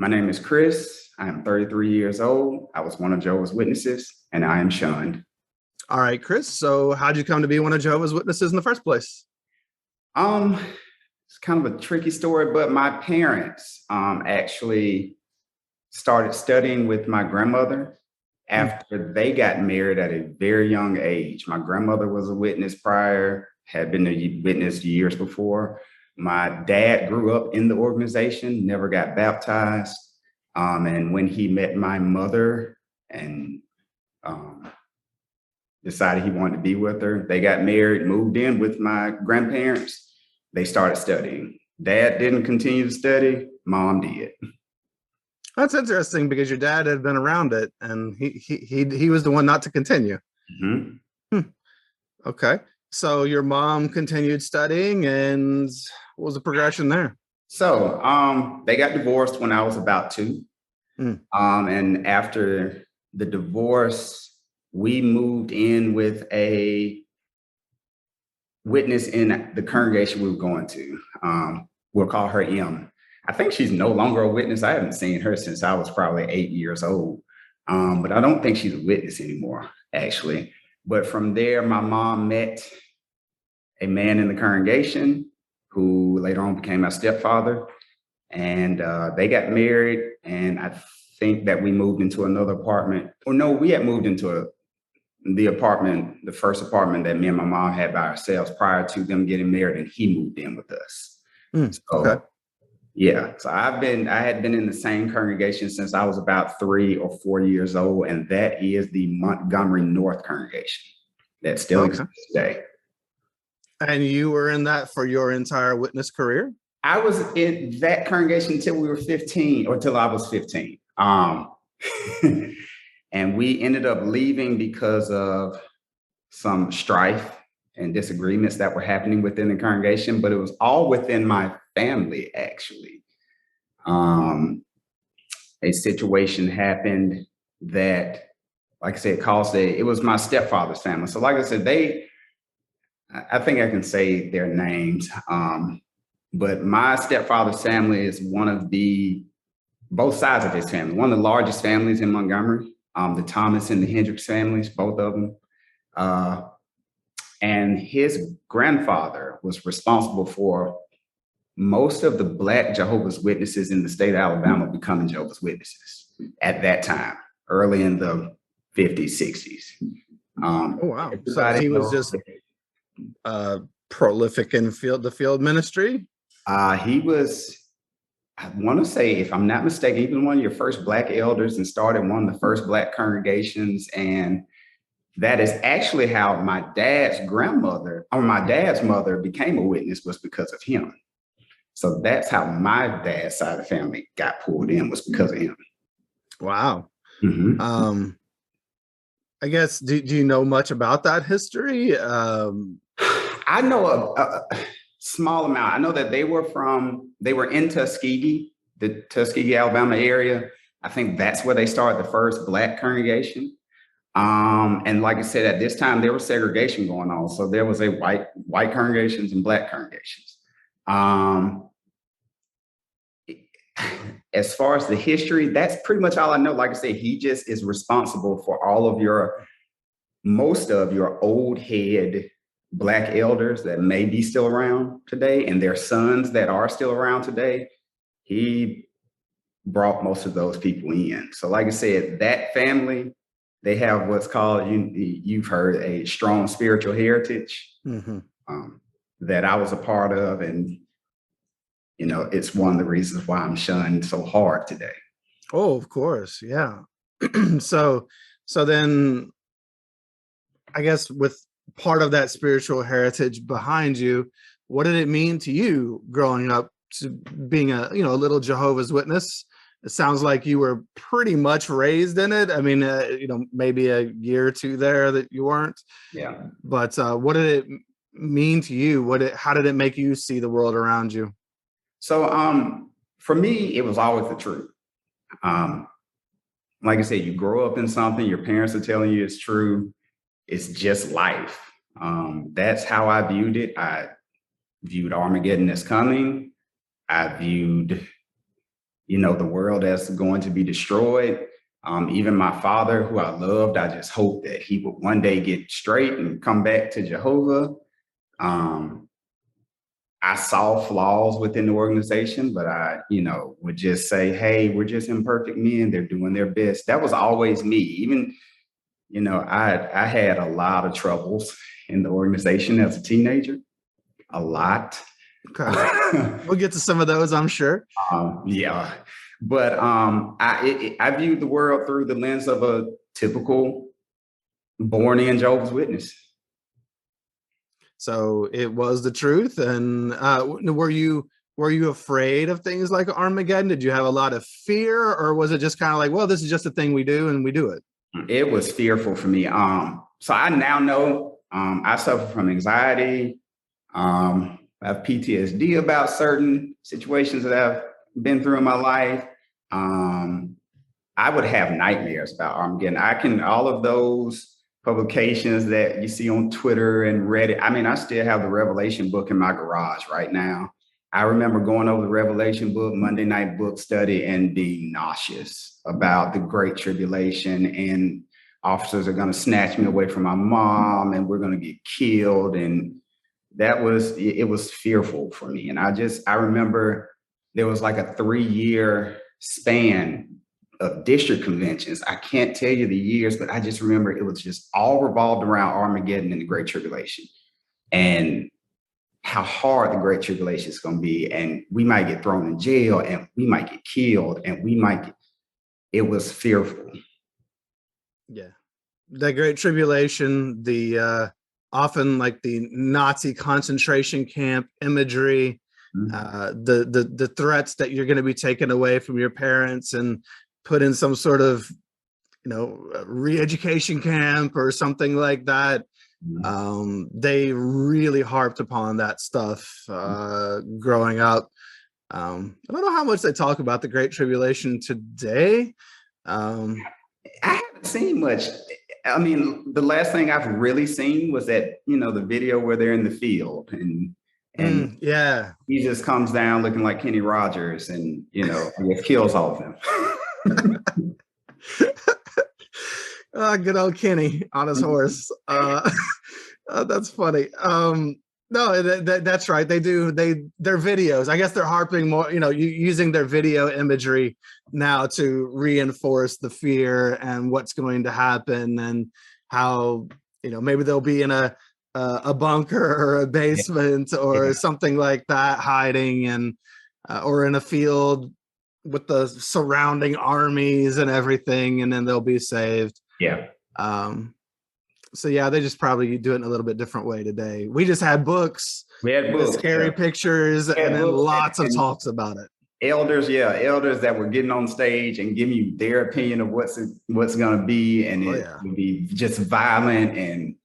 My name is Chris. I am 33 years old. I was one of Jehovah's Witnesses, and I am shunned. All right, Chris. So how'd you come to be one of Jehovah's Witnesses in the first place? Um, it's kind of a tricky story, but my parents actually started studying with my grandmother Mm. after they got married at a very young age. My grandmother was a witness prior, had been a witness years before. My dad grew up in the organization, never got baptized. And when he met my mother and um, decided he wanted to be with her, they got married, moved in with my grandparents. They started studying. Dad didn't continue to study, mom did. That's interesting because your dad had been around it, and he was the one not to continue. Mhm. Okay. So your mom continued studying, and what was the progression there? So they got divorced when I was about 2. Mm. And after the divorce, we moved in with a witness in the congregation we were going to. We'll call her M. I think she's no longer a witness. I haven't seen her since I was probably 8 years old. But I don't think she's a witness anymore, actually. But from there, my mom met a man in the congregation who later on became my stepfather. And they got married. And I think that we moved into another apartment. Or no, we had moved into the first apartment that me and my mom had by ourselves prior to them getting married, and he moved in with us. Okay. So yeah, so I had been in the same congregation since I was about 3 or 4 years old, and that is the Montgomery North congregation that still Okay. exists today. And you were in that for your entire witness career? I was in that congregation until we were 15, or till I was 15. And we ended up leaving because of some strife and disagreements that were happening within the congregation, but it was all within my family, actually. A situation happened that, like I said, it was my stepfather's family. So, like I said, I think I can say their names. But my stepfather's family is both sides of his family, one of the largest families in Montgomery, the Thomas and the Hendricks families, both of them. And his grandfather was responsible for most of the Black Jehovah's Witnesses in the state of Alabama becoming Jehovah's Witnesses at that time, early in the 50s, 60s. Oh, wow. So he was just prolific in the field ministry? He was, I want to say, if I'm not mistaken, even one of your first Black elders and started one of the first Black congregations. And that is actually how my dad's mother became a witness, was because of him. So that's how my dad's side of the family got pulled in, was because of him. Wow. Mm-hmm. I guess, do you know much about that history? I know a small amount. I know that they were in Tuskegee, the Tuskegee, Alabama area. I think that's where they started the first Black congregation. And like I said, at this time, there was segregation going on. So there was a white congregations and Black congregations. As far as the history, that's pretty much all I know. Like I said, he just is responsible for most of your old head Black elders that may be still around today, and their sons that are still around today. He brought most of those people in. So like I said, that family, they have what's called, you've heard, a strong spiritual heritage. Mm-hmm. That I was a part of. And, it's one of the reasons why I'm shunned so hard today. Oh, of course. Yeah. So then I guess with part of that spiritual heritage behind you, what did it mean to you growing up to being a little Jehovah's Witness? It sounds like you were pretty much raised in it. I mean, maybe a year or two there that you weren't. Yeah. But what did it mean to you? How did it make you see the world around you? So for me, it was always the truth. Like I said, you grow up in something, your parents are telling you it's true. It's just life. That's how I viewed it. I viewed Armageddon as coming. I viewed, the world that's going to be destroyed. Even my father, who I loved, I just hoped that he would one day get straight and come back to Jehovah. Um, I saw flaws within the organization, but I, would just say, hey, we're just imperfect men. They're doing their best. That was always me. Even, I had a lot of troubles in the organization as a teenager, a lot. Okay. We'll get to some of those, I'm sure. Yeah. But I viewed the world through the lens of a typical born-in Jehovah's Witness. So it was the truth. And were you afraid of things like Armageddon? Did you have a lot of fear, or was it just kind of like, well, this is just a thing we do and we do it? It was fearful for me. So I now know I suffer from anxiety. I have PTSD about certain situations that I've been through in my life. I would have nightmares about Armageddon. All of those publications that you see on Twitter and Reddit. I mean, I still have the Revelation book in my garage right now. I remember going over the Revelation book, Monday night book study, and being nauseous about the Great Tribulation, and officers are going to snatch me away from my mom and we're going to get killed. And it was fearful for me. And I remember there was like a 3-year span of district conventions. I can't tell you the years, but I just remember it was just all revolved around Armageddon and the Great Tribulation, and how hard the Great Tribulation is going to be. And we might get thrown in jail, and we might get killed, and it was fearful. Yeah. The Great Tribulation, the often like the Nazi concentration camp imagery, the threats that you're going to be taken away from your parents and put in some sort of, re-education camp or something like that. They really harped upon that stuff growing up. I don't know how much they talk about the Great Tribulation today. I haven't seen much. I mean, the last thing I've really seen was that, the video where they're in the field and yeah, he just comes down looking like Kenny Rogers and, I guess kills all of them. Good old Kenny on his horse. That's funny. No, that's right. They do. Their videos, I guess they're harping more, using their video imagery now to reinforce the fear and what's going to happen, and how, maybe they'll be in a bunker or a basement or something like that, hiding, and or in a field with the surrounding armies and everything, and then they'll be saved. Yeah. So yeah, they just probably do it in a little bit different way today. We just had books. We had books, with scary pictures, and then lots of talks about it. Elders that were getting on stage and giving you their opinion of what's going to be, and it would be just violent, and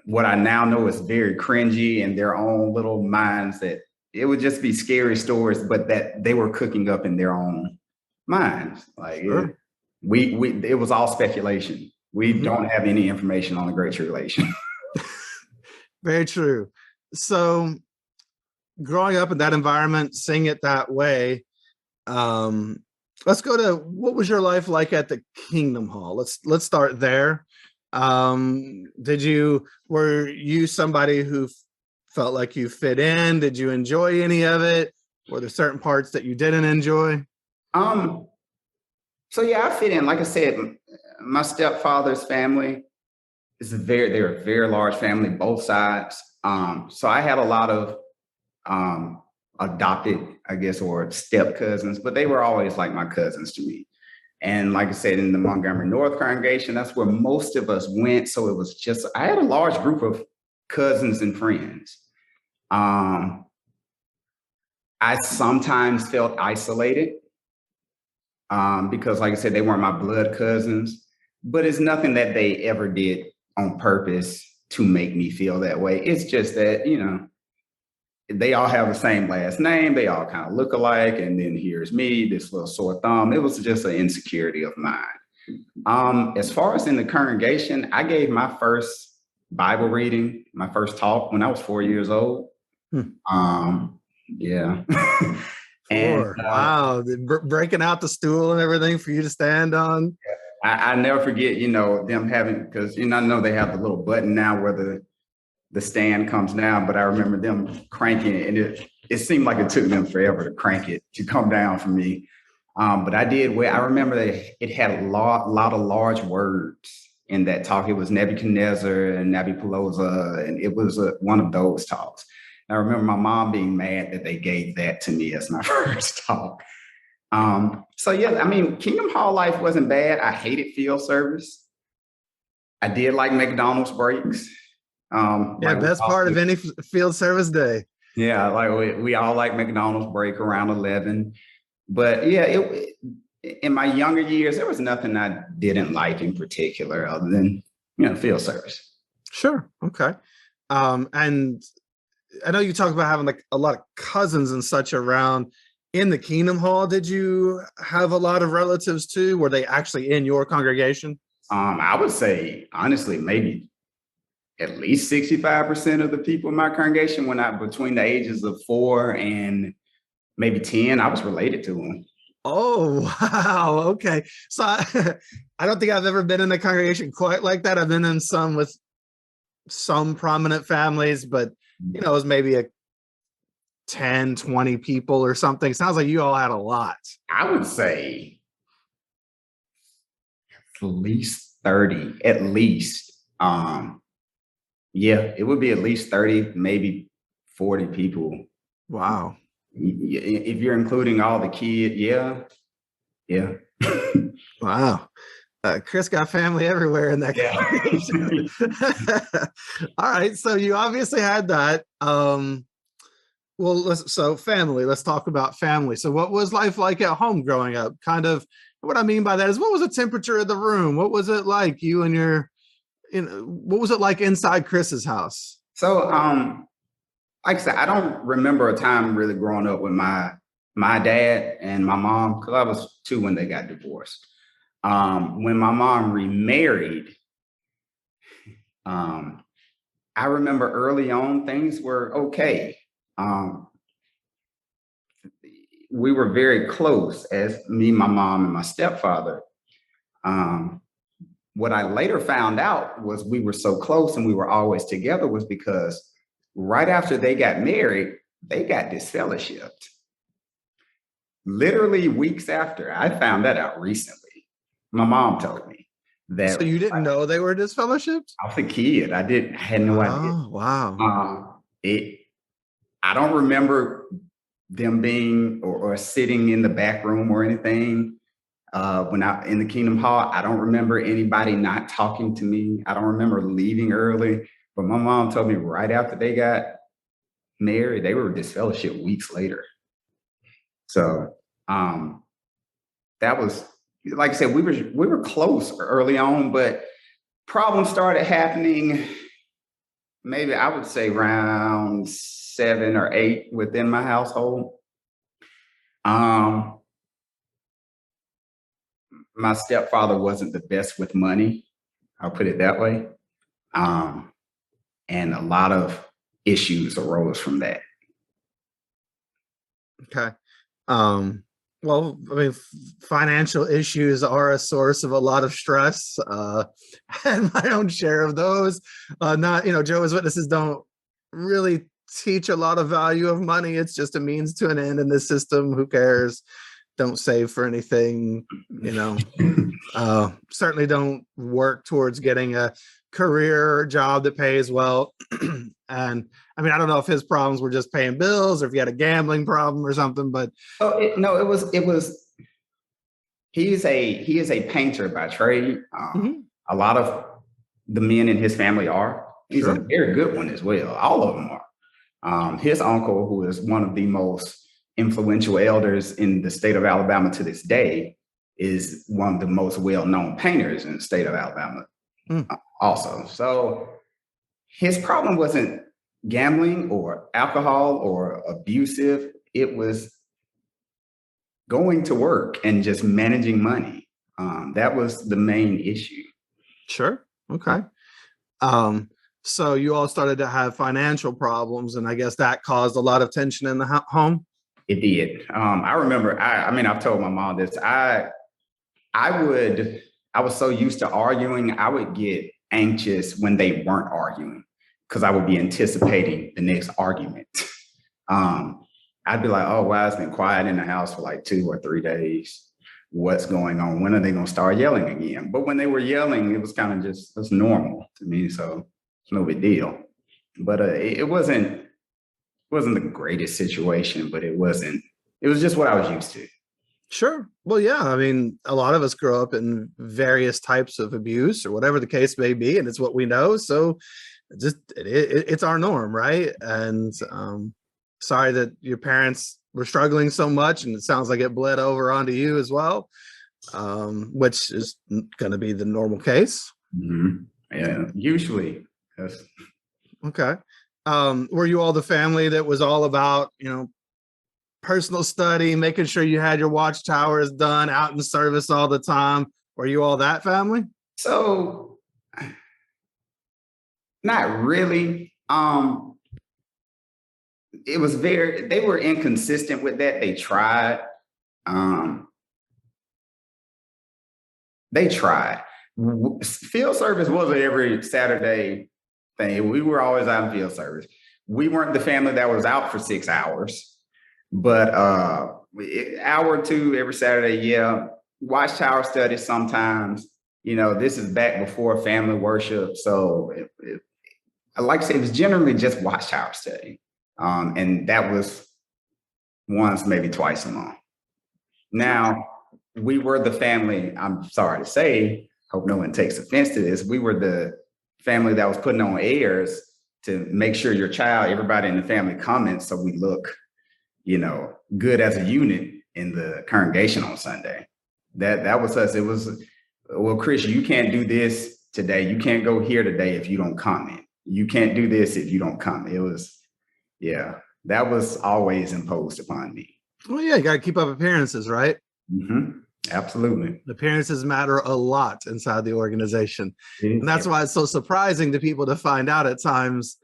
what I now know is very cringy in their own little minds, that it would just be scary stories, but that they were cooking up in their own minds. Like it was all speculation. We don't have any information on the Great Tribulation. Very true. So growing up in that environment, seeing it that way, let's go to, what was your life like at the Kingdom Hall? Let's start there. Were you somebody who felt like you fit in? Did you enjoy any of it? Were there certain parts that you didn't enjoy? So yeah, I fit in. Like I said, my stepfather's family they're a very large family, both sides. So I had a lot of adopted, I guess, or step cousins, but they were always like my cousins to me. And like I said, in the Montgomery North congregation, that's where most of us went. So it was I had a large group of cousins and friends. I sometimes felt isolated because, like I said, they weren't my blood cousins, but it's nothing that they ever did on purpose to make me feel that way. It's just that, they all have the same last name. They all kind of look alike. And then here's me, this little sore thumb. It was just an insecurity of mine. As far as in the congregation, I gave my first Bible reading, my first talk, when I was 4 years old. Yeah. And Four. Wow. Breaking out the stool and everything for you to stand on. I never forget, them having, because, I know they have the little button now where the stand comes down, but I remember them cranking it, and it seemed like it took them forever to crank it to come down for me. But I did. I remember that it had a lot of large words in that talk. It was Nebuchadnezzar and Nabopolassar, and it was one of those talks. And I remember my mom being mad that they gave that to me as my first talk. So yeah, I mean, Kingdom Hall life wasn't bad. I hated field service. I did like McDonald's breaks. Yeah, best part of any field service day. Yeah, like we all like McDonald's break around 11. But yeah, in my younger years, there was nothing I didn't like in particular other than, field service. Sure. Okay. And I know you talked about having like a lot of cousins and such around in the Kingdom Hall. Did you have a lot of relatives too? Were they actually in your congregation? I would say, honestly, maybe at least 65% of the people in my congregation, between the ages of 4 and maybe 10, I was related to them. Oh, wow. Okay. So I don't think I've ever been in a congregation quite like that. I've been in some with some prominent families, but it was maybe a 10, 20 people or something. Sounds like you all had a lot. I would say at least 30, at least. Yeah, it would be at least 30, maybe 40 people. Wow. If you're including all the kids, yeah. Wow. Chris got family everywhere in that congregation. All right. So you obviously had that. So family, let's talk about family. So what was life like at home growing up? Kind of what I mean by that is, what was the temperature of the room? What was it like you and what was it like inside Chris's house? So, like I said, I don't remember a time really growing up with my dad and my mom, because I was 2 when they got divorced. When my mom remarried, I remember early on things were okay. We were very close as me, my mom, and my stepfather. What I later found out was we were so close and we were always together was because right after they got married, they got disfellowshipped. Literally weeks after, I found that out recently. My mom told me that. So you didn't know they were disfellowshipped? I was a kid. I had no idea. Oh, wow. I don't remember them being or sitting in the back room or anything. When I in the Kingdom Hall, I don't remember anybody not talking to me. I don't remember leaving early. But my mom told me right after they got married, they were disfellowshipped weeks later. So that was, like I said, we were close early on, but problems started happening. Maybe I would say around 7 or 8 within my household. My stepfather wasn't the best with money. I'll put it that way. And a lot of issues arose from that. Okay. Well, I mean, financial issues are a source of a lot of stress. I had my own share of those. Jehovah's Witnesses don't really teach a lot of value of money. It's just a means to an end in this system. Who cares? Don't save for anything, certainly don't work towards getting a career job that pays well. And I mean, I don't know if his problems were just paying bills or if he had a gambling problem or something, but he is a painter by trade. A lot of the men in his family are. He's a very good one as well. All of them are. His uncle, who is one of the most influential elders in the state of Alabama to this day, is one of the most well-known painters in the state of Alabama also. So his problem wasn't gambling or alcohol or abusive. It was going to work and just managing money. That was the main issue. Sure. Okay. So you all started to have financial problems, and I guess that caused a lot of tension in the home. It did. I remember, I mean, I've told my mom this. I was so used to arguing, I would get anxious when they weren't arguing because I would be anticipating the next argument. I'd be like, oh, wow, it's been quiet in the house for like 2 or 3 days. What's going on? When are they going to start yelling again? But when they were yelling, it was kind of just, it's normal to me. So it's no big deal. But it wasn't the greatest situation, but it was just what I was used to. Sure. Well, yeah. I mean, a lot of us grow up in various types of abuse or whatever the case may be, and it's what we know. So it's our norm, right? And sorry that your parents were struggling so much, and it sounds like it bled over onto you as well, which is going to be the normal case. Mm-hmm. Yeah, usually. Yes. Okay. Were you all the family that was all about, personal study, making sure you had your watchtowers done, out in service all the time? Were you all that family? So, not really. It was they were inconsistent with that. They tried. Field service wasn't every Saturday thing. We were always out in field service. We weren't the family that was out for 6 hours, but hour or two every Saturday. Yeah, watchtower studies sometimes. This is back before family worship, so like I said, it was generally just watchtower study, and that was once, maybe twice a month. Now, we were the family. I'm sorry to say, hope no one takes offense to this. We were the family that was putting on airs to make sure everybody in the family comments, so we look, good as a unit in the congregation on Sunday. That was us. It was, well, Chris, you can't do this today. You can't go here today if you don't comment. You can't do this if you don't comment. It was, yeah, that was always imposed upon me. Well, yeah, you got to keep up appearances, right? Mm-hmm. Absolutely. Appearances matter a lot inside the organization. And that's why it's so surprising to people to find out at times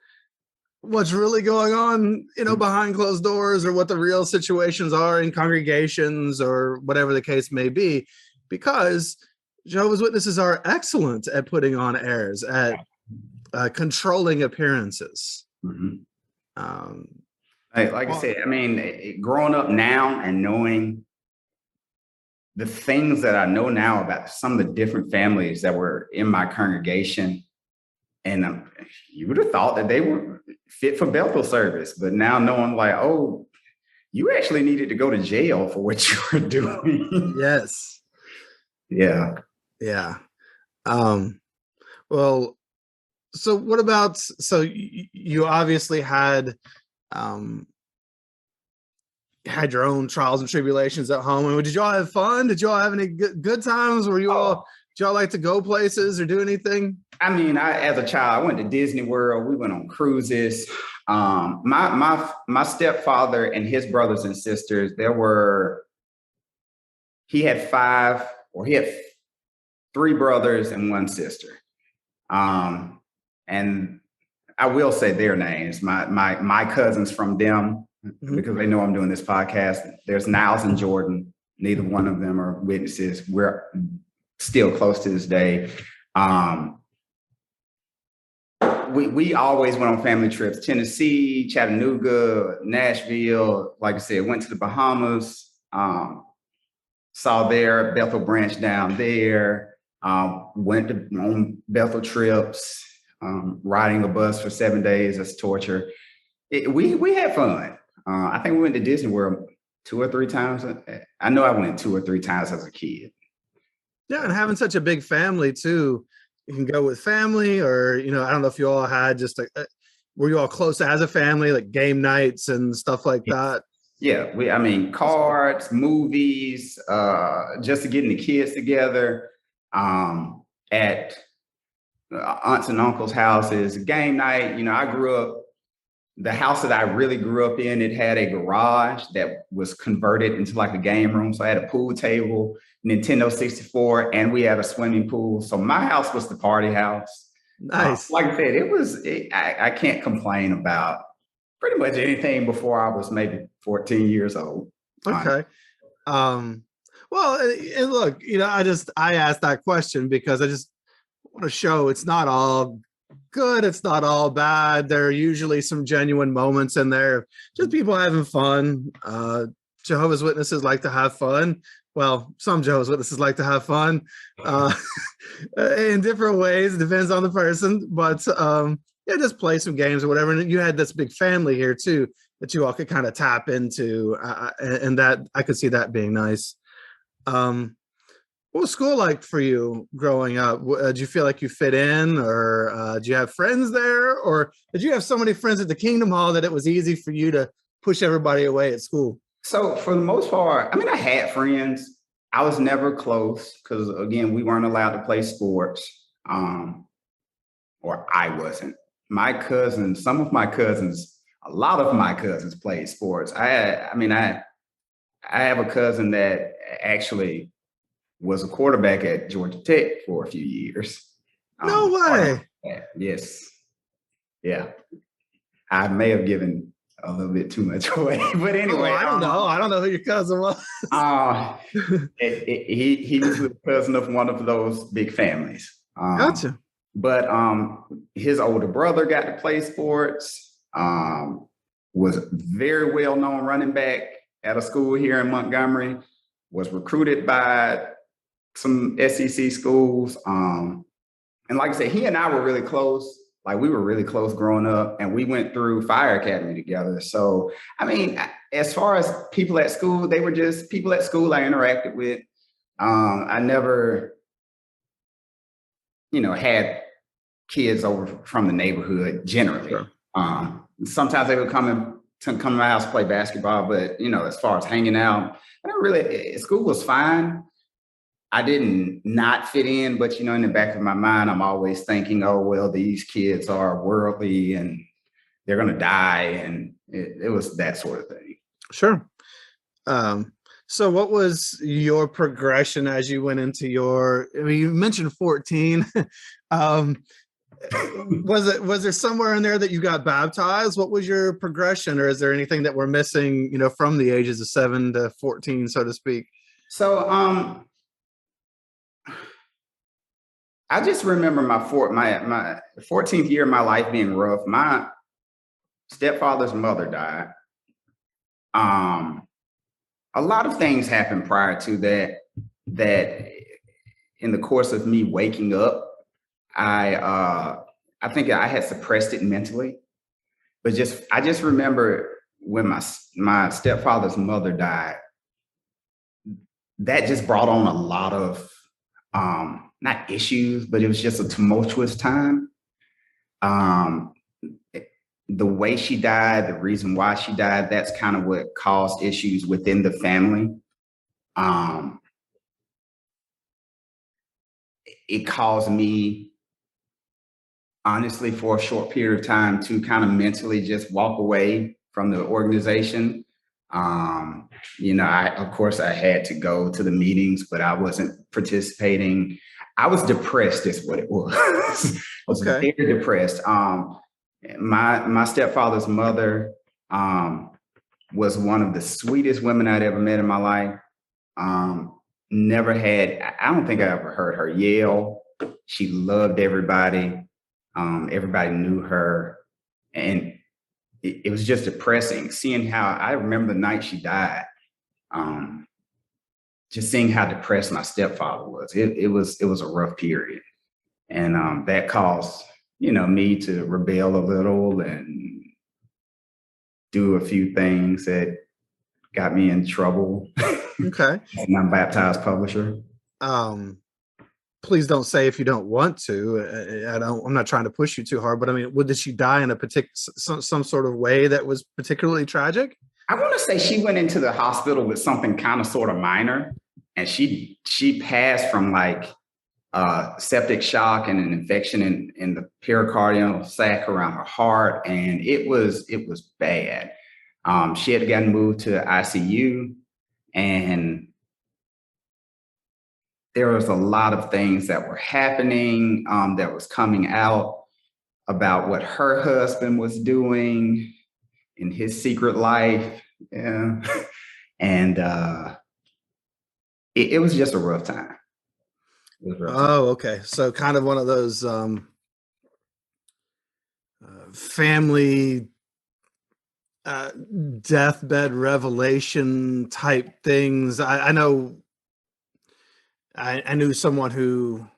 what's really going on, behind closed doors, or what the real situations are in congregations or whatever the case may be, because Jehovah's Witnesses are excellent at putting on airs, at controlling appearances. Mm-hmm. Like I said, I mean, growing up now and knowing the things that I know now about some of the different families that were in my congregation, and you would have thought that they were fit for Bethel service, but now knowing like, oh, you actually needed to go to jail for what you were doing. Yes. Yeah. Yeah. Well, so what about, so you obviously had your own trials and tribulations at home. And did y'all have fun? Did y'all have any good times? Did y'all like to go places or do anything? I mean, as a child, I went to Disney World. We went on cruises. My stepfather and his brothers and sisters, he had 3 brothers and 1 sister. And I will say their names, my cousins from them, because they know I'm doing this podcast. There's Niles and Jordan. Neither one of them are witnesses. We're still close to this day. We always went on family trips: Tennessee, Chattanooga, Nashville. Like I said, went to the Bahamas. Saw their Bethel branch down there. Went on Bethel trips. Riding a bus for 7 days. That's torture. We had fun. I think we went to Disney World 2 or 3 times. I know I went 2 or 3 times as a kid. Yeah, and having such a big family too, you can go with family, or I don't know if you all had just were you all close as a family, like game nights and stuff like that? Yeah, cards, movies, just to getting the kids together, at aunts and uncles' houses, game night. I grew up. The house that I really grew up in, it had a garage that was converted into like a game room. So I had a pool table, Nintendo 64, and we had a swimming pool. So my house was the party house. Nice. Like I said, I can't complain about pretty much anything before I was maybe 14 years old. Okay. Well, and look, I asked that question because I just want to show it's not all good. It's not all bad. There are usually some genuine moments in there, just people having fun. Jehovah's Witnesses like to have fun. Well, some Jehovah's Witnesses like to have fun in different ways. It depends on the person, but yeah, just play some games or whatever. And you had this big family here too that you all could kind of tap into, and that I could see that being nice. What was school like for you growing up? Did you feel like you fit in, or did you have friends there, or did you have so many friends at the Kingdom Hall that it was easy for you to push everybody away at school? So for the most part, I mean, I had friends. I was never close because, again, we weren't allowed to play sports, or I wasn't. My cousins, some of my cousins, a lot of my cousins played sports. I have a cousin that actually was a quarterback at Georgia Tech for a few years. No way. Yes. Yeah. I may have given a little bit too much away, but anyway. I don't know. I don't know who your cousin was. He was a cousin of one of those big families. Gotcha. But his older brother got to play sports, was very well-known running back at a school here in Montgomery, was recruited by some SEC schools. And like I said, he and I were really close. Like, we were really close growing up, and we went through Fire Academy together. So, I mean, as far as people at school, they were just people at school I interacted with. I never, had kids over from the neighborhood generally. Sure. Sometimes they would come to my house to play basketball, but, as far as hanging out, I don't really, school was fine. I didn't not fit in, but, in the back of my mind, I'm always thinking, oh, well, these kids are worldly and they're going to die. And it was that sort of thing. Sure. So what was your progression as you went into you mentioned 14. Was there somewhere in there that you got baptized? What was your progression, or is there anything that we're missing, from the ages of 7 to 14, so to speak? So, I just remember my 14th year of my life being rough. My stepfather's mother died. A lot of things happened prior to that in the course of me waking up, I think I had suppressed it mentally, but I just remember when my stepfather's mother died, that just brought on a lot of not issues, but it was just a tumultuous time. The way she died, the reason why she died, that's kind of what caused issues within the family. It caused me, honestly, for a short period of time to kind of mentally just walk away from the organization. Of course, I had to go to the meetings, but I wasn't participating. I was depressed, is what it was. I was very depressed. My stepfather's mother was one of the sweetest women I'd ever met in my life. I don't think I ever heard her yell. She loved everybody. Everybody knew her. And it was just depressing seeing how, I remember the night she died, just seeing how depressed my stepfather was. It was a rough period. And that caused, me to rebel a little and do a few things that got me in trouble. Okay. And I'm a baptized publisher. Please don't say if you don't want to. I'm not trying to push you too hard, but I mean, did she die in a some sort of way that was particularly tragic? I want to say she went into the hospital with something kind of sort of minor, and she passed from like septic shock and an infection in the pericardial sac around her heart, and it was bad. She had gotten moved to ICU, and there was a lot of things that were happening that was coming out about what her husband was doing in his secret life. Yeah. And it was just a rough time. It was a rough time. Oh, okay. So kind of one of those family uh, deathbed revelation type things. I know I knew someone who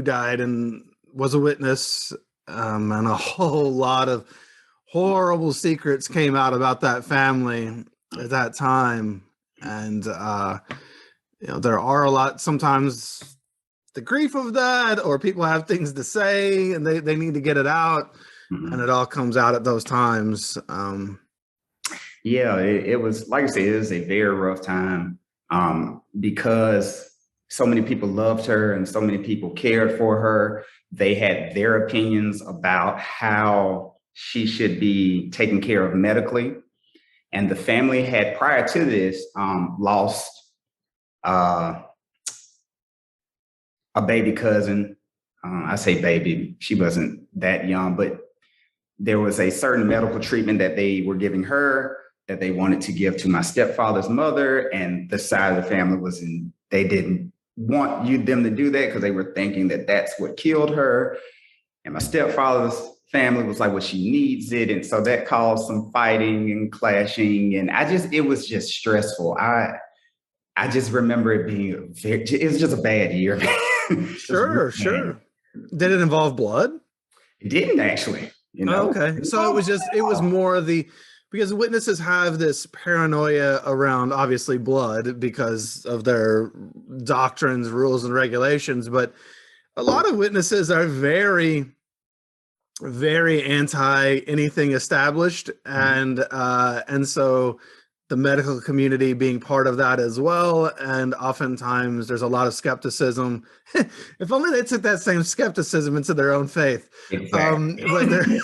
died and was a witness, and a whole lot of horrible secrets came out about that family at that time. And there are a lot sometimes the grief of that, or people have things to say and they need to get it out, and it all comes out at those times. Yeah, it was, like I said, it was a very rough time, because so many people loved her and so many people cared for her. They had their opinions about how she should be taken care of medically. And the family had, prior to this, lost uh, a baby cousin. I say baby, she wasn't that young, but there was a certain medical treatment that they were giving her that they wanted to give to my stepfather's mother, and the side of the family they didn't want them to do that because they were thinking that that's what killed her. And my stepfather's family was like, well, she needs it. And so that caused some fighting and clashing. And it was just stressful. I just remember it being it was just a bad year. Sure. Did it involve blood? It didn't actually. Okay. So it was more because witnesses have this paranoia around obviously blood because of their doctrines, rules, and regulations. But a lot of witnesses are very, very anti anything established. And so the medical community being part of that as well. And oftentimes there's a lot of skepticism. If only they took that same skepticism into their own faith. Exactly.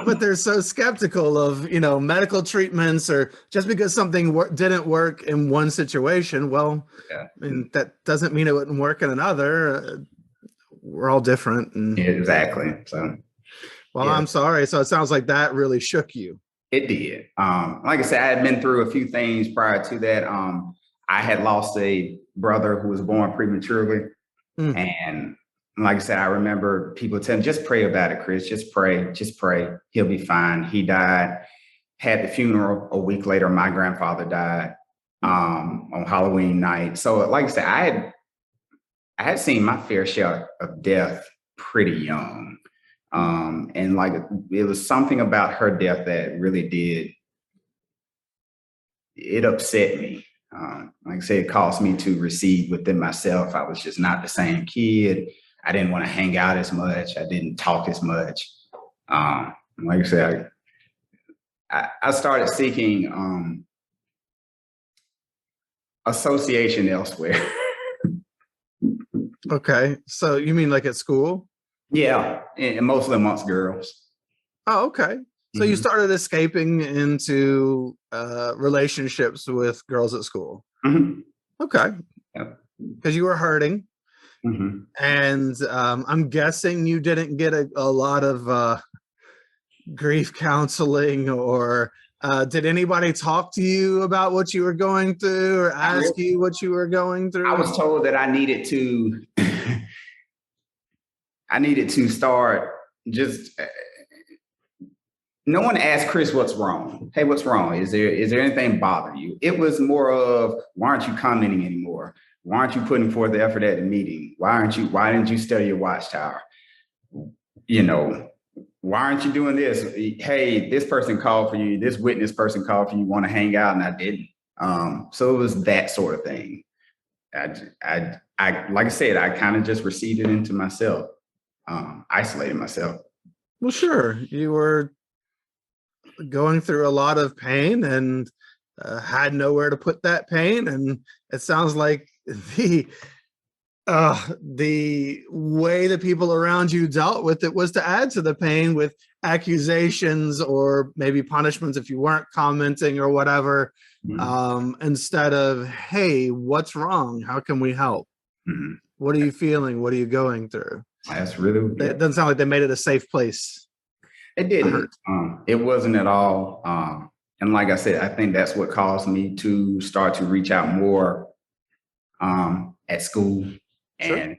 But they're so skeptical of, medical treatments, or just because something didn't work in one situation. Well, Yeah. I mean, that doesn't mean it wouldn't work in another. We're all different. And Exactly. So, well, I'm sorry. So it sounds like that really shook you. it did. Like I said, I had been through a few things prior to that. I had lost a brother who was born prematurely. And like I said, I remember people telling, just pray about it, Chris. Just pray. He'll be fine. He died. Had the funeral a week later. My grandfather died on Halloween night. So like I said, I had seen my fair share of death pretty young. And like it was something about her death that really it upset me. Like I said, it caused me to recede within myself. I was just not the same kid. I didn't want to hang out as much. I didn't talk as much. Like I said, I started seeking association elsewhere. Okay. So you mean like at school? Yeah, and mostly amongst girls. Oh, okay. So you started escaping into relationships with girls at school. Okay. Because you were hurting. And I'm guessing you didn't get a lot of grief counseling, or did anybody talk to you about what you were going through, or ask you what you were going through? I was told that I needed to start just no one asked Chris what's wrong. Hey, what's wrong? Is there anything bothering you? It was more of, why aren't you commenting anymore? Why aren't you putting forth the effort at the meeting? Why didn't you study your watchtower? Why aren't you doing this? Hey, this person called for you. This witness person called for you. Want to hang out? And I didn't. So it was that sort of thing. I like I said, I kind of just receded into myself, isolated myself. Well, sure. You were going through a lot of pain and had nowhere to put that pain. And it sounds like the way the people around you dealt with it was to add to the pain with accusations or maybe punishments if you weren't commenting or whatever, instead of, hey, what's wrong? How can we help? What are you feeling? What are you going through? That's really, It doesn't sound like they made it a safe place. It didn't. It wasn't at all. And like I said, I think that's what caused me to start to reach out more at school Sure. and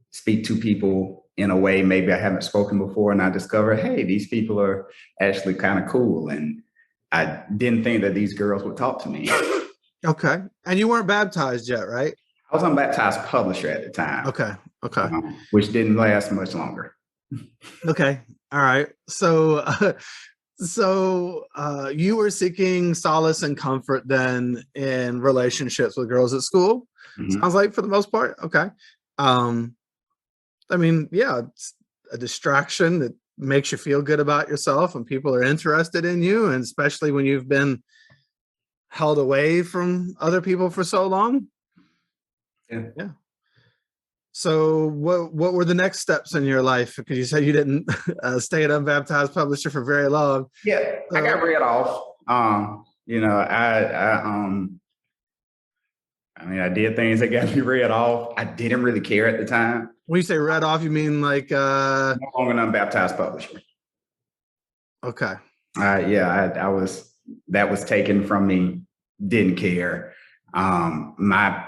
speak to people in a way maybe I haven't spoken before. And I discovered, hey, these people are actually kind of cool. And I didn't think that these girls would talk to me. Okay. And you weren't baptized yet, right? I was unbaptized publisher at the time, Okay. Okay. which didn't last much longer. Okay. All right. So, you were seeking solace and comfort then in relationships with girls at school. Mhm. Sounds like for the most part. Okay. I mean, yeah, it's a distraction that makes you feel good about yourself and people are interested in you. And especially when you've been held away from other people for so long. Yeah. Yeah. So what were the next steps in your life? Because you said you didn't stay an unbaptized publisher for very long. Yeah, I got read off. You know, I mean, I did things that got me read off. I didn't really care at the time. When you say read off, you mean like No longer an unbaptized publisher. Okay. Yeah, I was, that was taken from me. Didn't care. My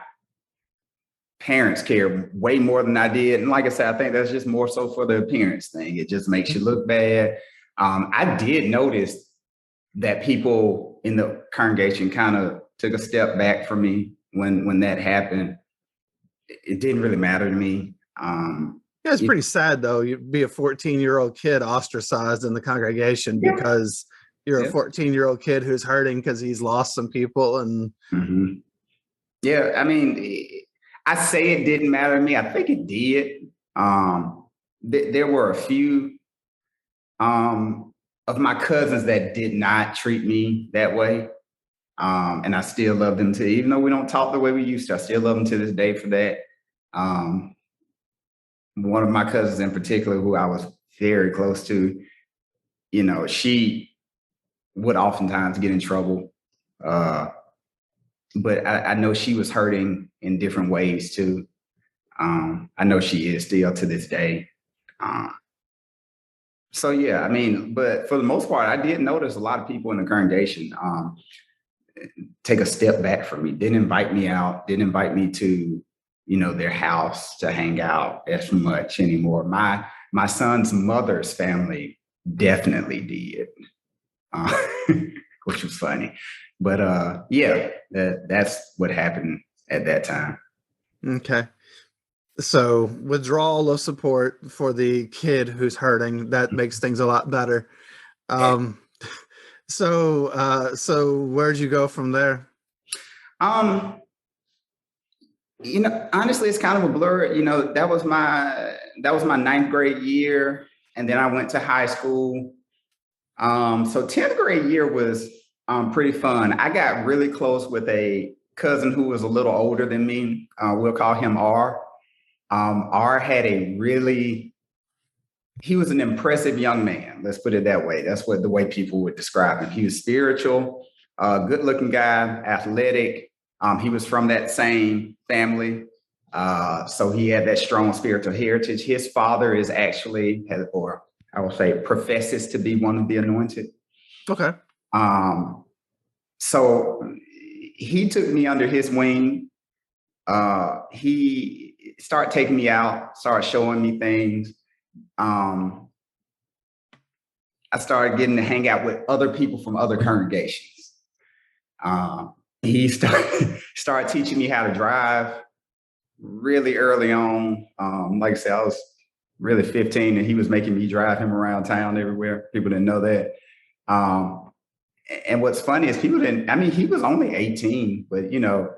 parents care way more than I did. And like I said, I think that's just more so for the appearance thing. It just makes you look bad. I did notice that people in the congregation kind of took a step back from me when that happened. It didn't really matter to me. Yeah, it's pretty sad though. You'd be a 14-year-old kid ostracized in the congregation because you're a 14-year-old kid who's hurting because he's lost some people. And yeah, I mean, I say it didn't matter to me. I think it did. There were a few of my cousins that did not treat me that way. And I still love them too, even though we don't talk the way we used to. I still love them to this day for that. One of my cousins in particular, who I was very close to, you know, she would oftentimes get in trouble. But I know she was hurting in different ways too. I know she is still to this day. So yeah, I mean, but for the most part, I did notice a lot of people in the congregation take a step back from me. Didn't invite me out. Didn't invite me to, you know, their house to hang out as much anymore. My son's mother's family definitely did, which was funny. But yeah, that's what happened at that time. okay. So withdrawal of support for the kid who's hurting, that makes things a lot better. So where'd you go from there? You know, honestly, it's kind of a blur. You know, that was my ninth grade year, and then I went to high school. So 10th grade year was pretty fun. I got really close with a cousin who was a little older than me. We'll call him R. R had he was an impressive young man. Let's put it that way. That's the way people would describe him. He was spiritual, good looking guy, athletic. He was from that same family. So he had that strong spiritual heritage. His father is actually, or I will say, professes to be one of the anointed. Okay. So he took me under his wing. He started taking me out, started showing me things. I started getting to hang out with other people from other congregations. He started teaching me how to drive really early on. Like I said, I was really 15 and he was making me drive him around town everywhere. People didn't know that. And what's funny is he was only 18, but you know,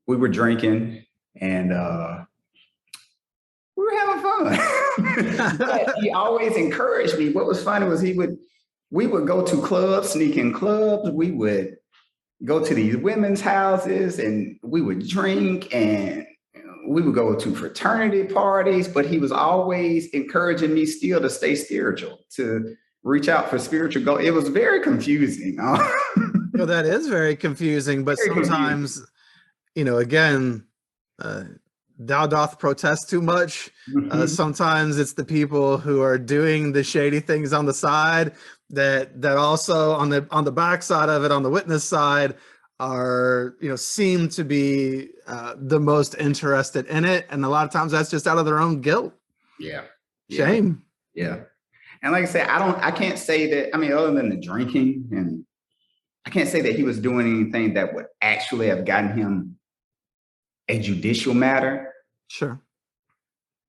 we were drinking and we were having fun. But he always encouraged me. What was funny was we would go to clubs, sneak in clubs. We would go to these women's houses and we would drink and we would go to fraternity parties, but he was always encouraging me still to stay spiritual, to reach out for spiritual goals. It was very confusing. Well, that is very confusing, but very sometimes, confusing. You know, again, thou doth protest too much. Sometimes it's the people who are doing the shady things on the side that also on the back side of it, on the witness side, are, seem to be the most interested in it, and a lot of times that's just out of their own guilt, Yeah. shame. Yeah. And like I said, I can't say that, I mean, other than the drinking, and I can't say that he was doing anything that would actually have gotten him a judicial matter. Sure.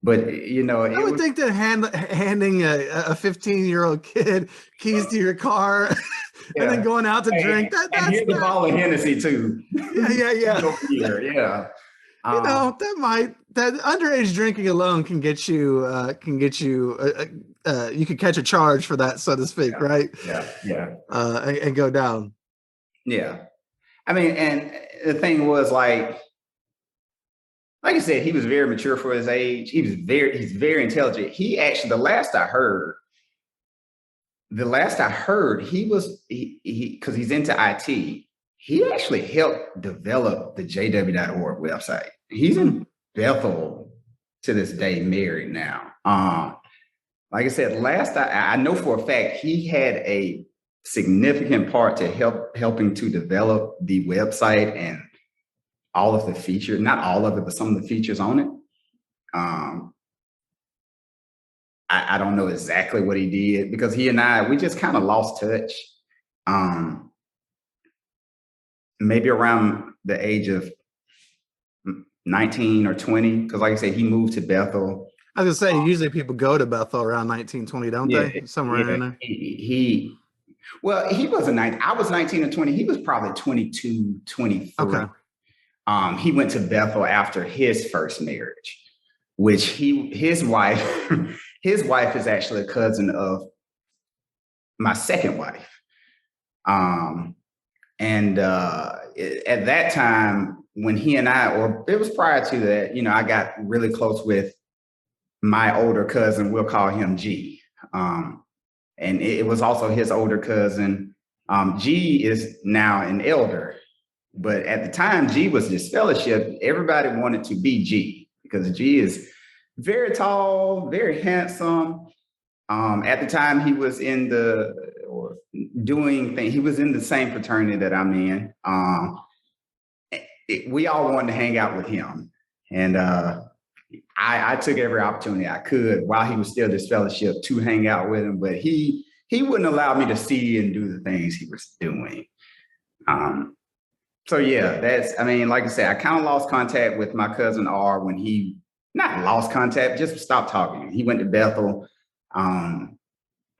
But, I would think that handing a 15-year-old kid keys to your car and then going out to drink, and here's the bottle of Hennessy too. Yeah. Over here, yeah. That underage drinking alone can get you, you could catch a charge for that, so to speak, right? Yeah. And go down. Yeah. I mean, and the thing was, like I said, he was very mature for his age. He's very intelligent. He actually, the last I heard, he because he's into IT, he actually helped develop the JW.org website. He's in Bethel to this day, married now. Like I said, last I know for a fact, he had a significant part to helping to develop the website and all of the features, not all of it, but some of the features on it. I don't know exactly what he did, because he and we just kind of lost touch. Maybe around the age of 19 or 20, because like I said, he moved to Bethel. I was gonna say, usually people go to Bethel around 19, 20, don't they? Somewhere in there. He wasn't 19. I was 19 or 20. He was probably 22, 23. Okay. He went to Bethel after his first marriage, which his wife is actually a cousin of my second wife. And at that time, when he and or it was prior to that, I got really close with my older cousin. We'll call him G. And it was also his older cousin. G is now an elder. But at the time, G was disfellowshipped. Everybody wanted to be G, because G is very tall, very handsome. At the time, he was he was in the same fraternity that I'm in. We all wanted to hang out with him. And I took every opportunity I could while he was still disfellowshipped to hang out with him. But he wouldn't allow me to see and do the things he was doing. So yeah, like I said, I kind of lost contact with my cousin R when not lost contact, just stopped talking. He went to Bethel.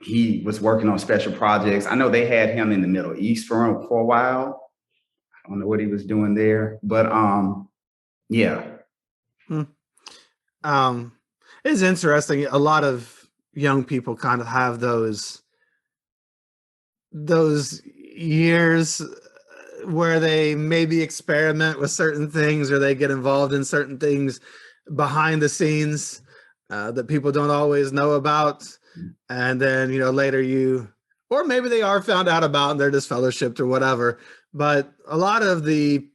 He was working on special projects. I know they had him in the Middle East for a while. I don't know what he was doing there, but yeah. It's interesting. A lot of young people kind of have those years where they maybe experiment with certain things, or they get involved in certain things behind the scenes that people don't always know about. And then, later or maybe they are found out about and they're disfellowshipped or whatever. But a lot of the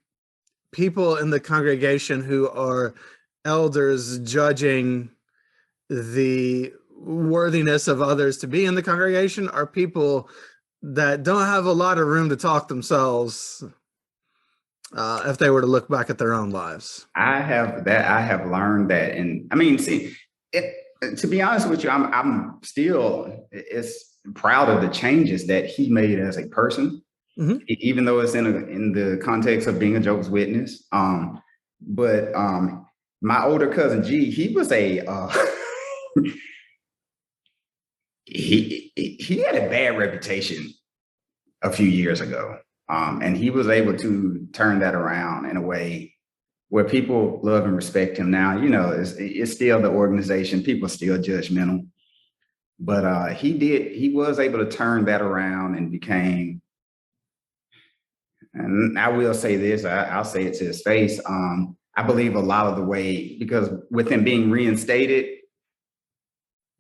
people in the congregation who are elders judging the worthiness of others to be in the congregation are people that don't have a lot of room to talk themselves if they were to look back at their own lives. I have learned that. And I mean, to be honest with you, I'm still proud of the changes that he made as a person, even though it's in the context of being a Jehovah's Witness. But my older cousin G, he was he had a bad reputation a few years ago. And he was able to turn that around in a way where people love and respect him now. It's still the organization. People are still judgmental. But he was able to turn that around and became, and I will say this, I'll say it to his face. I believe a lot of the way, because with him being reinstated,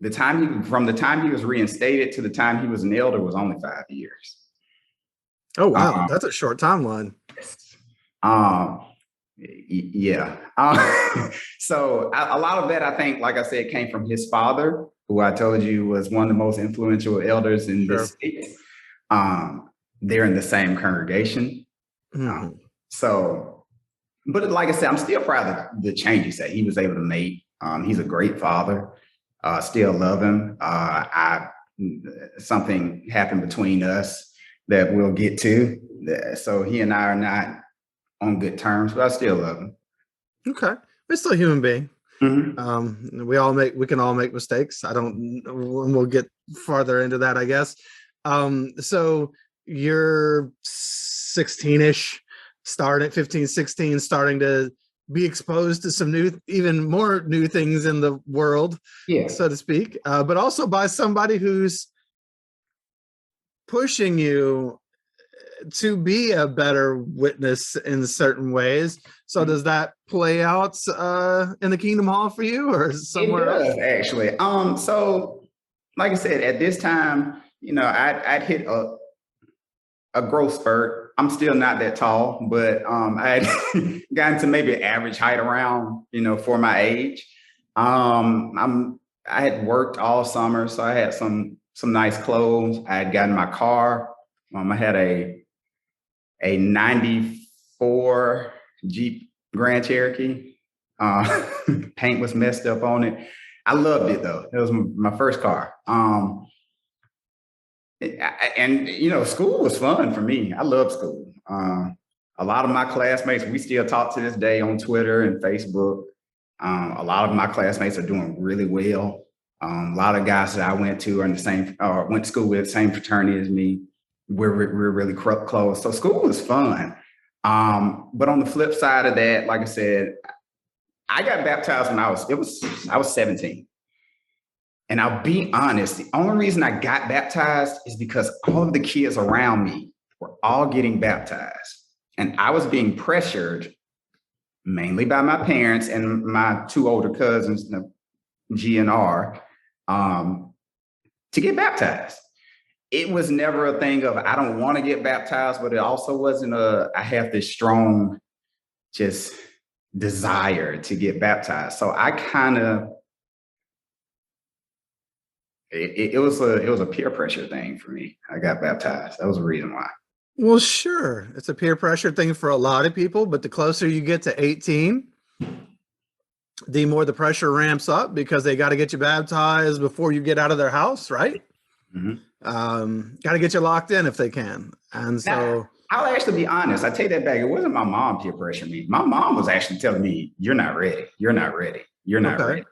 from the time he was reinstated to the time he was an elder was only 5 years. Oh, wow. That's a short timeline. Yeah. So a lot of that, I think, like I said, came from his father. who I told you was one of the most influential elders in this Sure. state. They're in the same congregation. Mhm. So, but like I said, I'm still proud of the changes that he was able to make. He's a great father. Still love him. Something happened between us that we'll get to. So he and I are not on good terms, but I still love him. Okay. We're still a human being. Mm-hmm. We can all make mistakes. We'll get farther into that, I guess. So you're 16-ish, starting 15, 16, starting to be exposed to some even more new things in the world, Yeah. so to speak, but also by somebody who's pushing you to be a better witness in certain ways. So does that play out in the Kingdom Hall for you or It somewhere else? does actually. So like I said, at this time, I'd hit a growth spurt. I'm still not that tall, but I had gotten to maybe average height around, for my age. I had worked all summer, so I had some nice clothes. I had gotten my car. I had a '94 Jeep Grand Cherokee. Paint was messed up on it. I loved it though. It was my first car. And school was fun for me. I love school. A lot of my classmates, we still talk to this day on Twitter and Facebook. A lot of my classmates are doing really well. A lot of guys that I went to are in the same, went to school with, same fraternity as me. We're really close. So school was fun. But on the flip side of that, like I said, I got baptized when I was 17. And I'll be honest, the only reason I got baptized is because all of the kids around me were all getting baptized. And I was being pressured mainly by my parents and my two older cousins, G and R, to get baptized. It was never a thing of I don't want to get baptized, but it also wasn't I have this strong just desire to get baptized. So I kind of it was a peer pressure thing for me. I got baptized. That was the reason why. Well, sure. It's a peer pressure thing for a lot of people, but the closer you get to 18, the more the pressure ramps up because they got to get you baptized before you get out of their house, right? Got to get you locked in if they can. And so now, I'll actually be honest. I take that back. It wasn't my mom peer pressuring me. My mom was actually telling me, "You're not ready. You're not ready. You're not ready."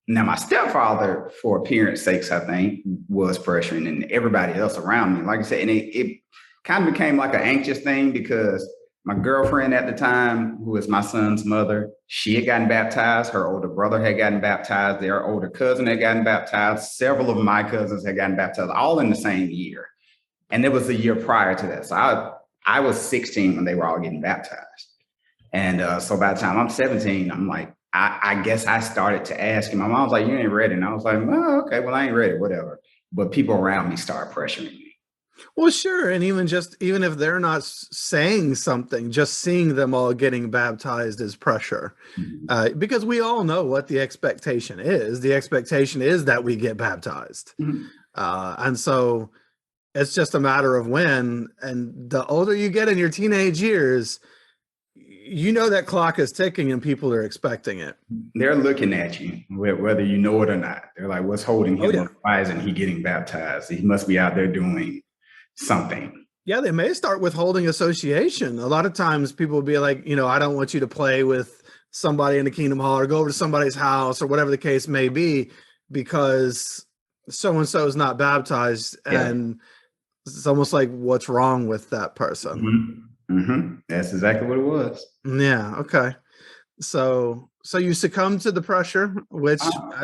Now, my stepfather, for appearance sakes, I think, was pressuring and everybody else around me. Like I said, and it kind of became like an anxious thing because my girlfriend at the time, who was my son's mother, she had gotten baptized. Her older brother had gotten baptized. Their older cousin had gotten baptized. Several of my cousins had gotten baptized, all in the same year. And it was the year prior to that. So I was 16 when they were all getting baptized. And so by the time I'm 17, I'm like, I guess I started to ask him. My mom was like, "You ain't ready." And I was like, "Oh, okay, well, I ain't ready, whatever." But people around me start pressuring me. well, sure. And even if they're not saying something, just seeing them all getting baptized is pressure. Because we all know what the expectation is. The expectation is that we get baptized. And so it's just a matter of when. And the older you get in your teenage years, that clock is ticking and people are expecting it. They're looking at you, whether you know it or not. They're like, "What's holding him? Yeah. Why isn't he getting baptized? He must be out there doing something." Yeah, they may start withholding association. A lot of times people will be like, I don't want you to play with somebody in the Kingdom Hall or go over to somebody's house or whatever the case may be, because so-and-so is not baptized. Yeah. And it's almost like, what's wrong with that person? That's exactly what it was. Yeah. Okay. So you succumb to the pressure, which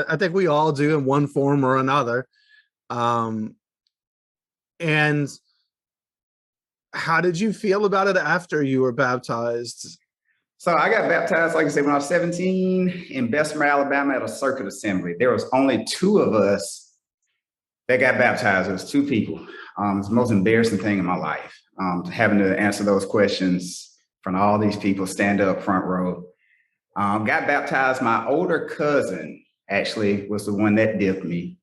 I think we all do in one form or another. And how did you feel about it after you were baptized? So I got baptized, like I said, when I was 17 in Montgomery, Alabama at a circuit assembly. There was only two of us that got baptized. It was two people. It's the most embarrassing thing in my life, having to answer those questions from all these people, stand up front row. Got baptized. My older cousin actually was the one that dipped me.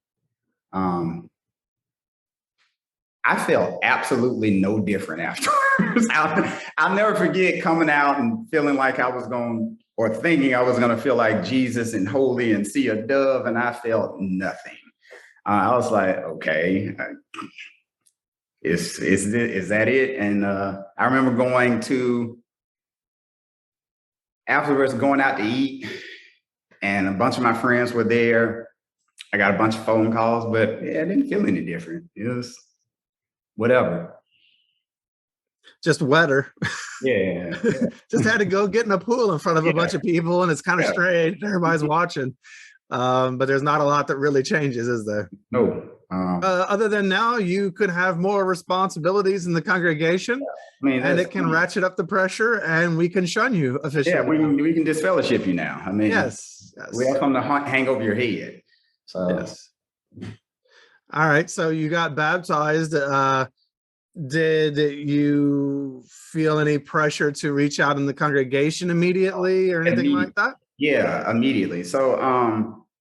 I felt absolutely no different afterwards. I'll never forget coming out and feeling like I was going, or thinking I was going to feel like Jesus and holy and see a dove, and I felt nothing. I was like, okay, is that it? And I remember afterwards going out to eat, and a bunch of my friends were there. I got a bunch of phone calls, but yeah, I didn't feel any different. It was whatever. Just wetter. Yeah. Just had to go get in a pool in front of a bunch of people, and it's kind of strange. Everybody's watching. But there's not a lot that really changes, is there? No. Other than now, you could have more responsibilities in the congregation, and it can ratchet up the pressure, and we can shun you officially. Yeah, we can disfellowship you now. I mean, yes. We have something to hang over your head. So yes. All right. So you got baptized. Did you feel any pressure to reach out in the congregation immediately or anything like that? Yeah, immediately. So,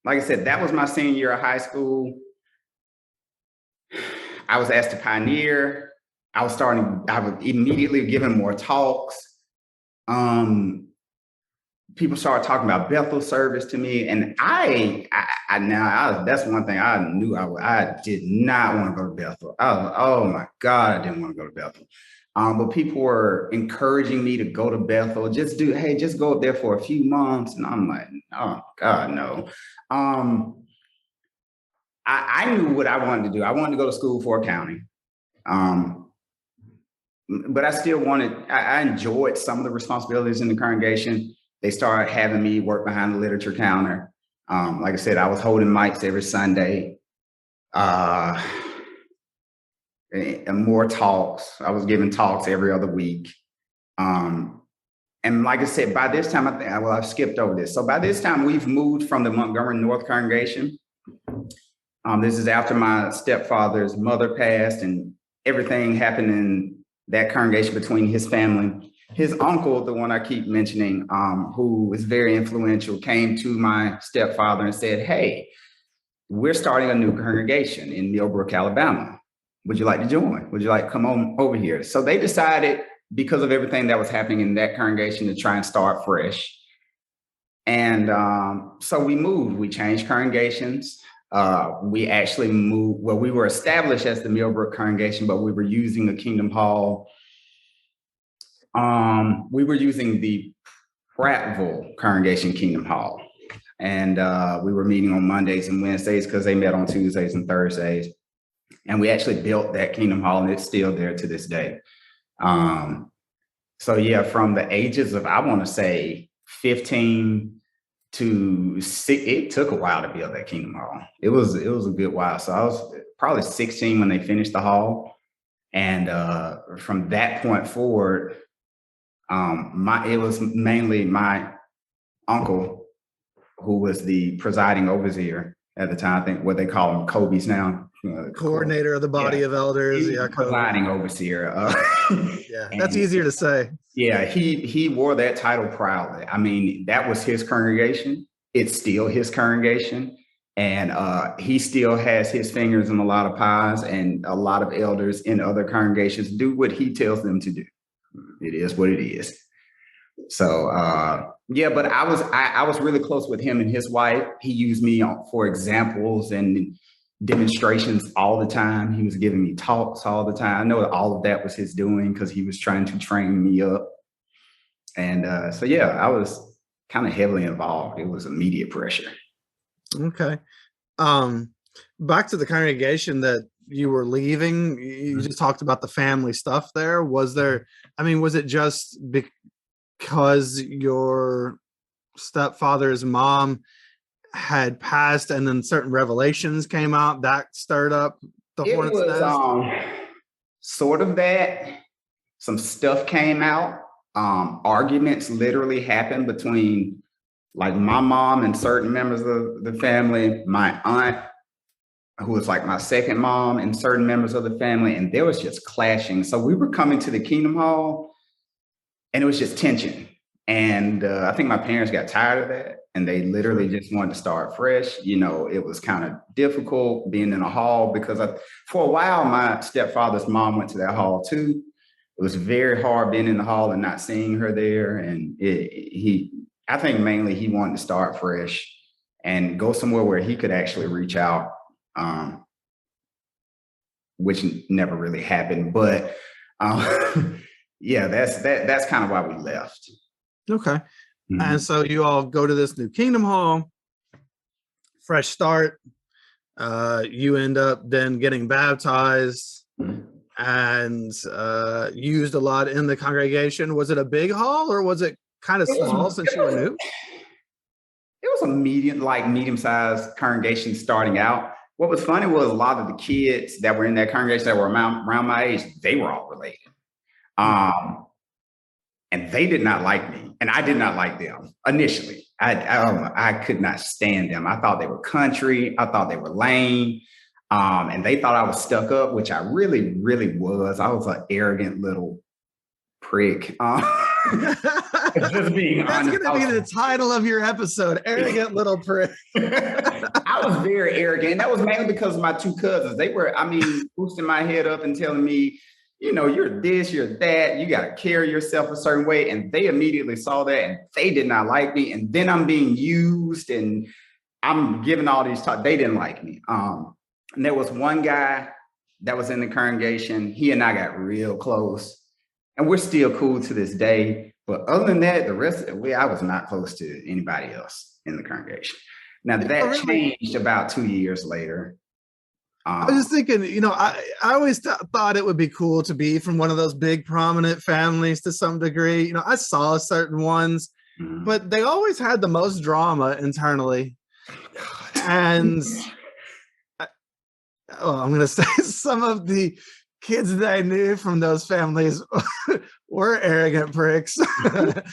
like I said, that was my senior year of high school. I was asked to pioneer. I was immediately giving more talks. People started talking about Bethel service to me, and that's one thing I knew I did not want to go to Bethel. I was like, oh my God, I didn't want to go to Bethel. But people were encouraging me to go to Bethel. Just go up there for a few months, and I'm like, oh God, no. I knew what I wanted to do. I wanted to go to school for accounting. But I still I enjoyed some of the responsibilities in the congregation. They started having me work behind the literature counter. Like I said, I was holding mics every Sunday. And more talks. I was giving talks every other week. And like I said, by this time, I've skipped over this. So by this time, we've moved from the Montgomery North congregation. This is after my stepfather's mother passed, and everything happened in that congregation between his family. His uncle, the one I keep mentioning, who is very influential, came to my stepfather and said, hey, we're starting a new congregation in Millbrook, Alabama. Would you like to join? Would you like to come on over here? So they decided, because of everything that was happening in that congregation, to try and start fresh. And so we moved. We changed congregations. We actually moved. Well, we were established as the Millbrook congregation, but we were using the Kingdom Hall. We were using the Prattville congregation Kingdom Hall. And we were meeting on Mondays and Wednesdays because they met on Tuesdays and Thursdays. And we actually built that Kingdom Hall, and it's still there to this day. So yeah, from the ages of, I want to say 15 to 6, it took a while to build that Kingdom Hall. It was a good while. So I was probably 16 when they finished the hall. And from that point forward, it was mainly my uncle who was the presiding overseer at the time. I think what they call them Kobe's now. Coordinator of the body of elders. Yeah, presiding overseer. Yeah, that's easier to say. Yeah, he wore that title proudly. I mean, that was his congregation. It's still his congregation. And he still has his fingers in a lot of pies, and a lot of elders in other congregations do what he tells them to do. It is what it is. So yeah, but I was really close with him and his wife. He used me for examples and demonstrations all the time. He was giving me talks all the time. I know that all of that was his doing because he was trying to train me up. And so yeah, I was kind of heavily involved. It was immediate pressure. Okay. Back to the congregation that you were leaving, you just talked about the family stuff there. Was it just because your stepfather's mom had passed and then certain revelations came out that stirred up the hornet's nest? Sort of that. Some stuff came out. Arguments literally happened between like my mom and certain members of the family, my aunt, who was like my second mom, and certain members of the family, and there was just clashing. So we were coming to the Kingdom Hall, and it was just tension. And I think my parents got tired of that. and they literally just wanted to start fresh. You know, it was kind of difficult being in a hall because for a while, my stepfather's mom went to that hall too. It was very hard being in the hall and not seeing her there. And I think mainly he wanted to start fresh and go somewhere where he could actually reach out, which never really happened. But yeah, that's kind of why we left. Okay. Mhm. And so you all go to this new Kingdom Hall, fresh start. You end up then getting baptized and used a lot in the congregation. Was it a big hall or was it kind of small since you were new? It was a medium-sized congregation starting out. What was funny was a lot of the kids that were in that congregation that were around my age, they were all related. And they did not like me, and I did not like them initially. I could not stand them. I thought they were country. I thought they were lame. And they thought I was stuck up, which I really, really was. I was an arrogant little prick. Just being That's honest. going to be the title of your episode, Arrogant Little Prick. I was very arrogant. That was mainly because of my two cousins. They were, boosting my head up and telling me, you know, you're this, you're that, you got to carry yourself a certain way. And they immediately saw that and they did not like me. And then I'm being used and I'm giving all these talks. They didn't like me. And there was one guy that was in the congregation. He and I got real close and we're still cool to this day. But other than that, the rest of the way, I was not close to anybody else in the congregation. Now that changed about 2 years later. I was just thinking, you know, I always thought it would be cool to be from one of those big prominent families to some degree. You know, I saw certain ones, but they always had the most drama internally. And I'm going to say some of the kids that I knew from those families were arrogant pricks. And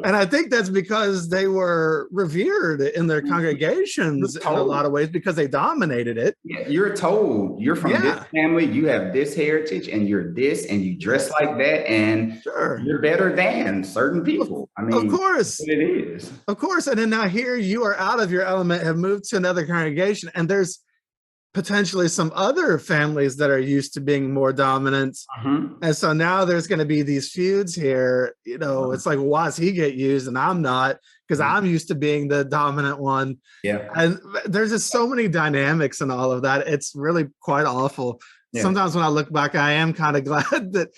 I think that's because they were revered in their congregations in a lot of ways because they dominated it. Yeah, you're told you're from this family, you have this heritage, and you're this, and you dress like that, and you're better than certain people. I mean, of course, it is. Of course. And then now here you are out of your element, have moved to another congregation, and there's potentially some other families that are used to being more dominant. And so now there's going to be these feuds here. You know, it's like, why does he get used and I'm not? Because I'm used to being the dominant one. Yeah. And there's just so many dynamics and all of that. It's really quite awful. Yeah. Sometimes when I look back, I am kind of glad that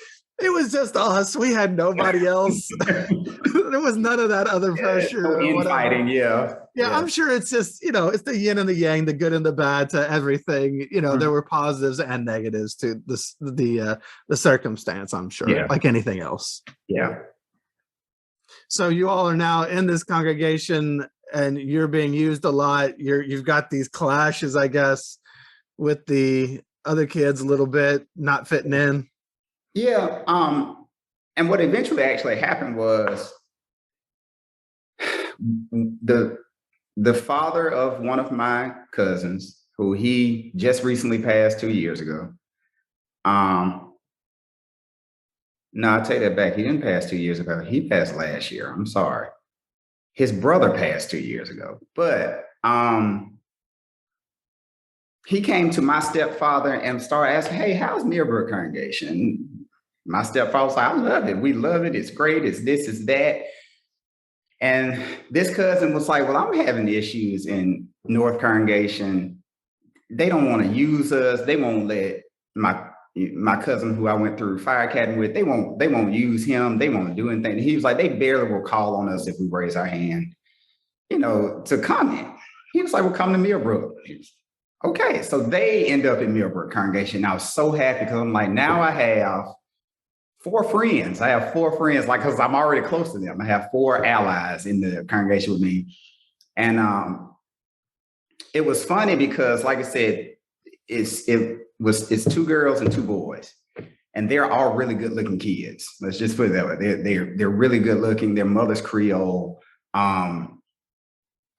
it was just us. We had nobody else. There was none of that other pressure. No infighting, yeah. I'm sure it's just, you know, it's the yin and the yang, the good and the bad to everything. You know, there were positives and negatives to the circumstance, I'm sure, like anything else. Yeah. So you all are now in this congregation and you're being used a lot. You've got these clashes, I guess, with the other kids a little bit, not fitting in. Yeah. And what eventually actually happened was the father of one of my cousins, who he just recently passed 2 years ago. No, I'll take that back. He didn't pass 2 years ago. He passed last year. I'm sorry. His brother passed 2 years ago. But he came to my stepfather and started asking, hey, how's Millbrook congregation? My stepfather was like, I love it. We love it. It's great. It's this, it's that. And this cousin was like, well, I'm having issues in North Congregation. They don't want to use us. They won't let my cousin who I went through fire academy with, they won't use him. They won't do anything. He was like, they barely will call on us if we raise our hand, you know, to comment. He was like, well, come to Millbrook. Okay. So they end up in Millbrook Congregation. I was so happy because I'm like, now I have 4 friends. I have 4 friends, like, because I'm already close to them. I have 4 allies in the congregation with me. And it was funny because, like I said, it's 2 girls and 2 boys. And they're all really good looking kids. Let's just put it that way. They're really good looking. Their mother's Creole. All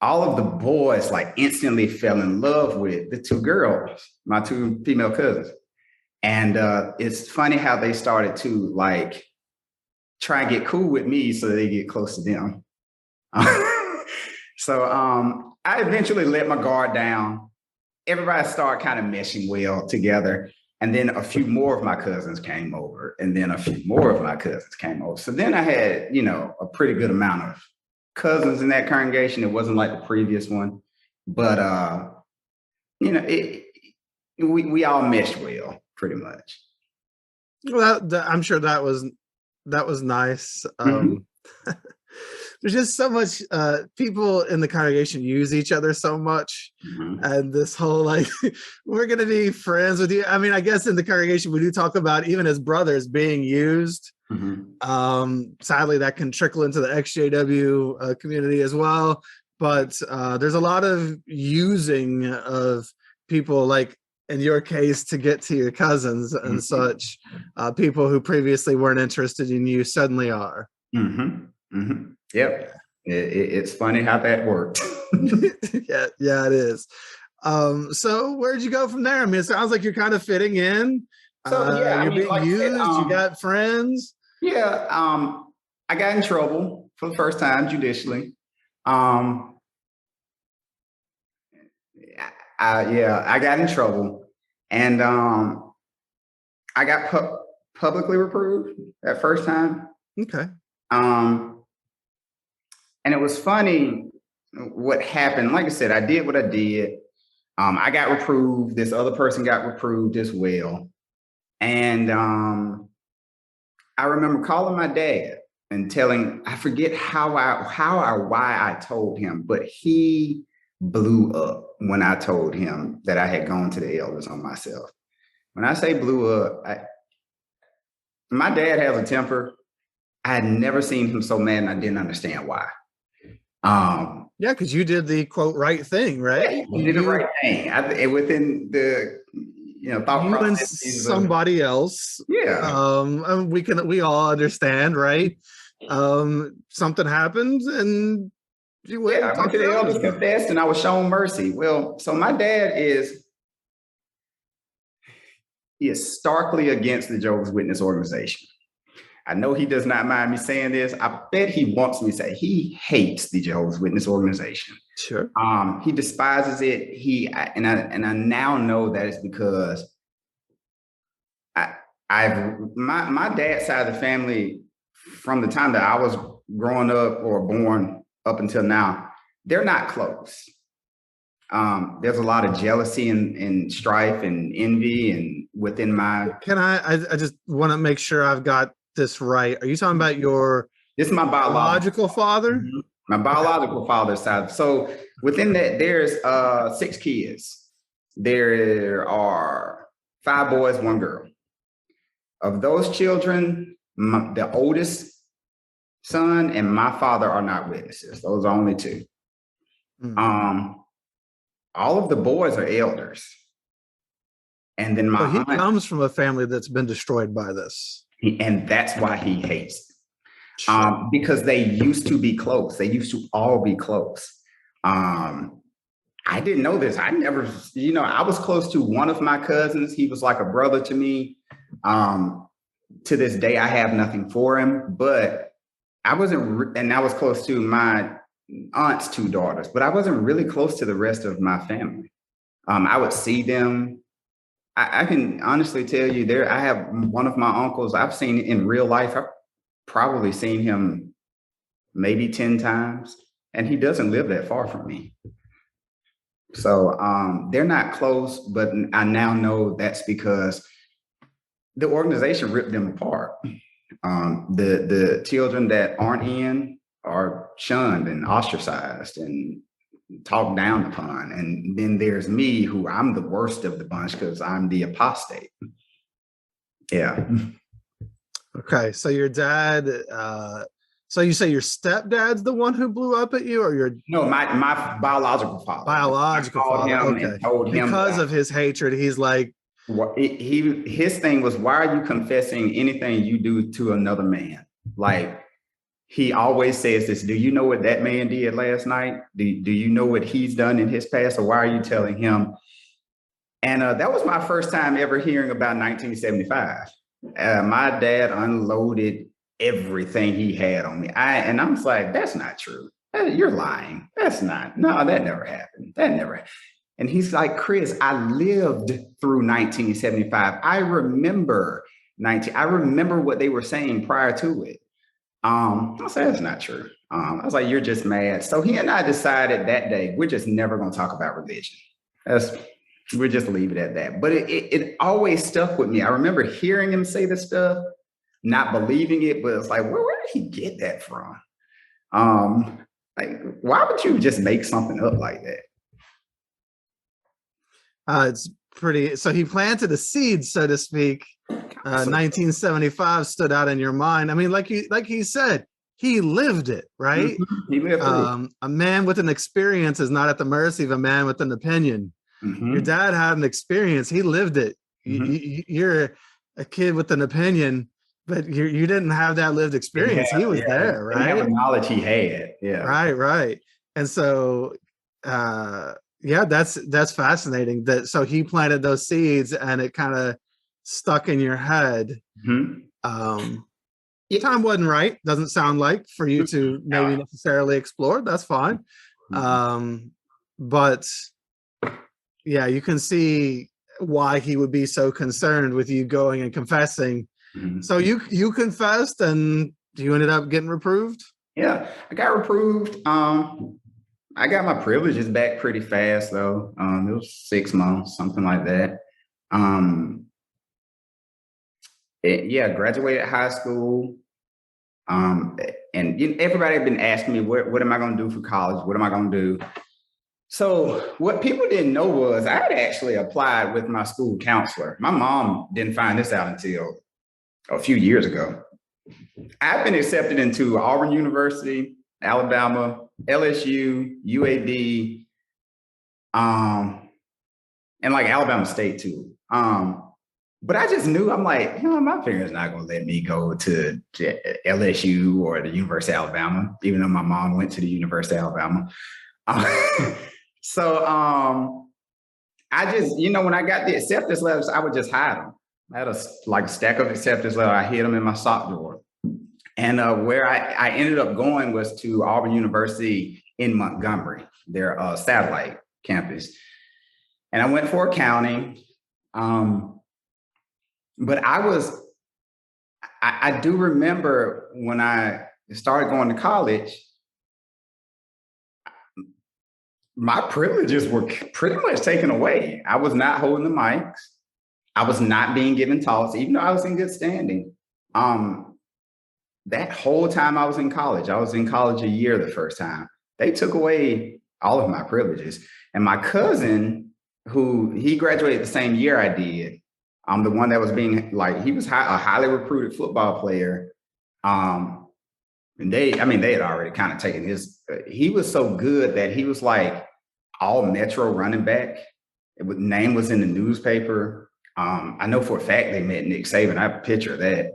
of the boys like instantly fell in love with the 2 girls, my 2 female cousins. And it's funny how they started to like try and get cool with me so they get close to them. So I eventually let my guard down. Everybody started kind of meshing well together. And then a few more of my cousins came over, and then a few more of my cousins came over. So then I had, a pretty good amount of cousins in that congregation. It wasn't like the previous one, but we all meshed well, pretty much. Well, I'm sure that was nice. Mhm. There's just so much people in the congregation use each other so much, Mhm. and this whole like we're gonna be friends with you. I mean, I guess in the congregation we do talk about even as brothers being used. Mhm. Sadly, that can trickle into the ex-JW community as well. But there's a lot of using of people, like in your case, to get to your cousins and Mhm. such. People who previously weren't interested in you suddenly are. Mhm. Mhm. Yep. It's funny how that worked. Yeah, it is. So where'd you go from there? I mean, it sounds like you're kind of fitting in. So yeah, I You're mean, being like I said, used. You got friends. yeah, I got in trouble for the first time judicially. Um, I got in trouble, and I got publicly reproved that first time. Okay. Um, and it was funny what happened. Like I said, I did what I did. I got reproved. This other person got reproved as well, and I remember calling my dad and telling, I forget how or why I told him, but he blew up when I told him that I had gone to the elders on myself. When I say blew up, my dad has a temper. I had never seen him so mad, and I didn't understand why. Yeah, because you did the quote right thing, right? He did the right thing. Within the thought You and processes of somebody else. yeah. And we all understand, right? Something happened, and you went Yeah, and I went talked to to the the elders, elders. confessed, and I was shown mercy. Well, so my dad is starkly against the Jehovah's Witness organization. I know he does not mind me saying this. I bet he wants me to say he hates the Jehovah's Witness organization. Sure. He despises it. I now know that it's because my dad's side of the family, from the time that I was growing up or born up until now, they're not close. There's a lot of jealousy and strife and envy and within my. Can I just want to make sure I've got this right. Are you talking about your This is my biological father? Mhm. My biological father's side. So within that, there's 6 kids. There are 5 boys, 1 girl. Of those children, the oldest son and my father are not witnesses. Those are only 2. Mm. All of the boys are elders. And then So my he aunt, comes from a family that's been destroyed by this. and that's why he hates it. Sure. Because they used to be close. They used to all be close. I didn't know this. I never, I was close to one of my cousins. He was like a brother to me. To this day, I have nothing for him, but I wasn't, and I was close to my aunt's 2 daughters, but I wasn't really close to the rest of my family. I would see them. I can honestly tell you I have one of my uncles I've seen in real life. I've probably seen him maybe 10 times, and he doesn't live that far from me. So they're not close, but I now know that's because the organization ripped them apart. The children that aren't in are shunned and ostracized and talked down upon. And then there's me, who I'm the worst of the bunch because I'm the apostate. Yeah. Okay. So your dad, so you say your stepdad's the one who blew up at you, or your No, my biological father. biological I called father? him Okay. and told him Because of his hatred, he's like, his thing was, why are you confessing anything you do to another man? Like, he always says this, do you know what that man did last night? Do you know what he's done in his past? Or why are you telling him? And that was my first time ever hearing about 1975. My dad unloaded everything he had on me. I was like, that's not true. You're lying. That's not, no, that never happened. That never happened. And he's like, Chris, I lived through 1975. I remember I remember what they were saying prior to it. I said, that's not true. I was like, you're just mad. So he and I decided that day, we're just never going to talk about religion. We'll just leave it at that. But it always stuck with me. I remember hearing him say this stuff, not believing it, but it's like, where did he get that from? Like, why would you just make something up like that? It's pretty. So he planted a seed, so to speak. 1975 stood out in your mind. I mean, like he said, he lived it, right? Mm-hmm. He lived it. A man with an experience is not at the mercy of a man with an opinion. Mm-hmm. Your dad had an experience. He lived it. Mm-hmm. You're a kid with an opinion, but you didn't have that lived experience. He was there, right? He had the knowledge he had. Yeah. Right. And so, that's fascinating. So he planted those seeds, and it kind of stuck in your head. Mm-hmm. Time wasn't right. Doesn't sound like for you to maybe necessarily explore. That's fine. Mm-hmm. But yeah, you can see why he would be so concerned with you going and confessing. Mm-hmm. So you confessed, and you ended up getting reproved? Yeah, I got reproved. I got my privileges back pretty fast though. It was 6 months, something like that. Graduated high school. And everybody had been asking me, what am I going to do for college? What am I going to do? So what people didn't know was I had actually applied with my school counselor. My mom didn't find this out until a few years ago. I've been accepted into Auburn University, Alabama, LSU, UAB, and like Alabama State too. But I just knew, I'm like, my parents not going to let me go to LSU or the University of Alabama, even though my mom went to the University of Alabama. So I just, when I got the acceptance letters, I would just hide them. I had a stack of acceptance letters. I hid them in my sock drawer. And where I ended up going was to Auburn University in Montgomery, their satellite campus. And I went for accounting. But I do remember when I started going to college, my privileges were pretty much taken away. I was not holding the mics. I was not being given talks, even though I was in good standing. That whole time I was in college a year the first time. They took away all of my privileges. And my cousin, he graduated the same year I did, the one that was being he was a highly recruited football player. And they had already kind of taken his, he was so good that he was like all Metro running back. Name was in the newspaper. I know for a fact they met Nick Saban. I have a picture of that.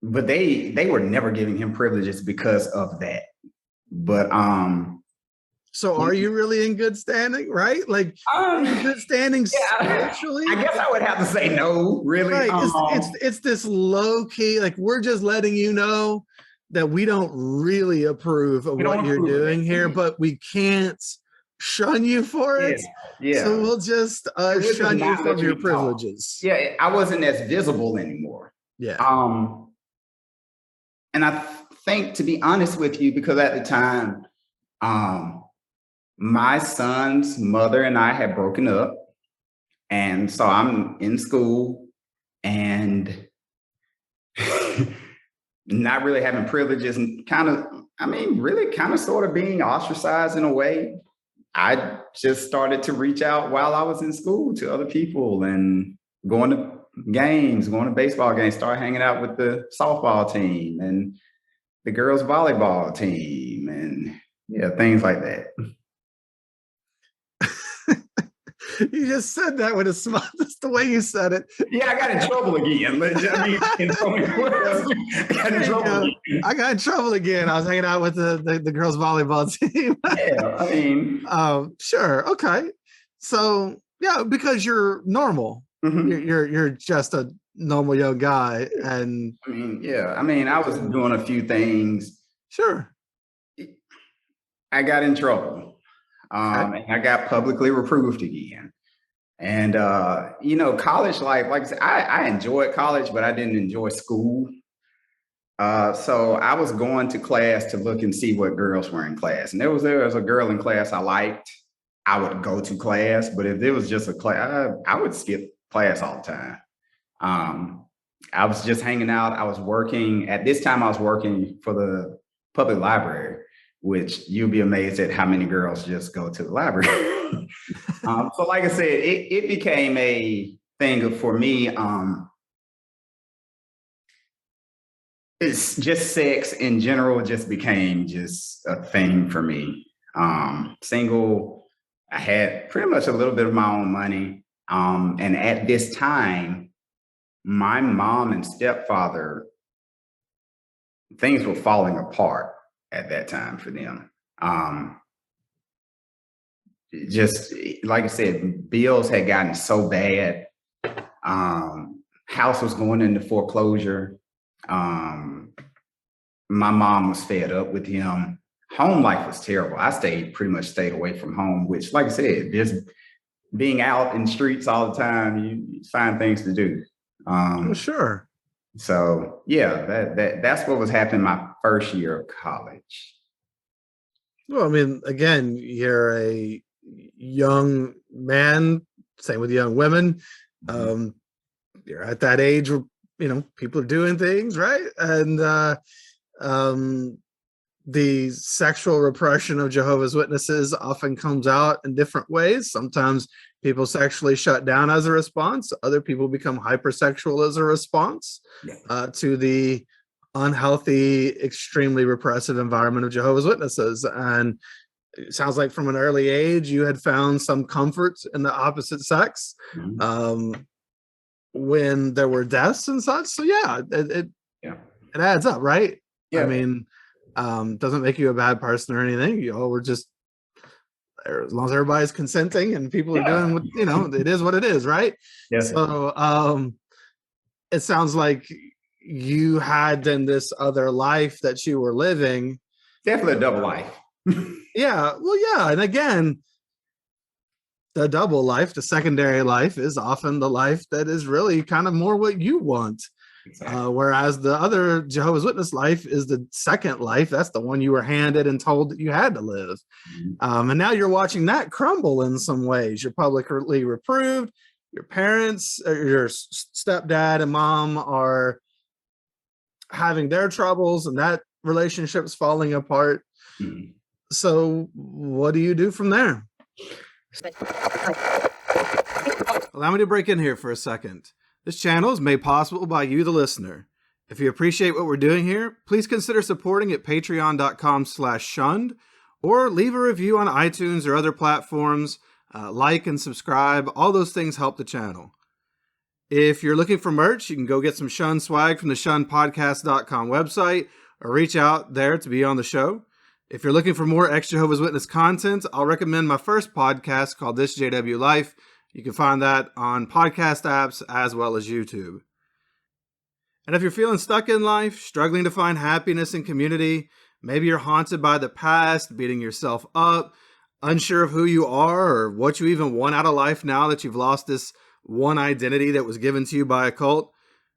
But they were never giving him privileges because of that. But so are you really in good standing, right? Like in good standing spiritually? I guess I would have to say no, really. Right. It's this low key, like we're just letting you know that we don't really approve of what you're doing here, but we can't shun you for it. Yeah. So we'll just shun you from your privileges. Yeah, I wasn't as visible anymore. Yeah. And I think, to be honest with you, because at the time, my son's mother and I had broken up. And so I'm in school and not really having privileges and really sort of being ostracized in a way. I just started to reach out while I was in school to other people and going to games, going to baseball games, start hanging out with the softball team and the girls volleyball team and things like that. You just said that with a smile. That's the way you said it. Yeah, I got in trouble again. I got in trouble again. I was hanging out with the girls volleyball team. Sure. Okay. So yeah, because you're normal. Mm-hmm. You're just a normal young guy. And I mean, yeah. I mean, I was doing a few things. sure. I got in trouble. Okay. And I got publicly reproved again. And college life, like I said, I enjoyed college, but I didn't enjoy school. So I was going to class to look and see what girls were in class. And there was a girl in class I liked. I would go to class, but if there was just a class, I would skip class all the time. Um, I was just hanging out. I was working at this time. I was working for the public library, which you'll be amazed at how many girls just go to the library. So, like I said, it became a thing for me. It's just sex in general just became just a thing for me. Single, I had pretty much a little bit of my own money. And at this time, my mom and stepfather, things were falling apart at that time for them. Just like I said, bills had gotten so bad. House was going into foreclosure. Um, my mom was fed up with him. Home life was terrible. I pretty much stayed away from home, which, like I said, just being out in streets all the time, you find things to do. Well, sure. So yeah, that's what was happening my first year of college. Well, I mean, again, you're a young man, same with young women. Mhm. You're at that age where, people are doing things, right? And um, the sexual repression of Jehovah's Witnesses often comes out in different ways. Sometimes people sexually shut down as a response. Other people become hypersexual as a response Yeah. to the unhealthy, extremely repressive environment of Jehovah's Witnesses. And it sounds like from an early age, you had found some comfort in the opposite sex Mhm. when there were deaths and such. So yeah, Yeah. it adds up, right? I Yeah. mean, doesn't make you a bad person or anything. We're just, as long as everybody's consenting and people are Yeah. doing what, it is what it is, right? Yeah. So it sounds like you had then this other life that you were living. Definitely a double life. Yeah, well, yeah. And again, the double life, the secondary life, is often the life that is really kind of more what you want. Exactly. Whereas the other Jehovah's Witness life is the second life. That's the one you were handed and told that you had to live. Mhm. And now you're watching that crumble in some ways. You're publicly reproved. Your parents, or your stepdad and mom are having their troubles, and that relationship's falling apart. Mhm. So, what do you do from there? Allow me to break in here for a second. This channel is made possible by you, the listener. If you appreciate what we're doing here, please consider supporting at patreon.com/shunned, or leave a review on iTunes or other platforms. Like and subscribe. All those things help the channel. If you're looking for merch, you can go get some Shun swag from the shunnedpodcast.com website, or reach out there to be on the show. If you're looking for more ex-Jehovah's Witness content, I'll recommend my first podcast called This JW Life. You can find that on podcast apps as well as YouTube. And if you're feeling stuck in life, struggling to find happiness and community, maybe you're haunted by the past, beating yourself up, unsure of who you are or what you even want out of life now that you've lost this one identity that was given to you by a cult,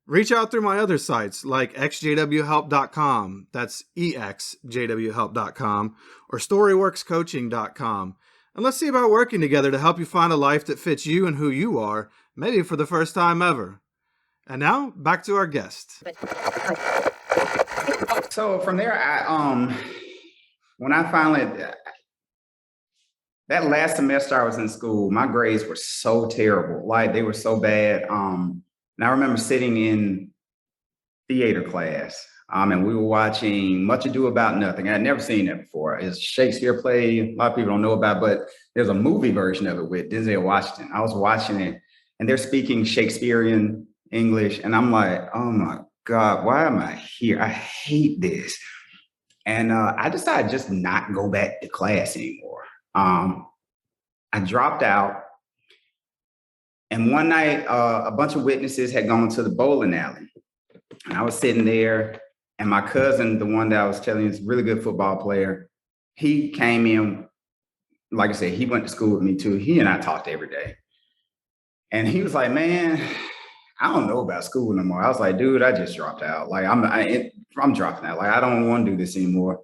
reach out through my other sites like exjwhelp.com, that's exjwhelp.com, or storyworkscoaching.com. And let's see about working together to help you find a life that fits you and who you are, maybe for the first time ever. And now, back to our guest. So from there, when I finally that last semester I was in school, my grades were so terrible. Like they were so bad. And I remember sitting in theater class, and we were watching Much Ado About Nothing. I had never seen that before. It's a Shakespeare play. A lot of people don't know about, but there's a movie version of it with Denzel Washington. I was watching it, and they're speaking Shakespearean English, and I'm like, oh my God, why am I here? I hate this. And I decided just not go back to class anymore. I dropped out. And one night, a bunch of witnesses had gone to the bowling alley. And I was sitting there, and my cousin, the one that I was telling you is a really good football player, he came in. Like I said, he went to school with me too. He and I talked every day. And he was like, man, I don't know about school no more. I was like, dude, I just dropped out. Like, I'm dropping out. Like, I don't want to do this anymore.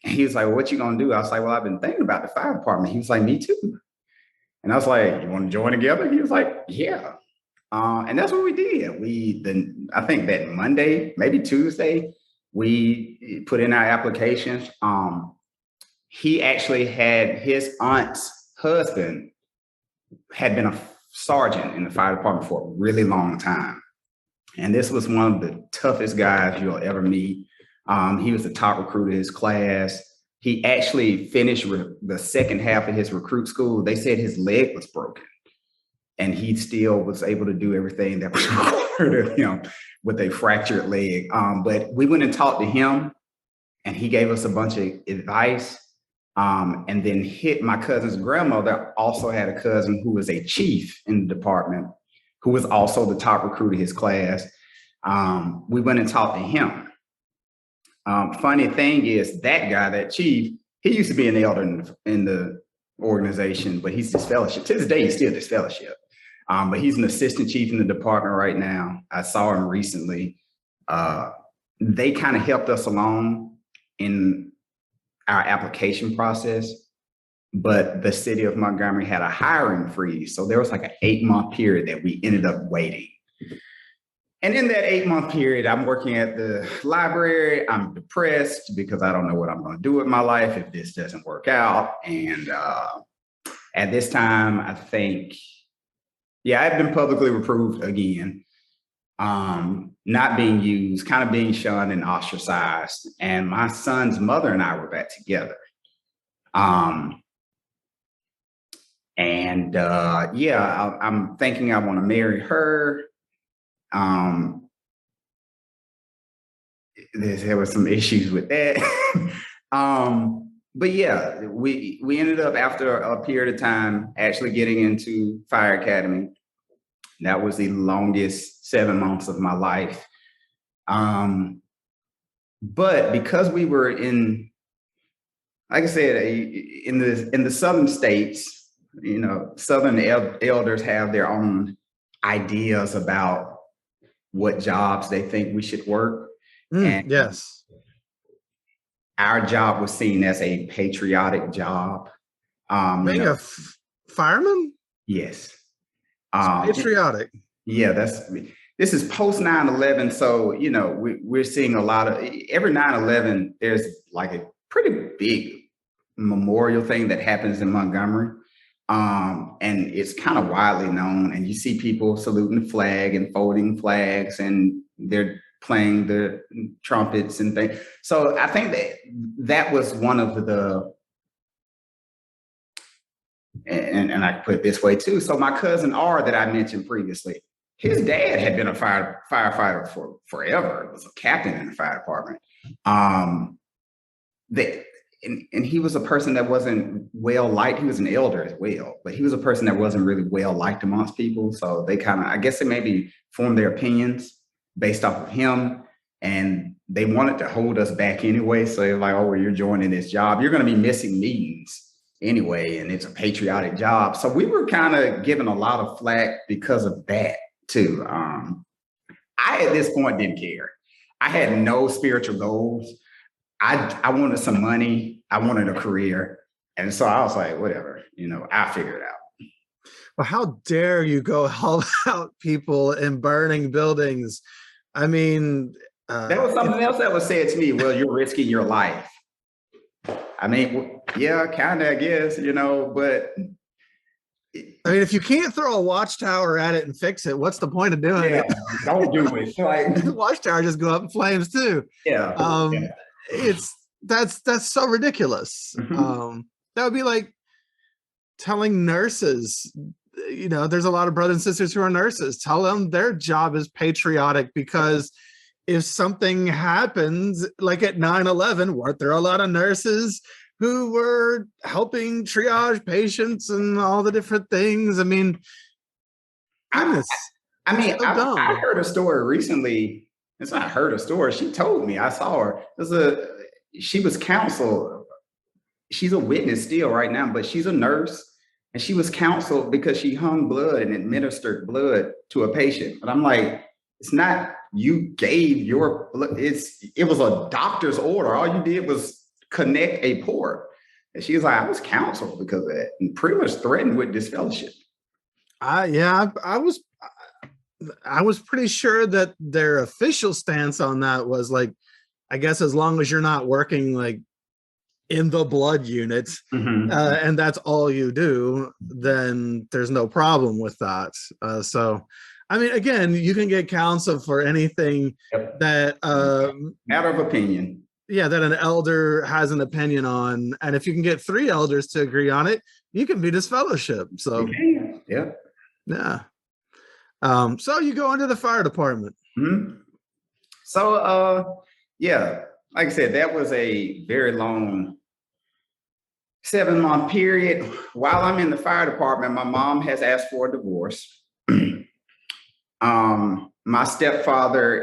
And he was like, well, what you going to do? I was like, well, I've been thinking about the fire department. He was like, me too. And I was like, you want to join together? He was like, yeah. And that's what we did. I think that Monday, maybe Tuesday, we put in our applications. He actually had his aunt's husband had been a sergeant in the fire department for a really long time. And this was one of the toughest guys you'll ever meet. He was the top recruit of his class. He actually finished the second half of his recruit school. They said his leg was broken, and he still was able to do everything that was required of him with a fractured leg. But we went and talked to him, and he gave us a bunch of advice. And then my cousin's grandmother also had a cousin who was a chief in the department, who was also the top recruit of his class. We went and talked to him. Funny thing is, that guy, that chief, he used to be an elder in the organization, but he's disfellowship. To this day, he's still disfellowship. But he's an assistant chief in the department right now. I saw him recently. They kind of helped us along in our application process, but the city of Montgomery had a hiring freeze. So there was like an 8-month period that we ended up waiting. And in that 8-month period, I'm working at the library. I'm depressed because I don't know what I'm going to do with my life if this doesn't work out. And at this time, I think, I've been publicly reproved again, not being used, kind of being shunned and ostracized. And my son's mother and I were back together. I'm thinking I want to marry her. There were some issues with that. But yeah, we ended up, after a period of time, actually getting into fire academy. That was the longest 7 months of my life. But because we were in, like I said, in the southern states, southern elders have their own ideas about what jobs they think we should work. And yes, our job was seen as a patriotic job. Being a fireman? Yes. Patriotic. Yeah, this is post 9/11. So, we're seeing a lot of, every 9/11, there's like a pretty big memorial thing that happens in Montgomery. And it's kind of widely known, and you see people saluting the flag and folding flags, and they're playing the trumpets and things. So I think that was one of and I put it this way too. So my cousin R that I mentioned previously, his dad had been a firefighter for forever. He was a captain in the fire department. And he was a person that wasn't well liked. He was an elder as well, but he was a person that wasn't really well liked amongst people. So they kind of, I guess they maybe formed their opinions based off of him, and they wanted to hold us back anyway. So they're like, oh, well, you're joining this job, you're going to be missing meetings anyway, and it's a patriotic job. So we were kind of given a lot of flack because of that too. I, at this point, didn't care. I had no spiritual goals. I wanted some money. I wanted a career. And so I was like, whatever, I'll figure it out. Well, how dare you go help out people in burning buildings? I mean, that was something else that was said to me. Well, you're risking your life. I mean, yeah, kind of, I guess, but. I mean, if you can't throw a watchtower at it and fix it, what's the point of doing it? Don't do it. Like, the watchtower just go up in flames too. Yeah. That's so ridiculous. Mm-hmm. That would be like telling nurses, there's a lot of brothers and sisters who are nurses, tell them their job is patriotic, because if something happens, like at 9/11, weren't there a lot of nurses who were helping triage patients and all the different things? I mean, Goodness. I mean, So I dumb. heard a story recently. It's not heard a story. She told me. I saw her. She was counseled. She's a witness still right now, but she's a nurse, and she was counseled because she hung blood and administered blood to a patient. But I'm like, it's not you gave your blood. It was a doctor's order. All you did was connect a port. And she was like, I was counseled because of that, and pretty much threatened with disfellowship. I was pretty sure that their official stance on that was like, I guess as long as you're not working like in the blood unit, and that's all you do, then there's no problem with that. So, I mean, again, you can get counsel for anything that matter of opinion. Yeah, that an elder has an opinion on, and if you can get 3 elders to agree on it, you can be disfellowship. So, yeah. So you go into the fire department. So, yeah, like I said, that was a very long 7-month period. While I'm in the fire department, my mom has asked for a divorce. My stepfather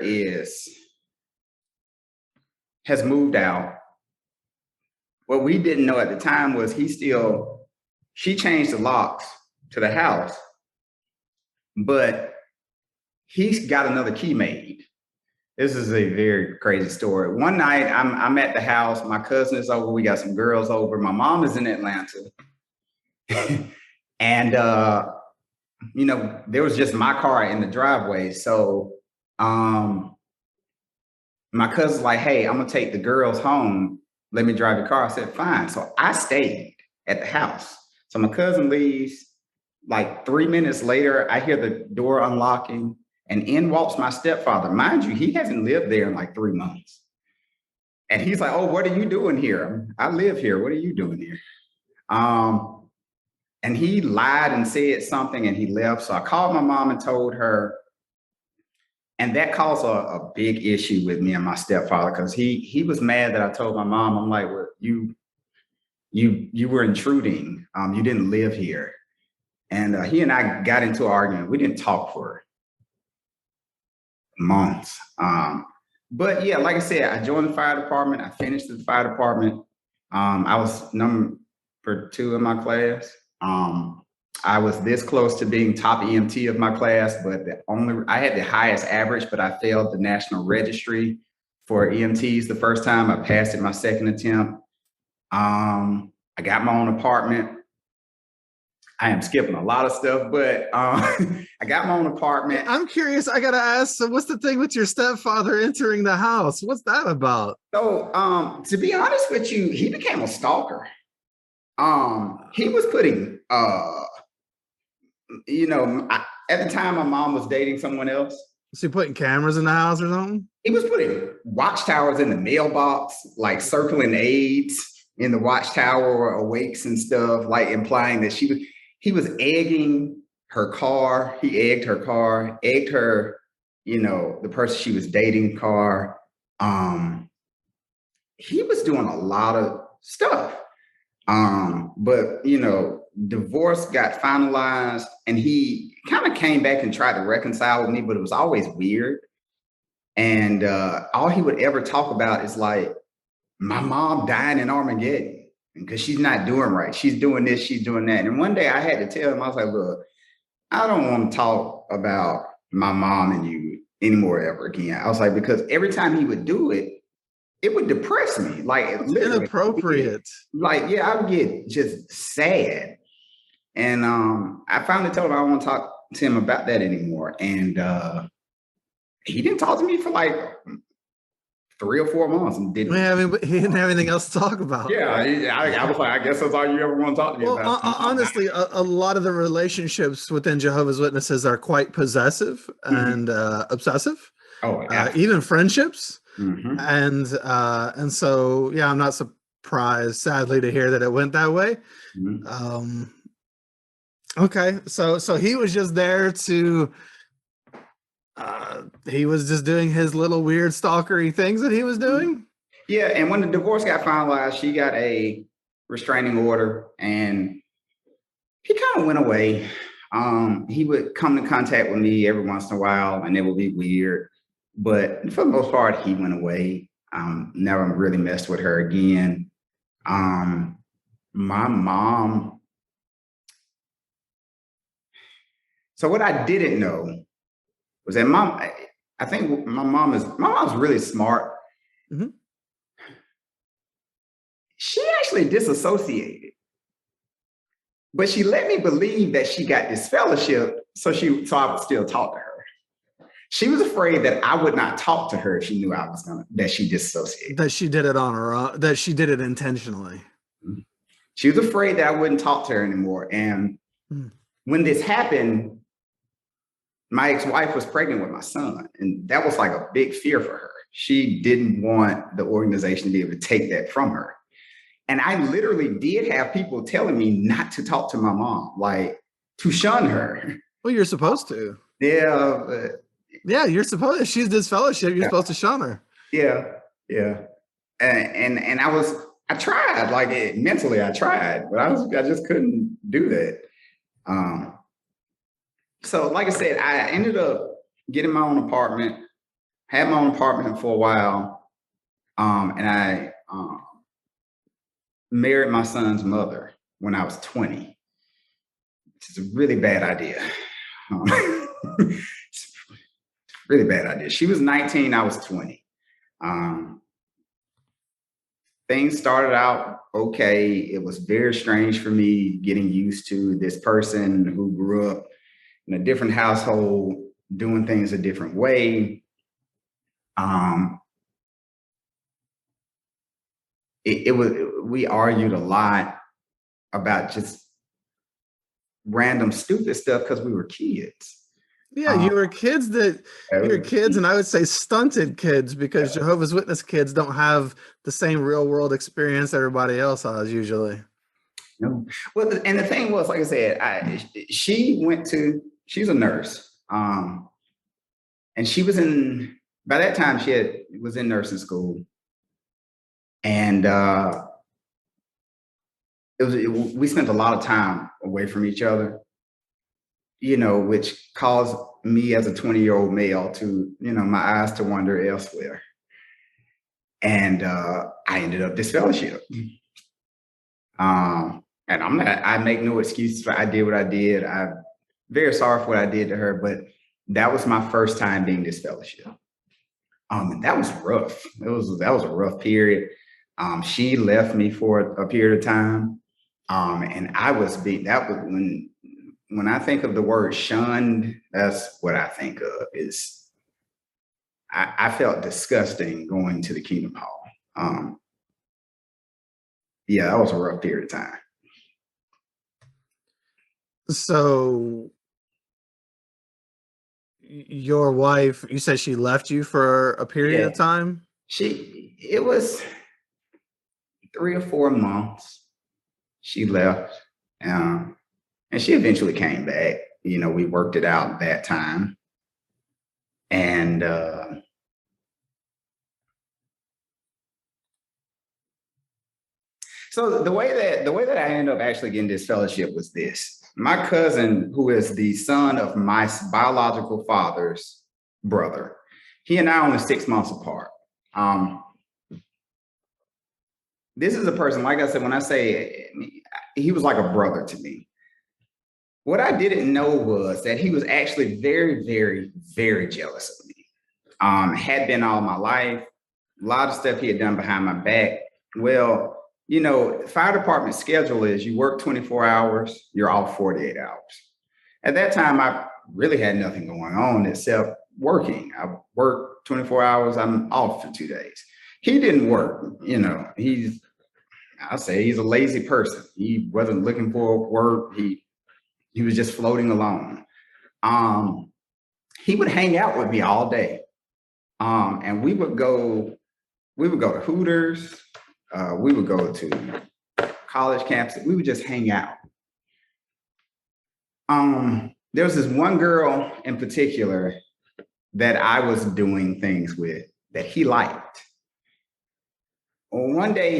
has moved out. What we didn't know at the time was she changed the locks to the house, but he's got another key made. This is a very crazy story. One night I'm at the house, my cousin is over, we got some girls over, my mom is in Atlanta. And there was just my car in the driveway. So my cousin's like, hey, I'm gonna take the girls home. Let me drive your car. I said, fine. So I stayed at the house. So my cousin leaves. Like 3 minutes later, I hear the door unlocking, and in walks my stepfather. Mind you, he hasn't lived there in like 3 months. And he's like, oh, what are you doing here? I live here. What are you doing here? And he lied and said something and he left. So I called my mom and told her. And that caused a big issue with me and my stepfather, because he was mad that I told my mom. I'm like, well, you were intruding. You didn't live here. And he and I got into an argument. We didn't talk for months. But yeah, like I said, I joined the fire department. I finished the fire department. I was number 2 in my class. I was this close to being top EMT of my class, but I had the highest average, but I failed the national registry for EMTs the first time. I passed it my second attempt. I got my own apartment. I am skipping a lot of stuff, but I got my own apartment. I'm curious. I got to ask, so what's the thing with your stepfather entering the house? What's that about? So to be honest with you, he became a stalker. He was putting, at the time my mom was dating someone else. Was he putting cameras in the house or something? He was putting watchtowers in the mailbox, like circling aides in the watchtower or awakes and stuff, like implying that he was egging her car. He egged her car, egged her, the person she was dating car. He was doing a lot of stuff. But divorce got finalized and he kind of came back and tried to reconcile with me, but it was always weird. And all he would ever talk about is like, my mom died in Armageddon because she's not doing right. She's doing this, she's doing that. And one day I had to tell him, I was like, look, I don't want to talk about my mom and you anymore ever again. I was like, because every time he would do it, it would depress me. Like, it's inappropriate. Like, yeah, I would get just sad. And I finally told him I don't want to talk to him about that anymore. And he didn't talk to me for like 3 or 4 months and didn't. He didn't have anything else to talk about. Yeah, I was like, I guess that's all you ever want to talk to me about. Honestly, a lot of the relationships within Jehovah's Witnesses are quite possessive and obsessive. Oh, even friendships. And so, yeah, I'm not surprised, sadly, to hear that it went that way. Okay, so he was just there to. He was just doing his little weird stalkery things that he was doing. Yeah, and when the divorce got finalized, she got a restraining order, and he kind of went away. He would come in contact with me every once in a while, and it would be weird. But for the most part, he went away. Never really messed with her again. My mom. So what I didn't know was that I think my mom's really smart. Mhm. She actually disassociated, but she let me believe that she got this fellowship, so I would still talk to her. She was afraid that I would not talk to her if she knew that she dissociated. That she did it on her own, that she did it intentionally. She was afraid that I wouldn't talk to her anymore. And when this happened, my ex-wife was pregnant with my son, and that was like a big fear for her. She didn't want the organization to be able to take that from her. And I literally did have people telling me not to talk to my mom, like to shun her. Well, you're supposed to. Yeah. Yeah, you're supposed. If she's disfellowship, you're supposed to shun her. Yeah. Yeah. And I tried, like mentally, I tried, but I just couldn't do that. So like I said, I ended up getting my own apartment, had my own apartment for a while. And I married my son's mother when I was 20, which is a really bad idea. It's a really bad idea. She was 19, I was 20. Things started out okay. It was very strange for me getting used to this person who grew up in a different household, doing things a different way. We argued a lot about just random stupid stuff because we were kids. Yeah, you were kids and I would say stunted kids, because Jehovah's Witness kids don't have the same real world experience everybody else has usually. No. Well, and the thing was, like I said, she's a nurse. And she was by that time was in nursing school. And we spent a lot of time away from each other, which caused me as a 20-year-old male to, my eyes to wander elsewhere. And I ended up disfellowship. And I make no excuses for I did what I did. I'm very sorry for what I did to her, but that was my first time being disfellowship. And that was rough. That was a rough period. She left me for a period of time. And when I think of the word shunned, that's what I think of is I felt disgusting going to the Kingdom Hall. Yeah, that was a rough period of time. So your wife, you said she left you for a period of time? It was 3 or 4 months. She left. And she eventually came back. We worked it out that time. And so the way that I ended up actually getting this fellowship was this. My cousin, who is the son of my biological father's brother, he and I are only 6 months apart. This is a person, like I said, when I say he was like a brother to me. What I didn't know was that he was actually very, very, very jealous of me. Had been all my life. A lot of stuff he had done behind my back. Well, fire department schedule is you work 24 hours, you're off 48 hours. At that time, I really had nothing going on except working. I worked 24 hours, I'm off for 2 days. He didn't work, I'll say he's a lazy person. He wasn't looking for work. He was just floating along. He would hang out with me all day. And we would go to Hooters. We would go to college camps. We would just hang out. There was this one girl in particular that I was doing things with that he liked. Well, one day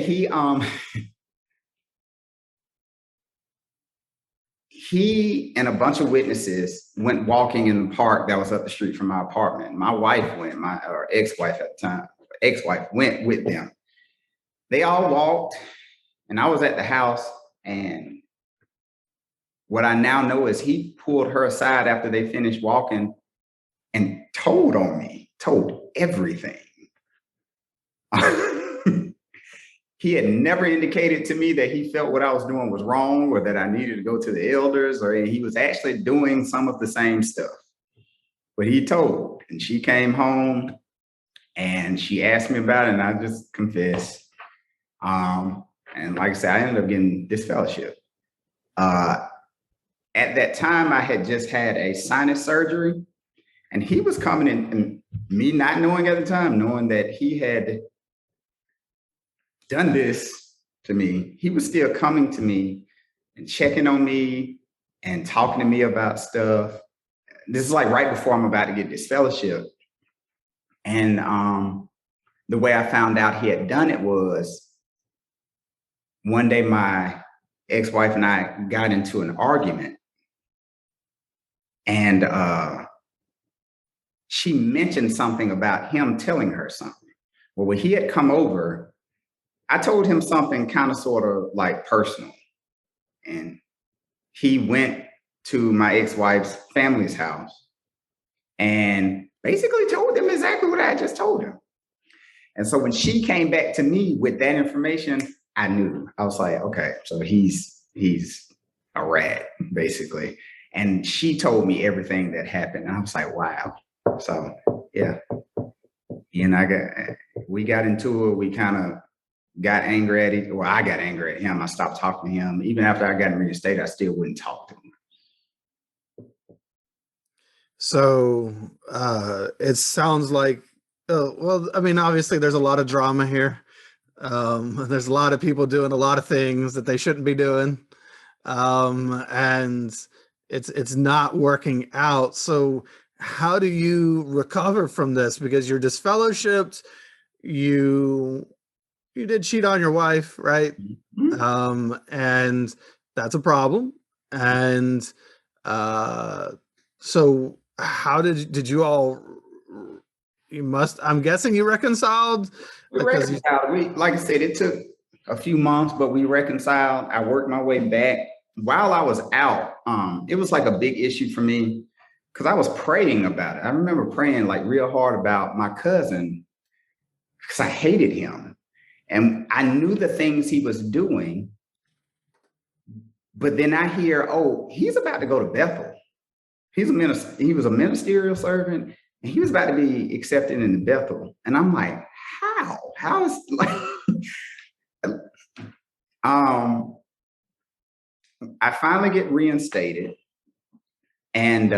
he and a bunch of witnesses went walking in the park that was up the street from my apartment. My wife went, or ex-wife at the time, ex-wife went with them. They all walked, and I was at the house, and what I now know is he pulled her aside after they finished walking and told everything. He had never indicated to me that he felt what I was doing was wrong or that I needed to go to the elders, or he was actually doing some of the same stuff. But he told, and she came home and she asked me about it, and I just confessed. And like I said, I ended up getting disfellowship. At that time, I had just had a sinus surgery, and he was coming in, and me not knowing at the time, knowing that he had done this to me, he was still coming to me and checking on me and talking to me about stuff. This is like right before I'm about to get this fellowship. And the way I found out he had done it was one day my ex-wife and I got into an argument, and she mentioned something about him telling her something. Well, when he had come over, I told him something kind of sort of like personal, and he went to my ex-wife's family's house and basically told them exactly what I had just told him. And so when she came back to me with that information, I knew. I was like, okay, so he's a rat, basically. And she told me everything that happened. And I was like, wow. So yeah. And we got into it. We kind of got angry at it. Well, I got angry at him. I stopped talking to him. Even after I got reinstated, I still wouldn't talk to him. So it sounds like, well, I mean, obviously there's a lot of drama here. There's a lot of people doing a lot of things that they shouldn't be doing. And it's not working out. So how do you recover from this? Because you're disfellowshipped, you did cheat on your wife, right? Mm-hmm. And that's a problem. And so how did you all, I'm guessing you reconciled? We reconciled. Like I said, it took a few months, but we reconciled. I worked my way back. While I was out, it was like a big issue for me because I was praying about it. I remember praying like real hard about my cousin because I hated him. And I knew the things he was doing. But then I hear, oh, he's about to go to Bethel. He was a ministerial servant, and he was about to be accepted into Bethel. And I'm like, how? How is like I finally get reinstated, and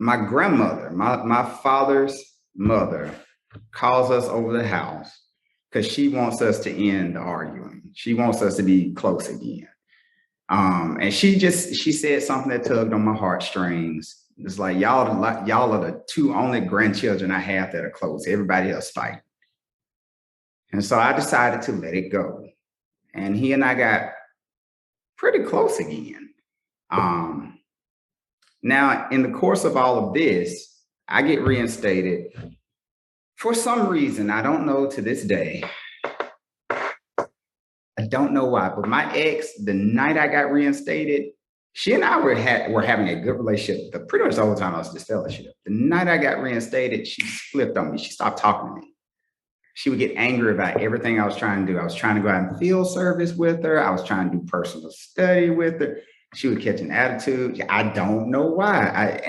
my grandmother, my father's mother, calls us over the house because she wants us to end the arguing. She wants us to be close again. And she said something that tugged on my heartstrings. It's like y'all are the two only grandchildren I have that are close. Everybody else fighting. And so I decided to let it go. And he and I got pretty close again. Now, in the course of all of this, I get reinstated. For some reason, I don't know to this day. I don't know why, but my ex, the night I got reinstated, she and I were having a good relationship pretty much the whole time I was disfellowship. The night I got reinstated, she flipped on me. She stopped talking to me. She would get angry about everything I was trying to do. I was trying to go out and field service with her. I was trying to do personal study with her. She would catch an attitude. I don't know why.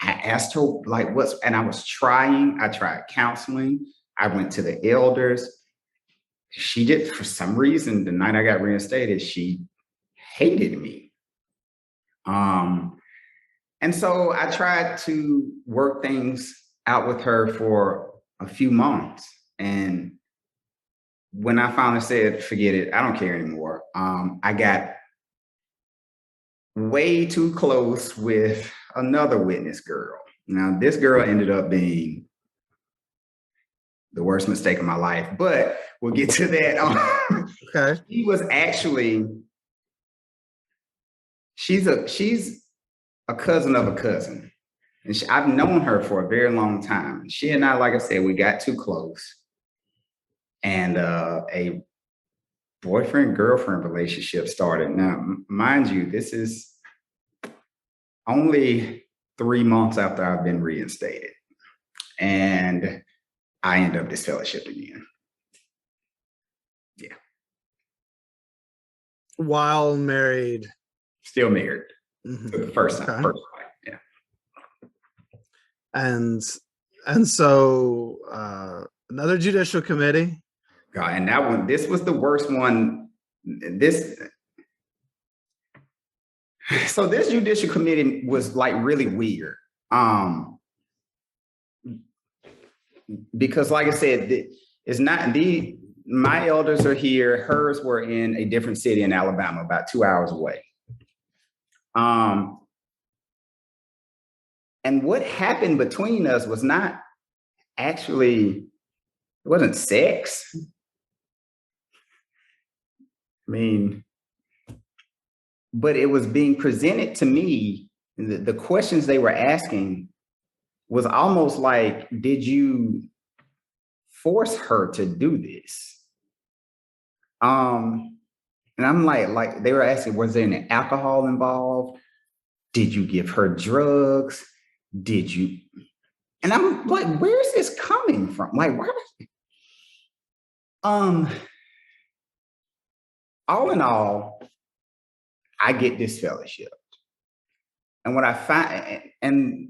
I asked her like and I tried counseling. I went to the elders. She did, for some reason, the night I got reinstated, she hated me. And so I tried to work things out with her for a few months. And when I finally said, forget it, I don't care anymore, I got way too close with another witness girl. Now, this girl ended up being the worst mistake of my life. But we'll get to that. Okay. She was actually, she's a cousin of a cousin. And I've known her for a very long time. She and I, like I said, we got too close. And a boyfriend-girlfriend relationship started. Now, mind you, this is only 3 months after I've been reinstated. And I end up disfellowshipped again. Yeah. While married. Still married. Mm-hmm. For the first time. Okay. First wife. Yeah. And so another judicial committee. God, and that one, this was the worst one. So this judicial committee was like really weird. Because like I said, it's not my elders are here, hers were in a different city in Alabama, about 2 hours away. And what happened between us was not actually, it wasn't sex. I mean, but it was being presented to me, the questions they were asking was almost like, did you force her to do this? And I'm like they were asking, was there any alcohol involved? Did you give her drugs? Did you? And I'm like, where is this coming from? Like, where? All in all, I get disfellowshipped. And what I find, and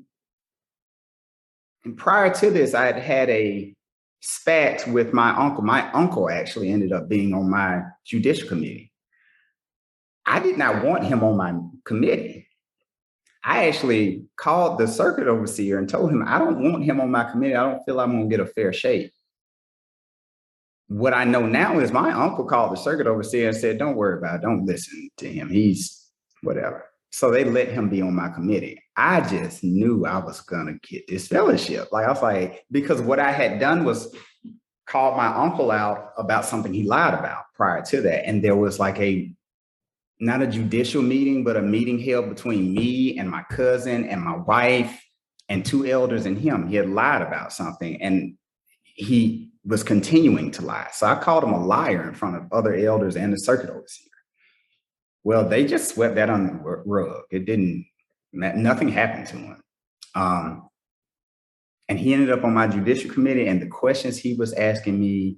prior to this, I had a spat with my uncle. My uncle actually ended up being on my judicial committee. I did not want him on my committee. I actually called the circuit overseer and told him, I don't want him on my committee. I don't feel I'm going to get a fair shake. What I know now is my uncle called the circuit overseer and said, don't worry about it. Don't listen to him. He's whatever. So they let him be on my committee. I just knew I was going to get disfellowship. Like I was like, because what I had done was called my uncle out about something he lied about prior to that. And there was like not a judicial meeting, but a meeting held between me and my cousin and my wife and 2 elders and him. He had lied about something and he was continuing to lie. So I called him a liar in front of other elders and the circuit overseer. Well, they just swept that under the rug. Nothing happened to him. And he ended up on my judicial committee, and the questions he was asking me,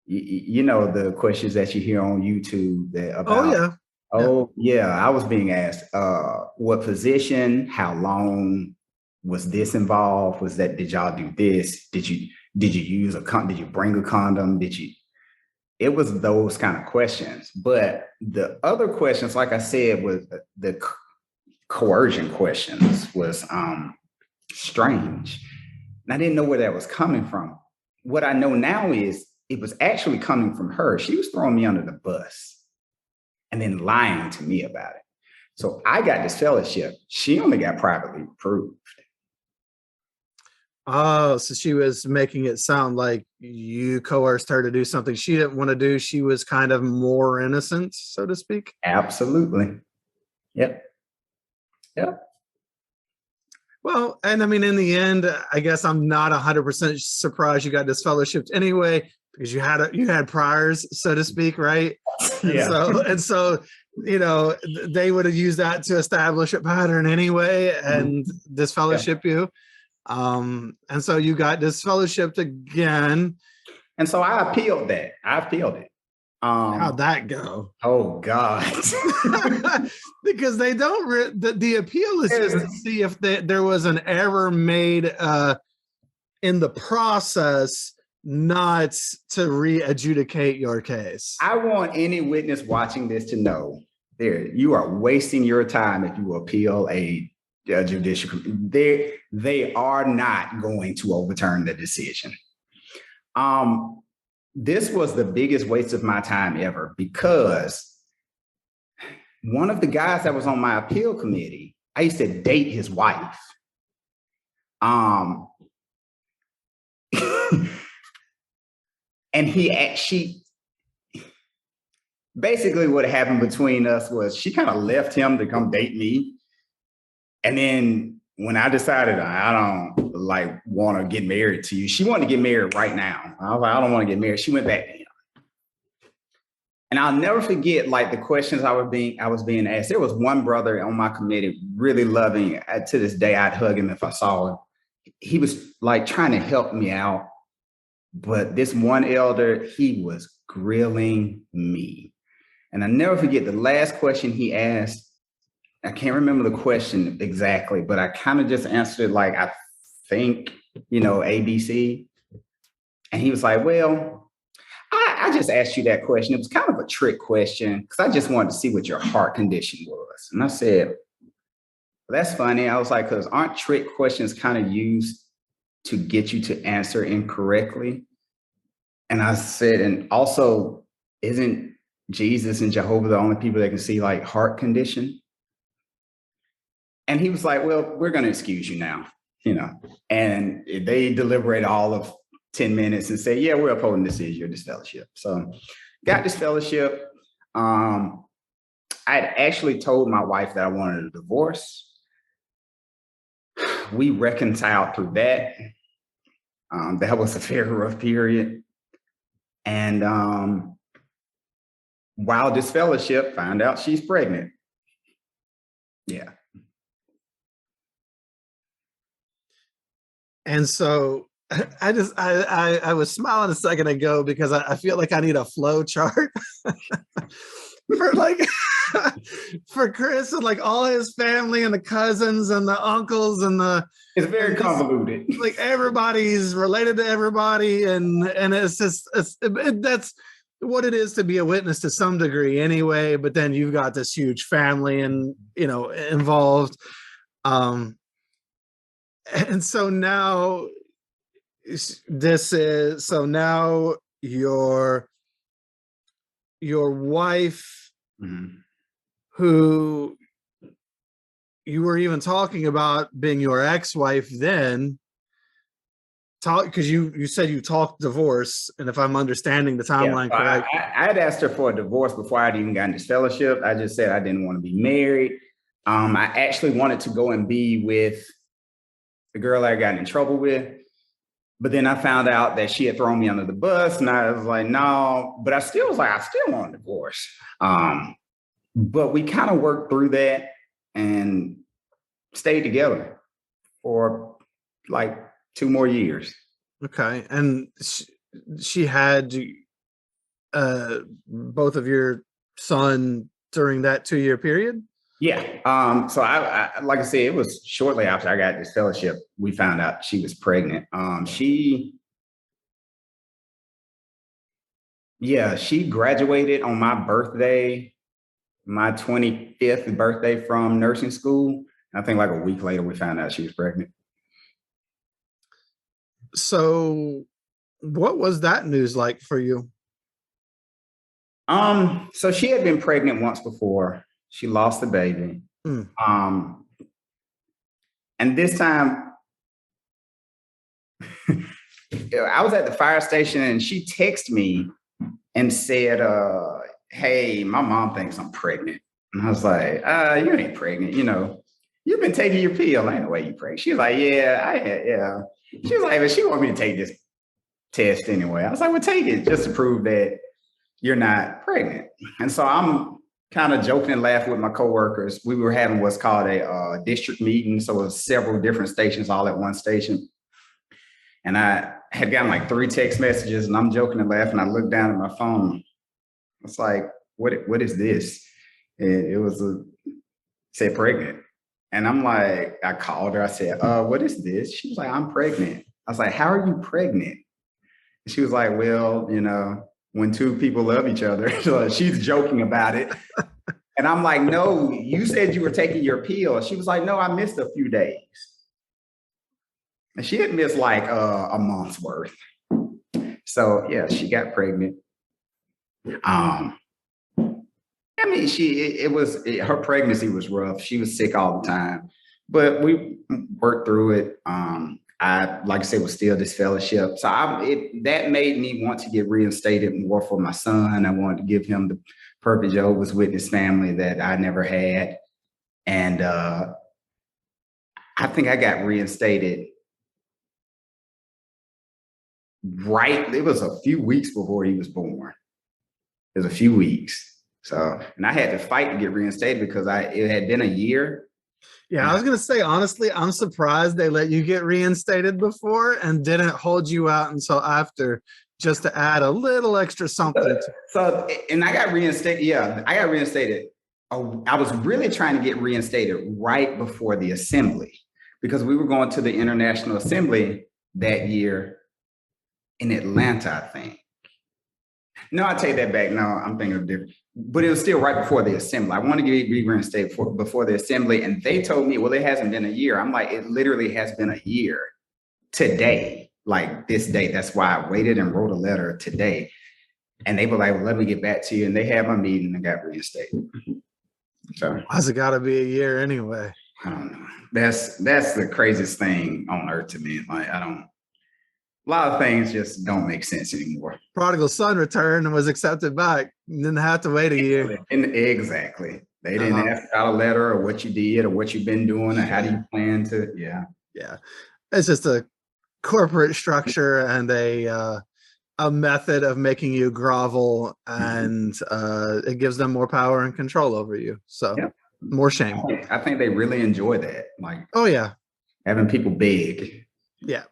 you know, the questions that you hear on YouTube about, I was being asked, what position, how long was this involved? Did y'all do this? Did you use did you bring a condom? It was those kind of questions. But the other questions, like I said, was the coercion questions was strange. And I didn't know where that was coming from. What I know now is it was actually coming from her. She was throwing me under the bus and then lying to me about it. So I got disfellowship. She only got privately approved. Oh, so she was making it sound like you coerced her to do something she didn't want to do. She was kind of more innocent, so to speak. Absolutely. Yep. Well, and I mean, in the end, I guess I'm not 100% surprised you got disfellowshipped anyway, because you had priors, so to speak, right? Yeah. And so, you know, they would have used that to establish a pattern anyway and disfellowship you. And so you got disfellowshipped again. And so I appealed that. I appealed it. How'd that go? Oh God! Because they don't. The appeal is just to see if there was an error made in the process, not to re-adjudicate your case. I want any witness watching this to know you are wasting your time if you appeal a judicial. They are not going to overturn the decision. This was the biggest waste of my time ever, because one of the guys that was on my appeal committee, I used to date his wife. And she basically what happened between us was she kind of left him to come date me. And then when I decided I don't like want to get married to you, she wanted to get married right now. I was like, I don't want to get married. She went back to him. And I'll never forget like the questions I was being asked. There was one brother on my committee, really loving. To this day, I'd hug him if I saw him. He was like trying to help me out. But this one elder, he was grilling me. And I never forget the last question he asked. I can't remember the question exactly, but I kind of just answered it like, I think, ABC. And he was like, well, I just asked you that question. It was kind of a trick question because I just wanted to see what your heart condition was. And I said, well, that's funny. I was like, because aren't trick questions kind of used to get you to answer incorrectly? And I said, and also, isn't Jesus and Jehovah the only people that can see like heart condition? And he was like, well, we're going to excuse you now, and they deliberate all of 10 minutes and say, yeah, we're upholding this is your disfellowship. So got this fellowship. I had actually told my wife that I wanted a divorce. We reconciled through that. That was a very rough period. And while disfellowship, found out she's pregnant. Yeah. And so I was smiling a second ago because I feel like I need a flow chart for like for Chris and like all his family and the cousins and the uncles and it's very convoluted. Like everybody's related to everybody, and it's just that's what it is to be a witness to some degree anyway. But then you've got this huge family and involved. And so now now your wife, mm-hmm. who you were even talking about being your ex-wife then, because you said you talked divorce, and if I'm understanding the timeline correct. I had asked her for a divorce before I'd even gotten this fellowship. I just said I didn't want to be married. I actually wanted to go and be with the girl I got in trouble with. But then I found out that she had thrown me under the bus, and I was like, no. But I still want a divorce. But we kind of worked through that and stayed together for like 2 more years. Okay. And she had both of your son during that 2-year period? Yeah. So I like I said, it was shortly after I got this fellowship, we found out she was pregnant. She graduated on my birthday, my 25th birthday from nursing school. I think like a week later, we found out she was pregnant. So what was that news like for you? So she had been pregnant once before. She lost the baby. And this time I was at the fire station and she texted me and said, hey, my mom thinks I'm pregnant. And I was like, you ain't pregnant. You've been taking your pill. Ain't no way you pregnant. She was like, yeah. She was like, but she wanted me to take this test anyway. I was like, well, take it just to prove that you're not pregnant. And so I'm kind of joking and laughing with my coworkers. We were having what's called a district meeting. So it was several different stations all at one station. And I had gotten like 3 text messages and I'm joking and laughing. I looked down at my phone. It's like, what is this? And it said pregnant. And I'm like, I called her. I said, what is this? She was like, I'm pregnant. I was like, how are you pregnant? And she was like, well, when 2 people love each other. So she's joking about it. And I'm like, no, you said you were taking your pill. She was like, no, I missed a few days. And she had missed like a month's worth. So yeah, she got pregnant. I mean, her pregnancy was rough. She was sick all the time, but we worked through it. I, like I said, was still disfellowship. So that made me want to get reinstated more for my son. I wanted to give him the perfect Jehovah's Witness family that I never had. And I think I got reinstated it was a few weeks before he was born. It was a few weeks. So, and I had to fight to get reinstated because it had been a year. Yeah, I was going to say, honestly, I'm surprised they let you get reinstated before and didn't hold you out until after, just to add a little extra something. So, and I got reinstated. Yeah, I got reinstated. I was really trying to get reinstated right before the assembly because we were going to the International Assembly that year in Atlanta, I think. No, I take that back. No, I'm thinking of different. But it was still right before the assembly. I wanted to get reinstated before the assembly. And they told me, well, it hasn't been a year. I'm like, it literally has been a year today, like this day. That's why I waited and wrote a letter today. And they were like, well, let me get back to you. And they had my meeting and got reinstated. So why's it got to be a year anyway? I don't know. That's the craziest thing on earth to me. Like, a lot of things just don't make sense anymore. Prodigal son returned and was accepted back. Didn't have to wait a year. Exactly. They didn't ask about a letter or what you did or what you've been doing or how do you plan to. Yeah. Yeah. It's just a corporate structure and a method of making you grovel, and it gives them more power and control over you. So more shame. I think they really enjoy that. Like, oh yeah, having people beg. Yeah.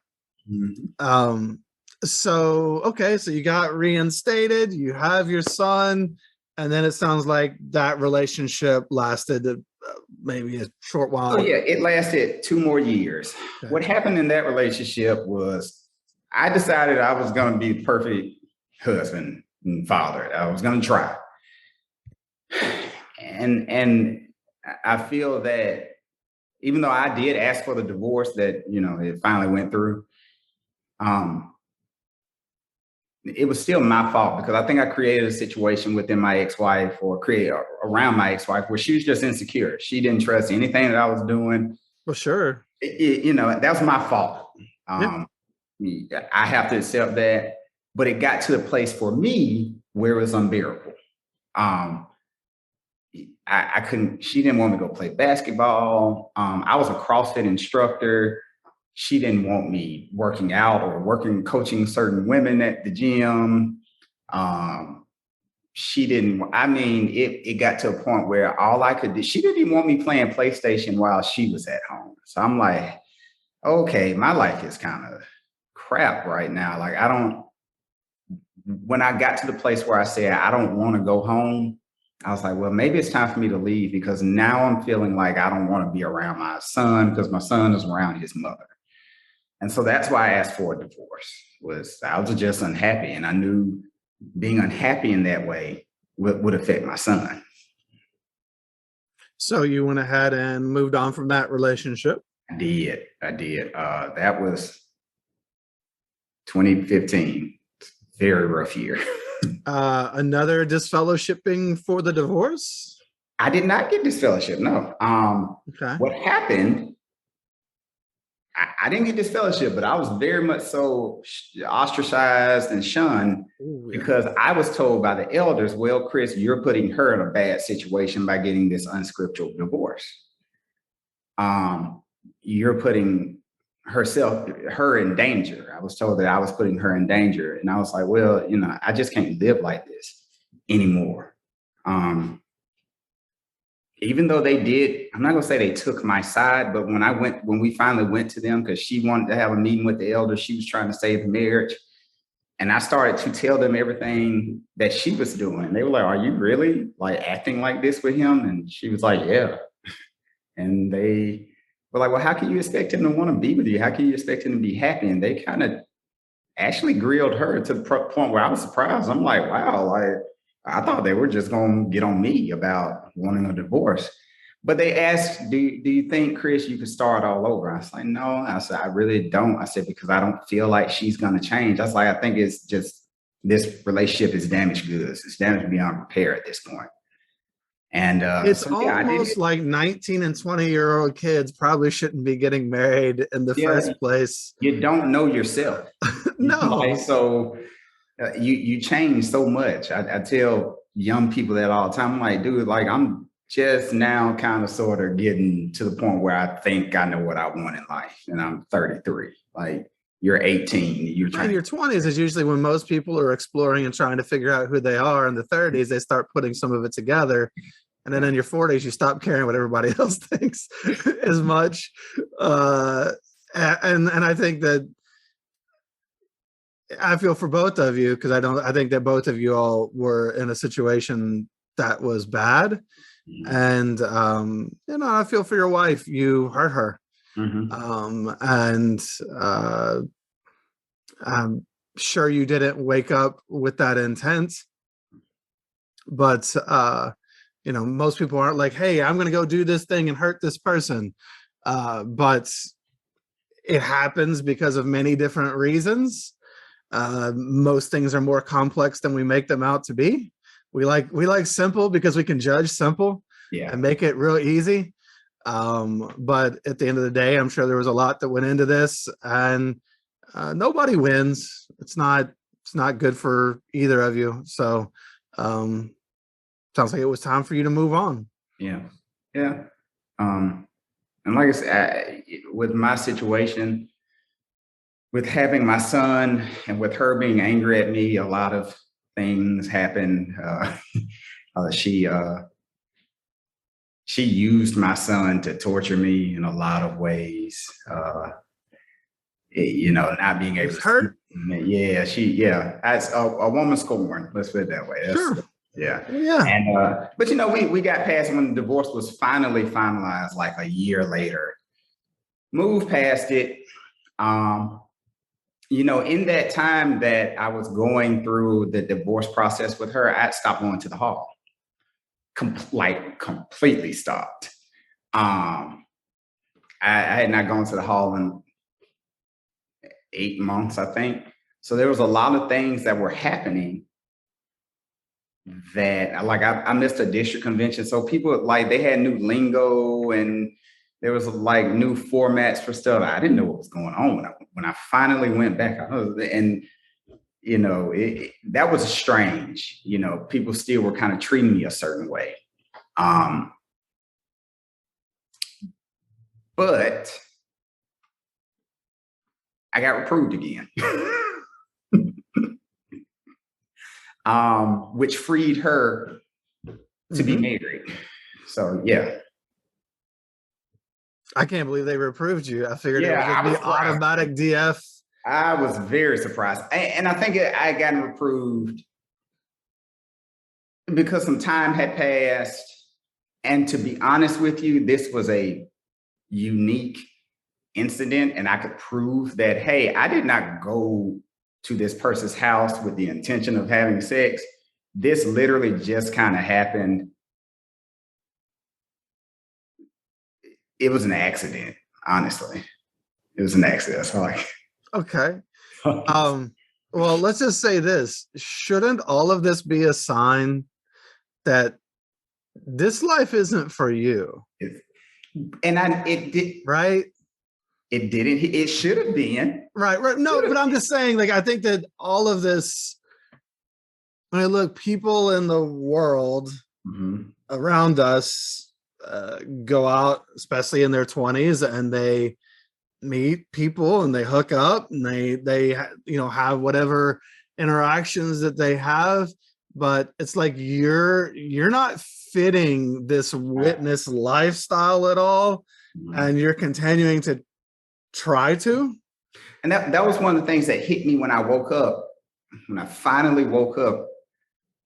So okay, so you got reinstated, you have your son, and then it sounds like that relationship lasted maybe a short while. Oh yeah, it lasted 2 more years. Okay. What happened in that relationship was I decided I was going to be the perfect husband and father. I was going to try. And I feel that even though I did ask for the divorce that, it finally went through, it was still my fault because I think I created a situation within my ex-wife or created around my ex-wife where she was just insecure. She didn't trust anything that I was doing. Well, sure. That was my fault. I have to accept that, but it got to a place for me where it was unbearable. I couldn't, she didn't want me to go play basketball. I was a CrossFit instructor. She didn't want me working out or coaching certain women at the gym. She didn't, it got to a point where all I could do, she didn't even want me playing PlayStation while she was at home. So I'm like, okay, my life is kind of crap right now. Like when I got to the place where I said, I don't want to go home, I was like, well, maybe it's time for me to leave because now I'm feeling like I don't want to be around my son because my son is around his mother. And so that's why I asked for a divorce. I was just unhappy. And I knew being unhappy in that way would affect my son. So you went ahead and moved on from that relationship? I did. That was 2015. Very rough year. Another disfellowshipping for the divorce? I did not get disfellowship, no. Okay. What happened, I didn't get disfellowship, but I was very much so ostracized and shunned because I was told by the elders, well, Chris, you're putting her in a bad situation by getting this unscriptural divorce. You're putting her in danger. I was told that I was putting her in danger. And I was like, well, I just can't live like this anymore. Even though they did, I'm not gonna say they took my side, but when we finally went to them, because she wanted to have a meeting with the elders, she was trying to save the marriage. And I started to tell them everything that she was doing. They were like, are you really like acting like this with him? And she was like, yeah. And they were like, well, how can you expect him to want to be with you? How can you expect him to be happy? And they kind of actually grilled her to the point where I was surprised. I'm like, wow, like I thought they were just going to get on me about wanting a divorce. But they asked, do you think, Chris, you could start all over? I was like, no. I said, I really don't. I said, because I don't feel like she's going to change. I was like, I think it's just this relationship is damaged goods. It's damaged beyond repair at this point. And It's so yeah, I did almost it. like 19 and 20-year-old kids probably shouldn't be getting married in the Yeah, first place. you don't know yourself. Like, No. so you change so much. I tell young people that all the time. I'm like, dude, like I'm just now kind of sort of getting to the point where I think I know what I want in life, and I'm 33. Like you're 18, you're In trying your 20s is usually when most people are exploring and trying to figure out who they are. In the 30s, they start putting some of it together. And then yeah. in your 40s, you stop caring what everybody else thinks as much. Uh, and I think that I feel for both of you because I think that both of you all were in a situation that was bad. Mhm. And, I feel for your wife. You hurt her. Mhm. And I'm sure you didn't wake up with that intent, but most people aren't like, hey, I'm going to go do this thing and hurt this person. But it happens because of many different reasons. Most things are more complex than we make them out to be. We like simple because we can judge simple Yeah. and make it real easy. But at the end of the day, I'm sure there was a lot that went into this, and nobody wins. It's not good for either of you. So sounds like it was time for you to move on. Yeah. Yeah. And like I said, with my situation, with having my son and with her being angry at me, a lot of things happened. She used my son to torture me in a lot of ways. Not being able Was to sleep. hurt? Yeah, as a woman scorned. Let's put it that way. That's Sure. yeah. Yeah. And but we got past when the divorce was finally finalized, like a year later. Moved past it. Um, in that time that I was going through the divorce process with her, I stopped going to the hall. Like completely stopped. Um, I had not gone to the hall in 8 months, I think. So there was a lot of things that were happening that, like, I missed a district convention. So people, like, they had new lingo and there was like new formats for stuff. I didn't know what was going on when I finally went back. And that was strange. People still were kind of treating me a certain way. But I got reproved again. Which freed her to be Hmm. married. So yeah. I can't believe they reproved you. I figured it Yeah, would just I was be surprised. automatic DF. I was very surprised. And I think I got reproved because some time had passed. And to be honest with you, this was a unique incident. And I could prove that, hey, I did not go to this person's house with the intention of having sex. This literally just kind of happened. It was an accident, honestly. It was an accident. So like, Okay. Um, well, let's just say this. Shouldn't all of this be a sign that this life isn't for you? and it did. Right? It didn't. It should have been. Right. No, but I'm just saying, like, I think that all of this, when I look, people in the world Mhm. around us go out, especially in their 20s, and they meet people and they hook up and they have whatever interactions that they have, but it's like you're not fitting this Right. witness lifestyle at all, Mhm. and you're continuing to try to. And that was one of the things that hit me when I woke up. When I finally woke up,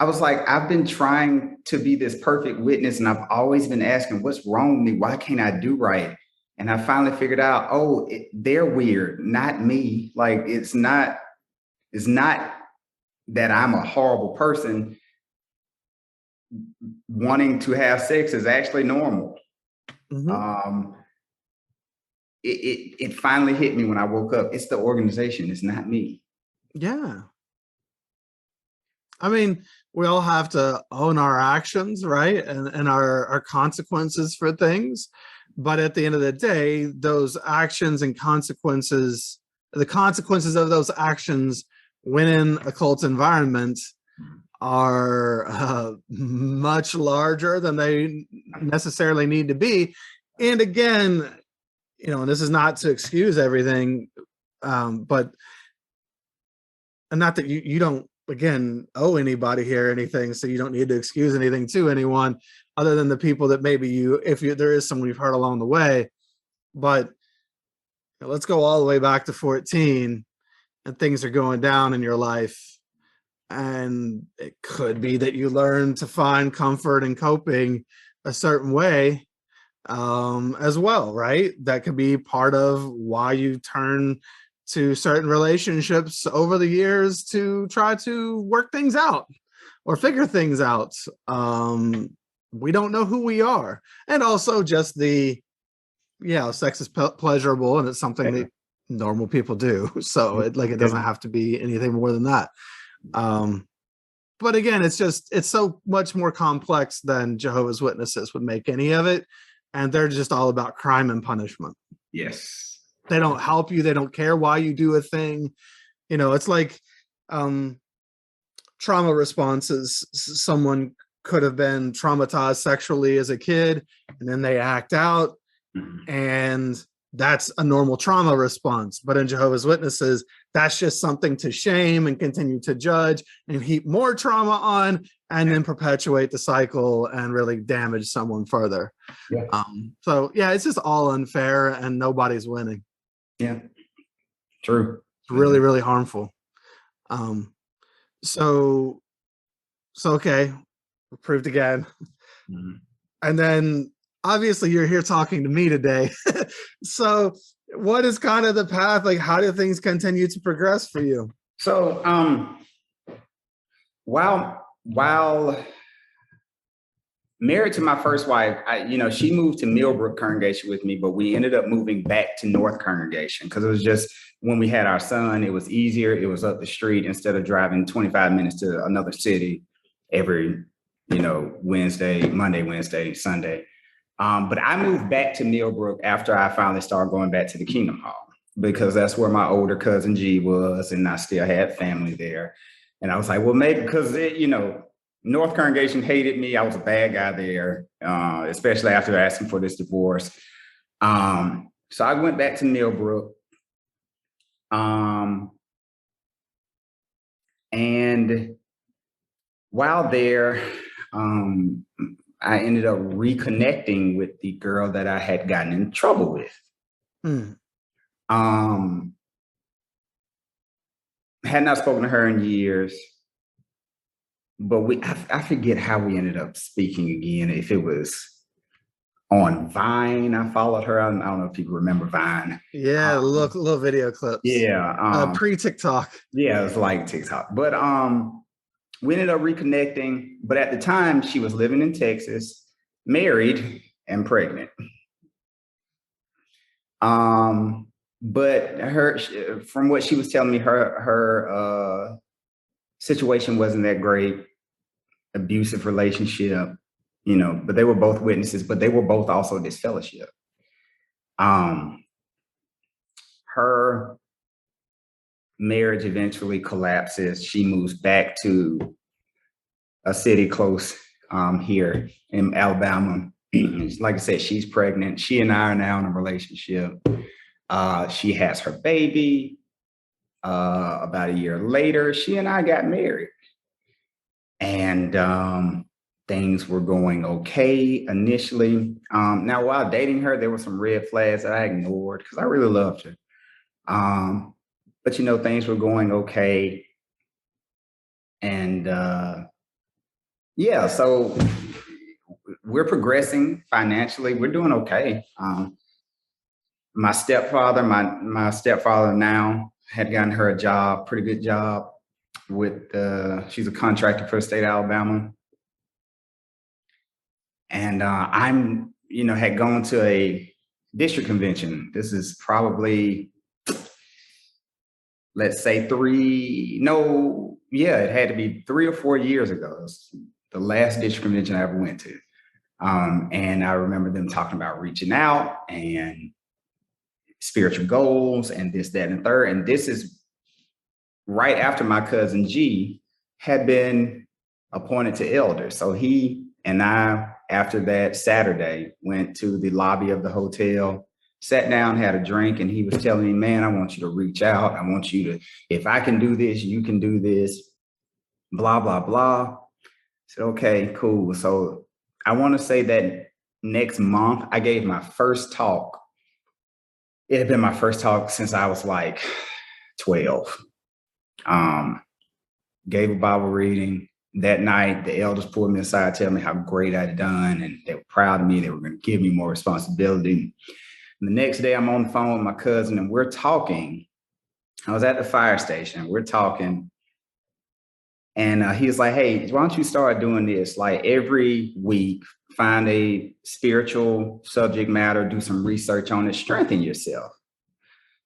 I was like, I've been trying to be this perfect witness, and I've always been asking, what's wrong with me? Why can't I do right? And I finally figured out, oh, they're weird, not me. Like it's not that I'm a horrible person. Wanting to have sex is actually normal. Mhm. Um, it finally hit me when I woke up. It's the organization. It's not me. Yeah, I mean, we all have to own our actions, right? And our consequences for things. But at the end of the day, those actions and consequences, the consequences of those actions when in a cult environment are much larger than they necessarily need to be. And again, you know, and this is not to excuse everything, but and not that you don't again owe anybody here anything, so you don't need to excuse anything to anyone other than the people that maybe you, if you there is someone you've hurt along the way. But let's go all the way back to 14 and things are going down in your life. And it could be that you learn to find comfort in coping a certain way as well, right? That could be part of why you turn to certain relationships over the years to try to work things out or figure things out. We don't know who we are. And also just sex is pleasurable and it's something that normal people do. So it doesn't have to be anything more than that. But again, it's so much more complex than Jehovah's Witnesses would make any of it. And they're just all about crime and punishment. Yes. They don't help you. They don't care why you do a thing. You know, it's like trauma responses. Someone could have been traumatized sexually as a kid, and then they act out, and that's a normal trauma response. But in Jehovah's Witnesses, that's just something to shame and continue to judge and heap more trauma on and then perpetuate the cycle and really damage someone further. Yeah. So yeah, it's just all unfair and nobody's winning. Yeah. True. It's really, really harmful. So okay, approved again. And then obviously you're here talking to me today. So what is kind of the path? Like, how do things continue to progress for you? So while married to my first wife, she moved to Millbrook congregation with me, but we ended up moving back to North congregation because it was just when we had our son, it was easier. It was up the street instead of driving 25 minutes to another city every, Monday, Wednesday, Sunday. But I moved back to Millbrook after I finally started going back to the Kingdom Hall because that's where my older cousin G was, and I still had family there. And I was like, well, maybe because, North congregation hated me. I was a bad guy there, especially after asking for this divorce. So I went back to Millbrook. And while there, I ended up reconnecting with the girl that I had gotten in trouble with. Had not spoken to her in years, but I forget how we ended up speaking again. If it was on Vine, I followed her. I don't know if people remember Vine. Yeah, little video clips. Yeah. Pre-TikTok. Yeah, it was like TikTok. But we ended up reconnecting. But at the time, she was living in Texas, married and pregnant. But from what she was telling me, her situation wasn't that great, abusive relationship, but they were both witnesses, but they were both also disfellowship. Her marriage eventually collapses. She moves back to a city close here in Alabama. Like I said, she's pregnant. She and I are now in a relationship. She has her baby. About a year later, she and I got married. And things were going okay initially. Now, while dating her, there were some red flags that I ignored because I really loved her. But, things were going okay. And so we're progressing financially. We're doing okay. My stepfather now had gotten her a job, pretty good job with, she's a contractor for the state of Alabama. And I'm, had gone to a district convention. This is probably, let's say yeah, it had to be 3 or 4 years ago. It was the last district convention I ever went to. And I remember them talking about reaching out and spiritual goals and this, that, and the third. And this is right after my cousin G had been appointed to elder. So he and I, after that Saturday, went to the lobby of the hotel, sat down, had a drink, and he was telling me, man, I want you to reach out. I want you to, if I can do this, you can do this, blah, blah, blah. I said, okay, cool. So I want to say that next month I gave my first talk. It had been my first talk since I was like 12. Gave a Bible reading. That night, the elders pulled me aside, tell me how great I'd done, and they were proud of me. They were going to give me more responsibility. And the next day, I'm on the phone with my cousin, and we're talking. I was at the fire station. We're talking, and he was like, hey, why don't you start doing this? Like every week, find a spiritual subject matter, do some research on it, strengthen yourself.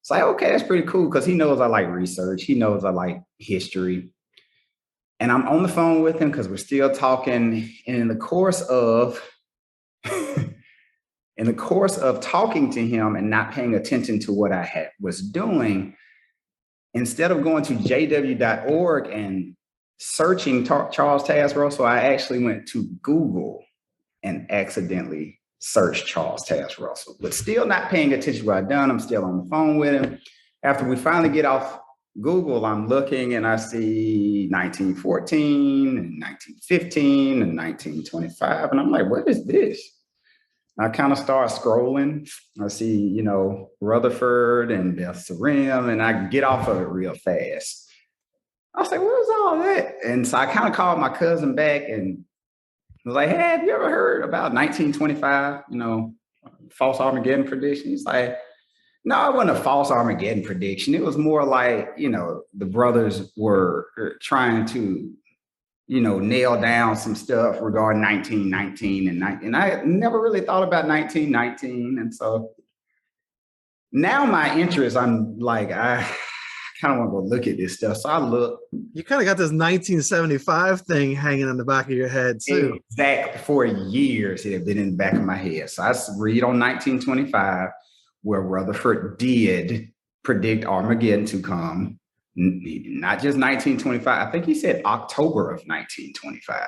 It's like, okay, that's pretty cool, because he knows I like research. He knows I like history. And I'm on the phone with him because we're still talking. And in the course of talking to him and not paying attention to what I was doing, instead of going to jw.org and searching Charles Taze Russell, I actually went to Google and accidentally searched Charles Taze Russell, but still not paying attention to what I'd done. I'm still on the phone with him. After we finally get off Google, I'm looking and I see 1914 and 1915 and 1925. And I'm like, what is this? I kind of start scrolling. I see, Rutherford and Beth Sarim, and I get off of it real fast. I was like, what is all that? And so I kind of called my cousin back and was like, hey, have you ever heard about 1925, false Armageddon prediction? He's like, no, it wasn't a false Armageddon prediction. It was more like, the brothers were trying to, nail down some stuff regarding 1919 and I never really thought about 1919. And so now my interest, I'm like, I kind of want to go look at this stuff. So I look. You kind of got this 1975 thing hanging in the back of your head too. Exactly. For years, it had been in the back of my head. So I read on 1925, where Rutherford did predict Armageddon to come, not just 1925. I think he said October of 1925.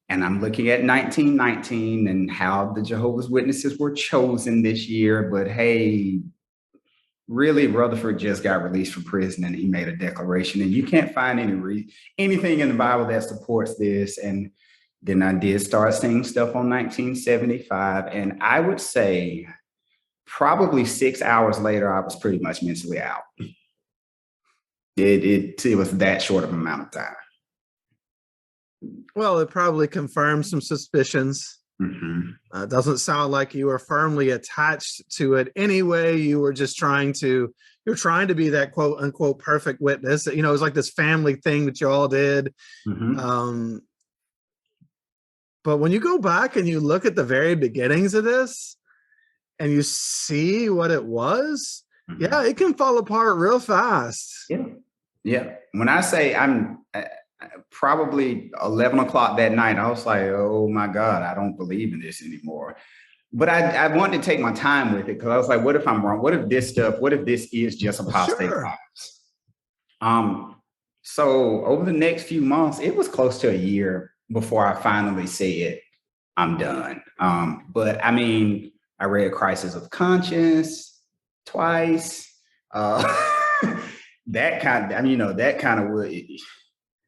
And I'm looking at 1919 and how the Jehovah's Witnesses were chosen this year. But hey, really, Rutherford just got released from prison and he made a declaration. And you can't find anything in the Bible that supports this. And then I did start seeing stuff on 1975. And I would say probably 6 hours later, I was pretty much mentally out. It was that short of an amount of time. Well, it probably confirmed some suspicions. Mm-hmm. Doesn't sound like you were firmly attached to it anyway. You were just trying to be that quote unquote perfect witness. It was like this family thing that you all did. Mm-hmm. But when you go back and you look at the very beginnings of this and you see what it was, mm-hmm. Yeah, it can fall apart real fast. Yeah. When I say I'm probably 11 o'clock that night, I was like, oh my God, I don't believe in this anymore. But I wanted to take my time with it because I was like, what if I'm wrong? What if this is just apostate sure. So over the next few months, it was close to a year before I finally said, I'm done. But I mean, I read Crisis of Conscience twice. That kind of would.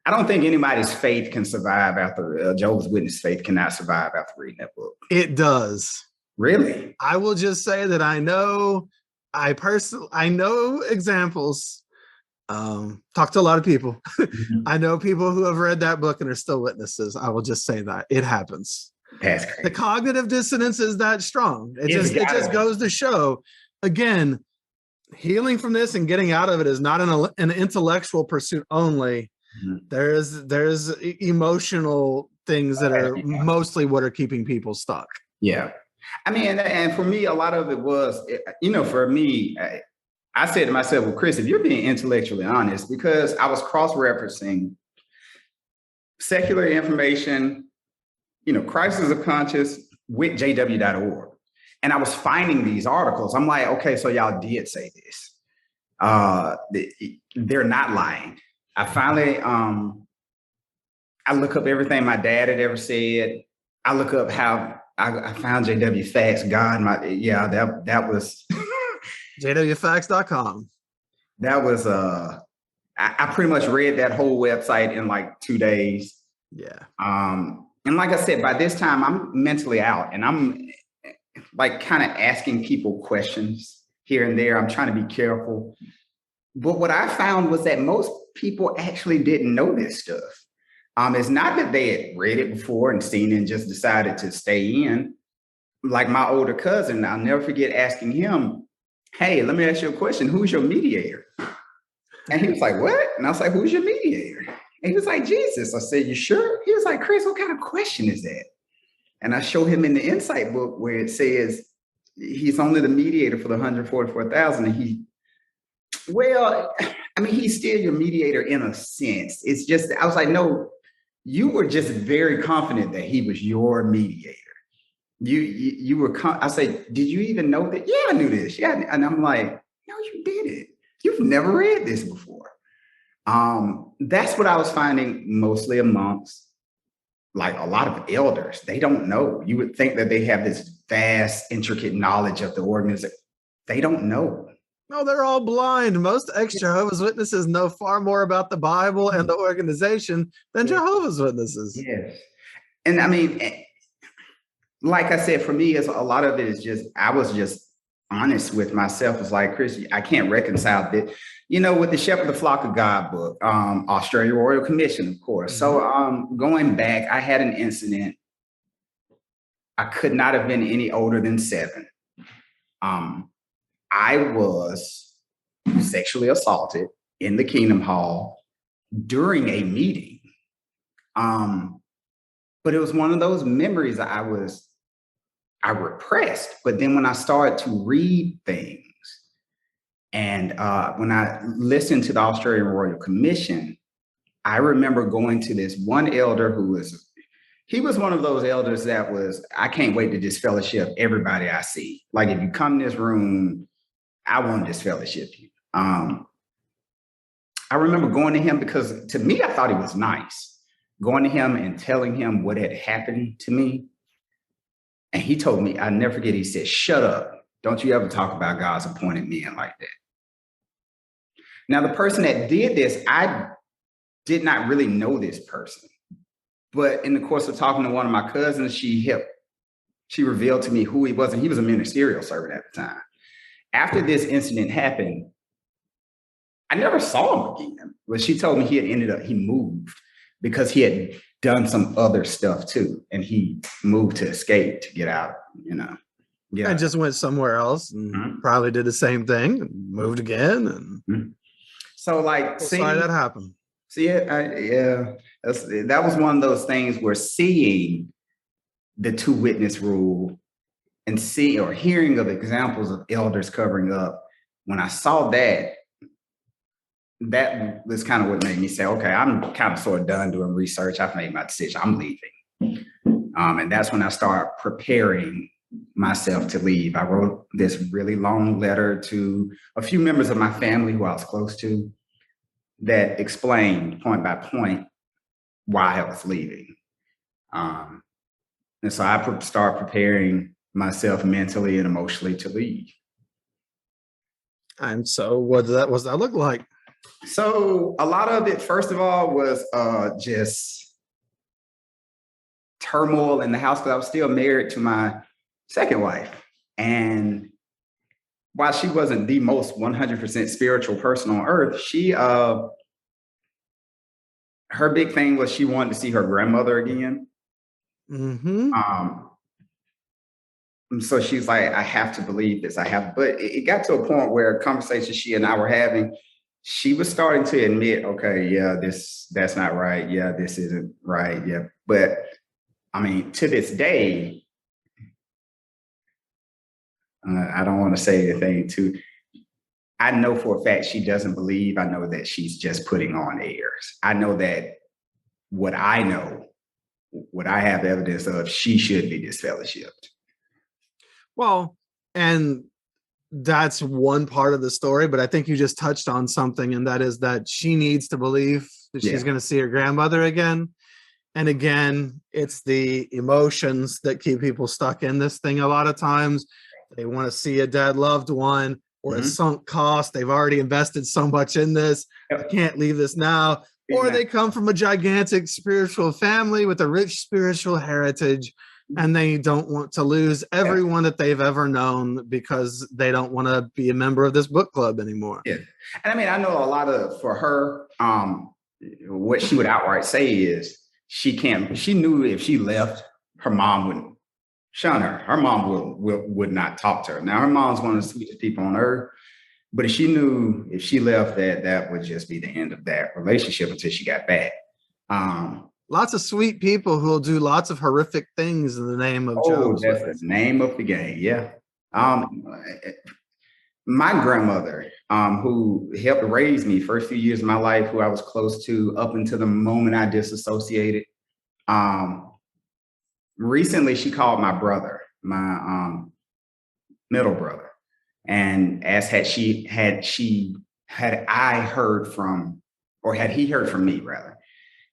I don't think anybody's faith can survive after Jehovah's Witness faith cannot survive after reading that book. It does. Really? I will just say that I know examples. Talk to a lot of people. Mm-hmm. I know people who have read that book and are still witnesses. I will just say that it happens. That's crazy. The cognitive dissonance is that strong. It just goes to show, again, healing from this and getting out of it is not an intellectual pursuit only. Mm-hmm. There's emotional things that are mostly what are keeping people stuck. Yeah. I mean, and for me, a lot of it was, for me, I said to myself, well, Chris, if you're being intellectually honest, because I was cross-referencing secular information, crisis of conscience with jw.org. And I was finding these articles. I'm like, okay, so y'all did say this. They're not lying. I finally, I look up everything my dad had ever said. I look up how I found JW Facts. God, that was jwfacts.com. That was I pretty much read that whole website in like 2 days. Yeah. And like I said, by this time I'm mentally out, and I'm like kind of asking people questions here and there. I'm trying to be careful. But what I found was that most people actually didn't know this stuff. It's not that they had read it before and seen it and just decided to stay in. Like my older cousin, I'll never forget asking him, hey, let me ask you a question. Who's your mediator? And he was like, what? And I was like, who's your mediator? And he was like, Jesus. I said, you sure? He was like, Chris, what kind of question is that? And I showed him in the insight book where it says he's only the mediator for the 144,000. And he's still your mediator in a sense. It's just, I was like, no, you were just very confident that he was your mediator. You were, I said, did you even know that? Yeah, I knew this. Yeah. And I'm like, no, you didn't. You've never read this before. That's what I was finding mostly amongst like a lot of elders. They don't know. You would think that they have this vast, intricate knowledge of the organization. They don't know. No, they're all blind. Most ex-Jehovah's Witnesses know far more about the Bible and the organization than Jehovah's Witnesses. Yes. And I mean, like I said, for me, a lot of it is just, I was just honest with myself. It's like, Chris, I can't reconcile this, with the Shepherd the Flock of God book, Australia Royal Commission, of course. Mm-hmm. So going back, I had an incident. I could not have been any older than 7. I was sexually assaulted in the Kingdom Hall during a meeting. But it was one of those memories I repressed. But then when I started to read things, and when I listened to the Australian Royal Commission, I remember going to this one elder he was one of those elders that was, I can't wait to disfellowship everybody I see. Like, if you come in this room, I want to disfellowship you. I remember going to him because to me, I thought he was nice. Going to him and telling him what had happened to me. And he told me, I'll never forget, he said, shut up. Don't you ever talk about God's appointed men like that. Now, the person that did this, I did not really know this person. But in the course of talking to one of my cousins, she revealed to me who he was, and he was a ministerial servant at the time. After this incident happened, I never saw him again. But she told me he moved because he had done some other stuff too. And he moved to escape, to get out, Yeah. And just went somewhere else and probably did the same thing, and moved again. And so like, sorry that happened. See it? That was one of those things where seeing the 2 witness rule and hearing of examples of elders covering up, when I saw that was kind of what made me say, okay, I'm kind of sort of done doing research. I've made my decision. I'm leaving. And that's when I started preparing myself to leave. I wrote this really long letter to a few members of my family who I was close to that explained point by point why I was leaving. And so I started preparing myself mentally and emotionally to leave. And so what does that look like? So a lot of it, first of all, was just turmoil in the house, because I was still married to my second wife. And while she wasn't the most 100% spiritual person on earth, her big thing was she wanted to see her grandmother again. Mm-hmm. So she's like, I have to believe this. But it got to a point where a conversation she and I were having, she was starting to admit, okay, yeah, that's not right. Yeah, this isn't right. Yeah. But I mean, to this day, I don't want to say anything I know for a fact she doesn't believe. I know that she's just putting on airs. I know that what I know, what I have evidence of, she should be disfellowshipped. Well, and that's one part of the story, but I think you just touched on something, and that is that she needs to believe that she's going to see her grandmother again. And again, it's the emotions that keep people stuck in this thing. A lot of times they want to see a dead loved one or a sunk cost. They've already invested so much in this. I can't leave this now. Or they come from a gigantic spiritual family with a rich spiritual heritage, and they don't want to lose everyone that they've ever known because they don't want to be a member of this book club anymore. Yeah. And I mean, I know a lot of, for her, what she would outright say is she knew if she left, her mom would shun her. Her mom would not talk to her. Now, her mom's one of the sweetest people on earth, but she knew if she left, that would just be the end of that relationship until she got back. Lots of sweet people who will do lots of horrific things in the name of Jehovah's Witness. That's the name of the game. Yeah. My grandmother, who helped raise me first few years of my life, who I was close to up until the moment I disassociated. Recently, she called my brother, my middle brother, and asked had I heard from, or had he heard from me rather.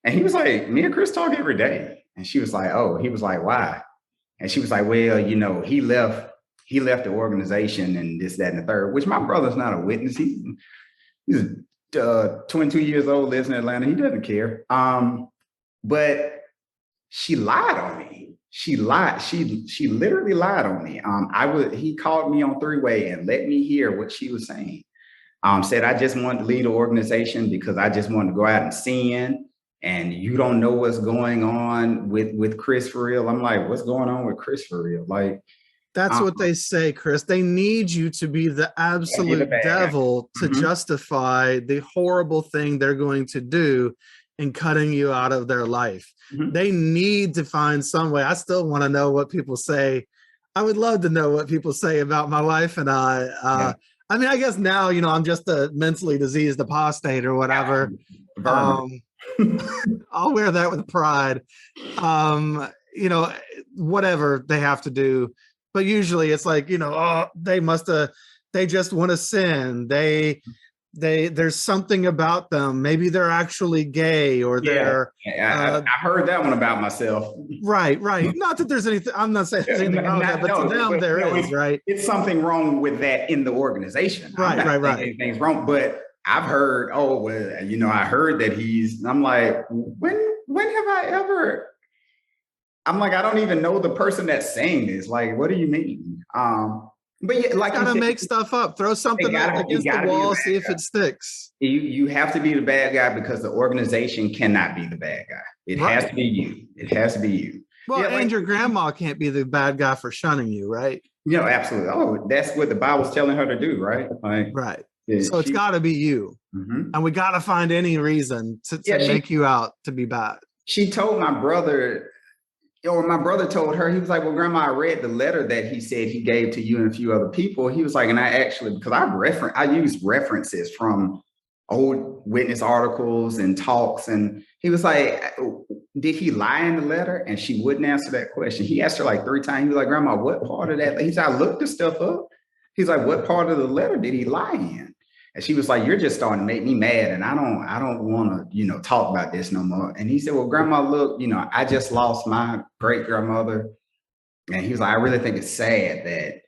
And he was like, me and Chris talk every day. And she was like, oh, he was like, why? And she was like, well, you know, he left the organization and this, that, and the third, which my brother's not a witness. He's 22 years old, lives in Atlanta. He doesn't care. But she lied on me. She lied. She literally lied on me. He called me on three-way and let me hear what she was saying. Said, I just wanted to lead an organization because I just wanted to go out and sin. And you don't know what's going on with Chris for real. I'm like, what's going on with Chris for real? Like, that's what they say, Chris. They need you to be the absolute devil to justify the horrible thing they're going to do in cutting you out of their life. They need to find some way. I still want to know what people say. I would love to know what people say about my wife and I. I mean, I guess now, you know, I'm just a mentally diseased apostate or whatever. I'll wear that with pride. You know, whatever they have to do. But usually it's like, you know, oh, they just want to sin. There's something about them. Maybe they're actually gay or they're. I heard that one about myself. Right. Not that there's anything, I'm not saying there's anything wrong with that, but to them there is, right? It's something wrong with that in the organization. Right. Anything's wrong, but I've heard, oh, well, you know, I heard that I'm like, when have I ever? I'm like, I don't even know the person that's saying this. Like, what do you mean? But yeah, like, you gotta make stuff up, throw something up against the wall, see if it sticks. You have to be the bad guy because the organization cannot be the bad guy. It has to be you. It has to be you. Well, and your grandma can't be the bad guy for shunning you, right? You know, absolutely. Oh, that's what the Bible's telling her to do, right? Like, right. So it's got to be you. And we got to find any reason to make you out to be bad. She told my brother, or my brother told her, he was like, well, Grandma, I read the letter that he said he gave to you and a few other people. He was like, and I actually, because I used references from old witness articles and talks. And he was like, did he lie in the letter? And she wouldn't answer that question. He asked her like 3 times. He was like, Grandma, what part of that? He said, I looked the stuff up. He's like, what part of the letter did he lie in? And she was like, you're just starting to make me mad. And I don't want to, you know, talk about this no more. And he said, well, Grandma, look, you know, I just lost my great grandmother. And he was like, I really think it's sad that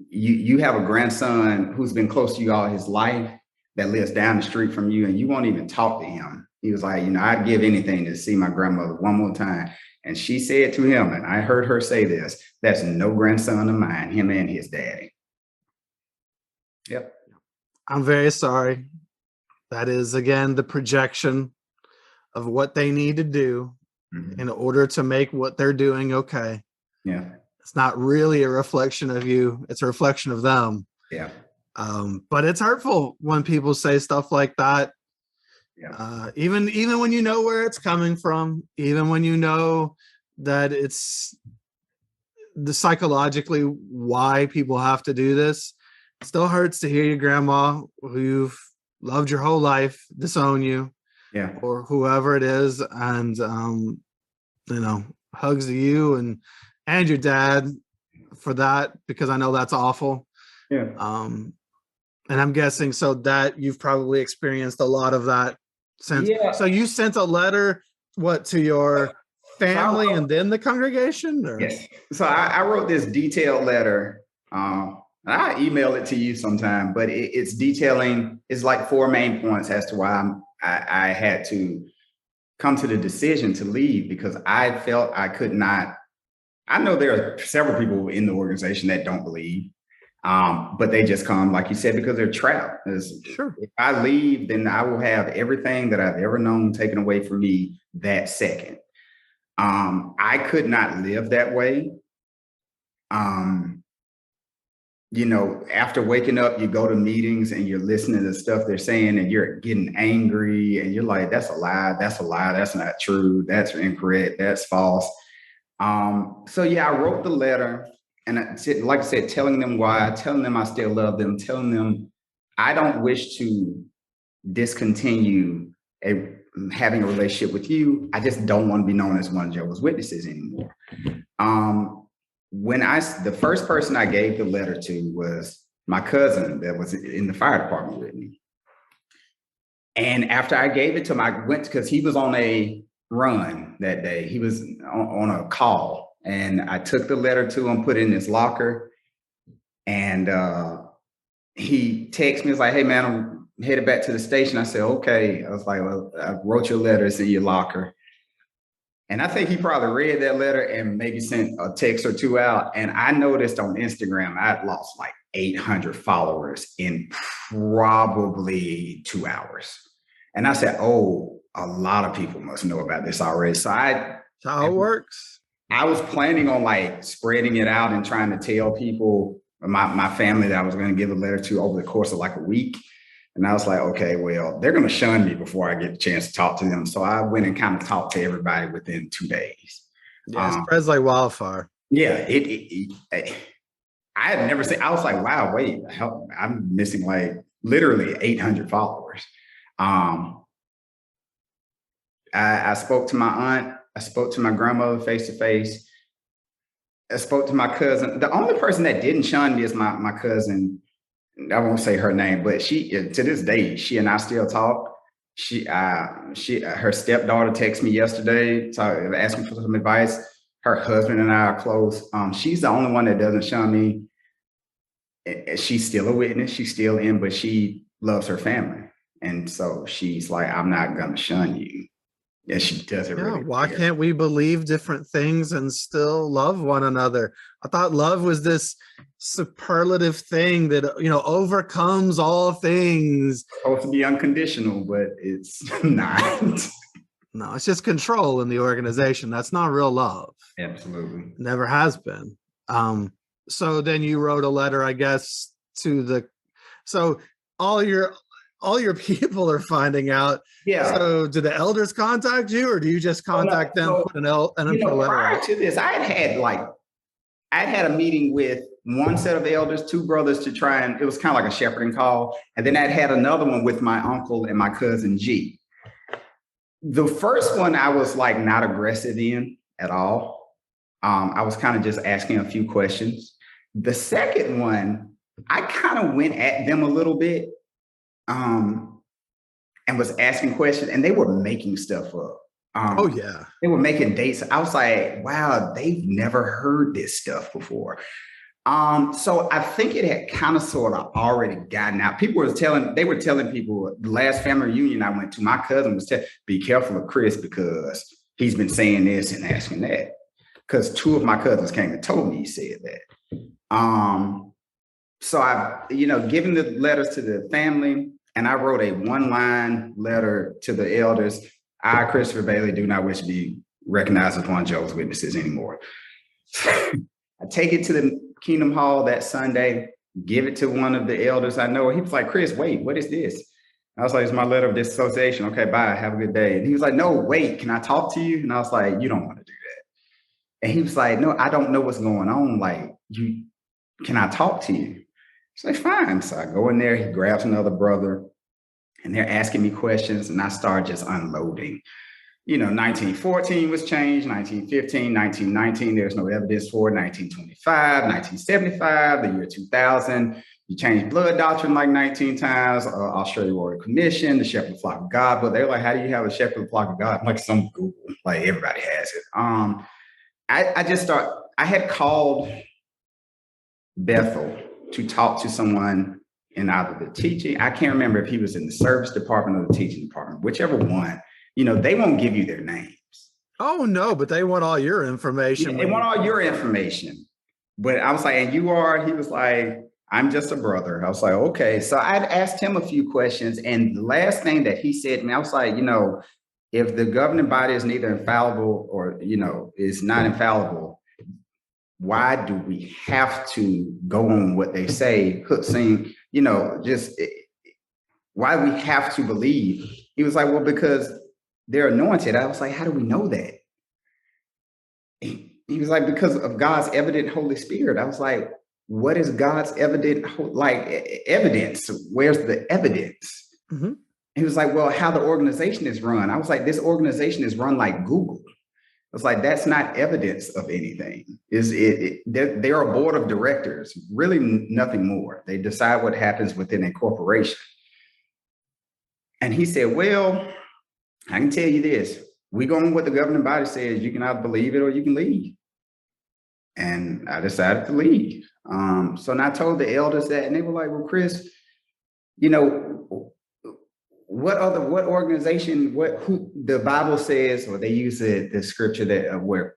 you have a grandson who's been close to you all his life that lives down the street from you and you won't even talk to him. He was like, you know, I'd give anything to see my grandmother one more time. And she said to him, and I heard her say this, that's no grandson of mine, him and his daddy. Yep. I'm very sorry. That is, again, the projection of what they need to do in order to make what they're doing okay. Yeah. It's not really a reflection of you. It's a reflection of them. Yeah. But it's hurtful when people say stuff like that. Yeah. Even when you know where it's coming from, even when you know that it's psychologically why people have to do this. Still hurts to hear your grandma, who you've loved your whole life, disown you, Yeah. or whoever it is, and hugs to you and your dad for that, because I know that's awful. Yeah. And I'm guessing so that you've probably experienced a lot of that since. Yeah. So you sent a letter, what, to your family and then the congregation? Or? Yes. So I wrote this detailed letter. I email it to you sometime, but it's detailing. It's like 4 main points as to why I had to come to the decision to leave, because I felt I could not. I know there are several people in the organization that don't believe, but they just come, like you said, because they're trapped. Sure. If I leave, then I will have everything that I've ever known taken away from me that second. I could not live that way. After waking up, you go to meetings and you're listening to stuff they're saying and you're getting angry and you're like, that's a lie. That's a lie. That's not true. That's incorrect. That's false. So yeah, I wrote the letter, and like I said, telling them why, telling them I still love them, telling them I don't wish to discontinue having a relationship with you. I just don't want to be known as one of Jehovah's Witnesses anymore. The first person I gave the letter to was my cousin that was in the fire department with me. And after I gave it to him, I went, because he was on a run that day. He was on a call, and I took the letter to him, put it in his locker, and he texted me. He's like, hey man, I'm headed back to the station. I said, okay. I was like, well, I wrote your letter. It's in your locker. And I think he probably read that letter and maybe sent a text or two out. And I noticed on Instagram, I'd lost like 800 followers in probably 2 hours. And I said, oh, a lot of people must know about this already. So that's how it works. I was planning on like spreading it out and trying to tell people, my family, that I was going to give a letter to over the course of like a week. And I was like, okay, well, they're going to shun me before I get a chance to talk to them. So I went and kind of talked to everybody within 2 days. Yeah, it spreads like wildfire. Yeah, I had never seen. I was like, wow, wait, I'm missing like literally 800 followers. I spoke to my aunt. I spoke to my grandmother face to face. I spoke to my cousin. The only person that didn't shun me is my cousin. I won't say her name, but she, to this day, she and I still talk. Her stepdaughter texted me yesterday, asking for some advice. Her husband and I are close. She's the only one that doesn't shun me. She's still a witness. She's still in, but she loves her family. And so she's like, I'm not going to shun you. Yeah, she doesn't really. Why can't we believe different things and still love one another? I thought love was this superlative thing that, overcomes all things. It's supposed to be unconditional, but it's not. No, it's just control in the organization. That's not real love. Absolutely. Never has been. So then you wrote a letter, I guess, so all your people are finding out. Yeah. So do the elders contact you, or do you just contact them? So, put a letter prior out? to this, I'd had a meeting with one set of elders, 2 brothers, to try, and it was kind of like a shepherding call. And then I'd had another one with my uncle and my cousin G. The first one I was like not aggressive in at all. I was kind of just asking a few questions. The second one, I kind of went at them a little bit. And was asking questions, and they were making stuff up. Oh yeah, they were making dates. I was like, wow, they've never heard this stuff before. So I think it had kind of sort of already gotten out. They were telling people, the last family reunion I went to, my cousin was telling, be careful of Chris because he's been saying this and asking that. Because 2 of my cousins came and told me he said that. So I've, given the letters to the family, and I wrote a 1-line letter to the elders. I, Christopher Bailey, do not wish to be recognized as one of Jehovah's Witnesses anymore. I take it to the Kingdom Hall that Sunday, give it to one of the elders I know. He was like, Chris, wait, what is this? I was like, it's my letter of disassociation. Okay, bye, have a good day. And he was like, no, wait, can I talk to you? And I was like, you don't want to do that. And he was like, no, I don't know what's going on. Like, can I talk to you? So fine. So I go in there, he grabs another brother, and they're asking me questions, and I start just unloading. 1914 was changed, 1915, 1919, there's no evidence for it, 1925, 1975, the year 2000. You changed blood doctrine like 19 times, Australia Royal Commission, the shepherd flock of God. But they're like, how do you have a shepherd flock of God? I'm like, some Google, like everybody has it. I had called Bethel to talk to someone in either the teaching, I can't remember if he was in the service department or the teaching department, whichever one, they won't give you their names. Oh, no, but they want all your information. Yeah, they want all your information. But I was like, and you are? He was like, I'm just a brother. I was like, okay. So I'd asked him a few questions. And the last thing that he said to me, I was like, if the governing body is neither infallible or, is not infallible, why do we have to go on what they say, saying, why we have to believe? He was like, well, because they're anointed. I was like, how do we know that? He was like, because of God's evident Holy Spirit. I was like, what is God's evident, evidence? Where's the evidence? Mm-hmm. He was like, well, how the organization is run. I was like, this organization is run like Google. I was like, that's not evidence of anything. They're a board of directors, really nothing more. They decide what happens within a corporation. And he said, well, I can tell you this. We go on what the governing body says. You can either believe it or you can leave. And I decided to leave. So I told the elders that, and they were like, well, Chris, what organization, who the Bible says, or they use the scripture that where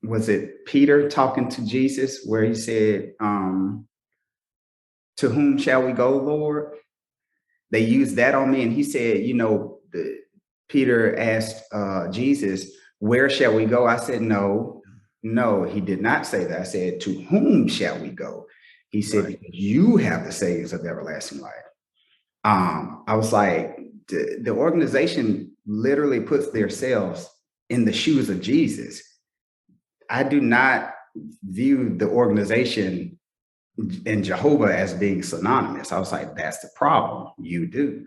was it Peter talking to Jesus, where he said, to whom shall we go, Lord? They used that on me. And he said, Peter asked Jesus, where shall we go? I said, no, he did not say that. I said, to whom shall we go? He said, right. You have the sayings of everlasting life. I was like, the organization literally puts themselves in the shoes of Jesus. I do not view the organization and Jehovah as being synonymous. I was like, that's the problem. You do.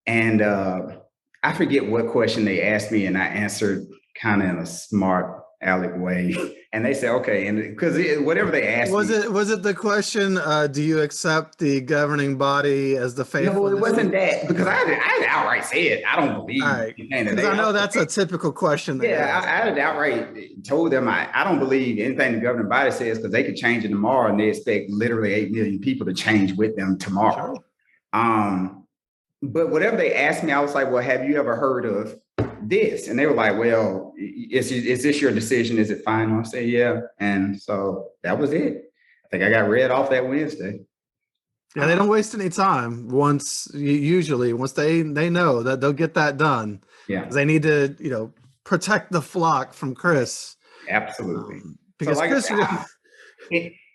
And I forget what question they asked me, and I answered kind of in a smart aleck way. And they said, okay, and because whatever they asked was it the question, do you accept the governing body as the faithful? No, it wasn't that, because I had outright said I don't believe. Right. Because I know that's a typical question. Yeah, I had outright told them I don't believe anything the governing body says, because they could change it tomorrow and they expect literally 8 million people to change with them tomorrow. Sure. But whatever they asked me, I was like, well, have you ever heard of this? And they were like, well, is this your decision? Is it final? I said, yeah. And so that was it. I think I got read off that Wednesday. Yeah, they don't waste any time. Usually once they know that they'll get that done. Yeah. They need to, protect the flock from Chris. Absolutely. Because so Chris,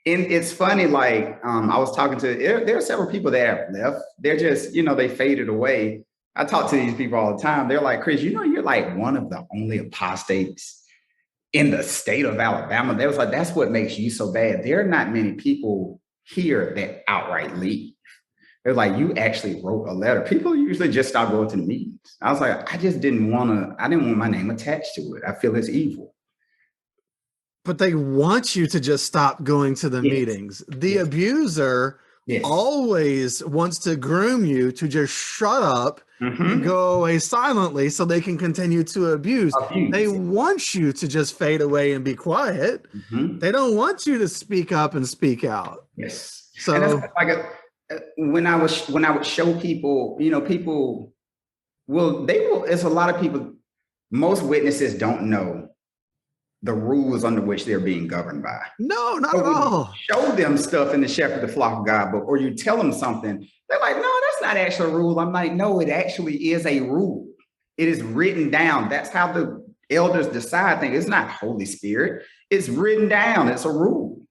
it's funny, I was talking to, there are several people that have left. They're just, they faded away. I talk to these people all the time. They're like, Chris, you're like one of the only apostates in the state of Alabama. They was like, that's what makes you so bad. There are not many people here that outright leave. They're like, you actually wrote a letter. People usually just stop going to the meetings. I was like, I didn't want my name attached to it. I feel it's evil. But they want you to just stop going to the meetings. The abuser always wants to groom you to just shut up and go away silently so they can continue to abuse. They want you to just fade away and be quiet. They don't want you to speak up and speak out. Yes. So and that's like when I would show people, people it's a lot of people, most witnesses don't know the rules under which they're being governed by. No, not at all. Show them stuff in the Shepherd, the Flock of God book, or you tell them something. They're like, no, that's not actually a rule. I'm like, no, it actually is a rule. It is written down. That's how the elders decide things. It's not Holy Spirit. It's written down. It's a rule.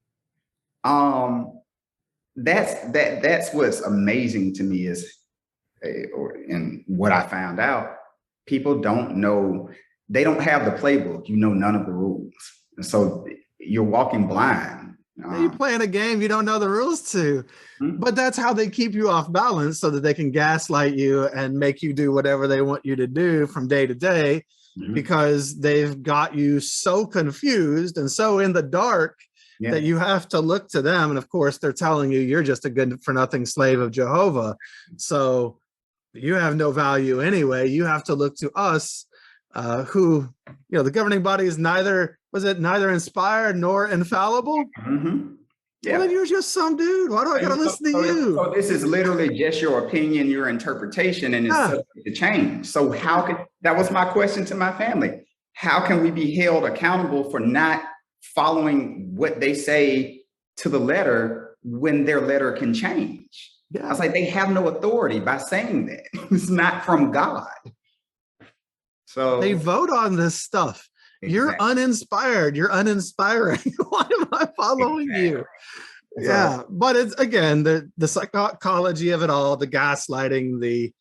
That's what's amazing to me is, and what I found out, people don't know. They don't have the playbook, none of the rules. And so you're walking blind. You're playing a game you don't know the rules to. Mhm. But that's how they keep you off balance so that they can gaslight you and make you do whatever they want you to do from day to day, Mhm. because they've got you so confused and so in the dark that Yeah. you have to look to them. And of course, they're telling you you're just a good for nothing slave of Jehovah. So you have no value anyway. You have to look to us, who, the governing body is neither inspired nor infallible. Mhm. Well, then Yeah. you're just some dude. Why do I got to So, listen to so, you? so this is literally just your opinion, your interpretation, and it's Yeah. subject to change. So that was my question to my family. How can we be held accountable for not following what they say to the letter when their letter can change? I Yeah. was like, they have no authority by saying that. It's not from God. They So vote on this stuff. You're exactly, uninspired. You're uninspiring. Why am I following exactly. you? So Yeah. But it's, again, the psychology of it all, the gaslighting, the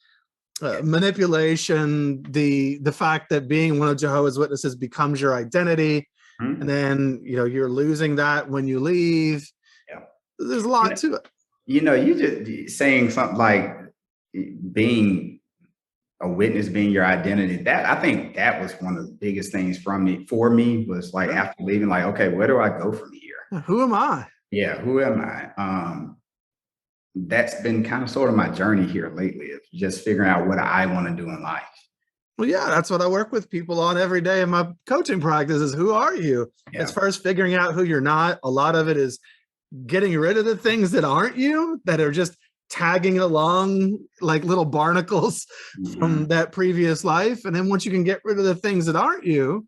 yeah. manipulation, the fact that being one of Jehovah's Witnesses becomes your identity. And Mhm. then, you're losing that when you leave. Yeah. There's a You lot know, to it. you just saying something like being a witness being your identity. That I think that was one of the biggest things for me was like Yeah. after leaving, like, okay, where do I go from here? Who am I? Yeah, who am I? That's been kind of sort of my journey here lately of just figuring out what I want to do in life. Well, yeah, that's what I work with people on every day in my coaching practice is who are you? It's Yeah. first figuring out who you're not. A lot of it is getting rid of the things that aren't you, that are just tagging along like little barnacles from Mhm. that previous life. And then once you can get rid of the things that aren't you,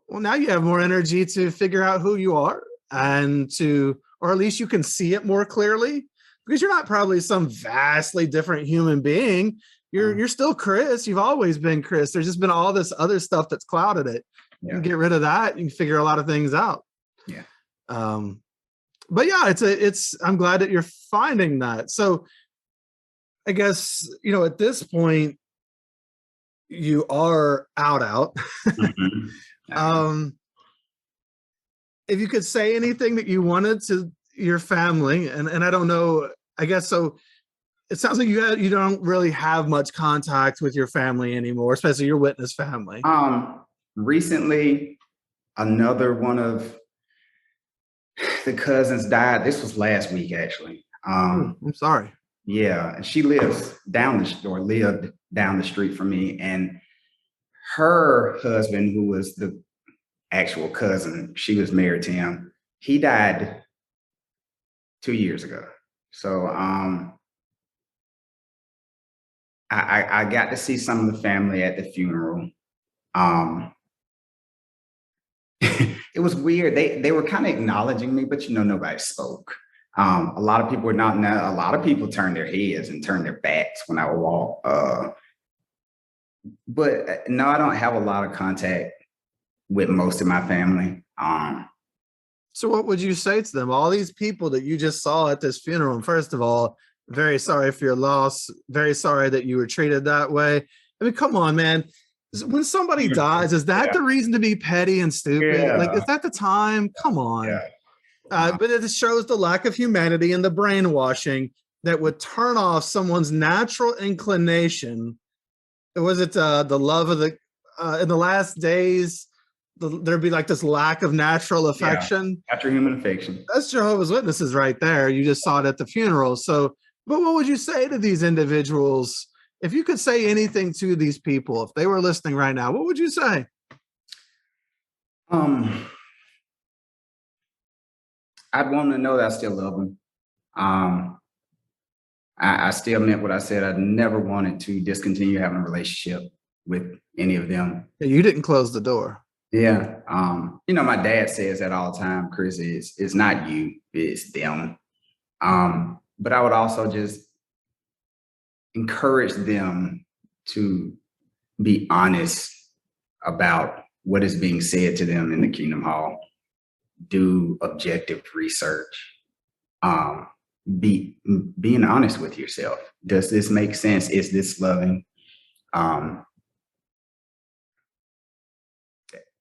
well, now you have more energy to figure out who you are, Yeah. and or at least you can see it more clearly, because you're not probably some vastly different human being. Uh, You're still Chris. You've always been Chris. There's just been all this other stuff that's clouded it. You can yeah. get rid of that. You can figure a lot of things out. Yeah. Um, but yeah, I'm glad that you're finding that. So I guess, at this point, you are out. Mhm. um, if you could say anything that you wanted to your family, and I don't know, I guess so. It sounds like you don't really have much contact with your family anymore, especially your witness family. Recently, another one of the cousins died. This was last week, actually. Oh, I'm sorry. Yeah, and she lived down the street from me, and her husband, who was the actual cousin, she was married to him. He died 2 years ago. So I got to see some of the family at the funeral. Um, it was weird. They were kind of acknowledging me, but nobody spoke. A lot of people were not. A lot of people turned their heads and turned their backs when I would walk. But no, I don't have a lot of contact with most of my family. So what would you say to them? All these people that you just saw at this funeral, and first of all, very sorry for your loss. Very sorry that you were treated that way. I mean, come on, man. When somebody dies, is that Yeah, the reason to be petty and stupid? Like, yeah, is that the time? Come on. yeah. Uh, But it shows the lack of humanity and the brainwashing that would turn off someone's natural inclination. Was it the love of the in the last days? There'd be like this lack of natural yeah, affection. after human affection. That's Jehovah's Witnesses right there. You just saw it at the funeral. So, but what would you say to these individuals? If you could say anything to these people, if they were listening right now, what would you say? Um, I'd want them to know that I still love them. Um, I still meant what I said. I never wanted to discontinue having a relationship with any of them. You didn't close the door. Yeah. My dad says that all the time, Chris, it's not you, it's them. But I would also just encourage them to be honest about what is being said to them in the Kingdom Hall. Do objective research. Um, being honest with yourself. Does this make sense? Is this loving? Um,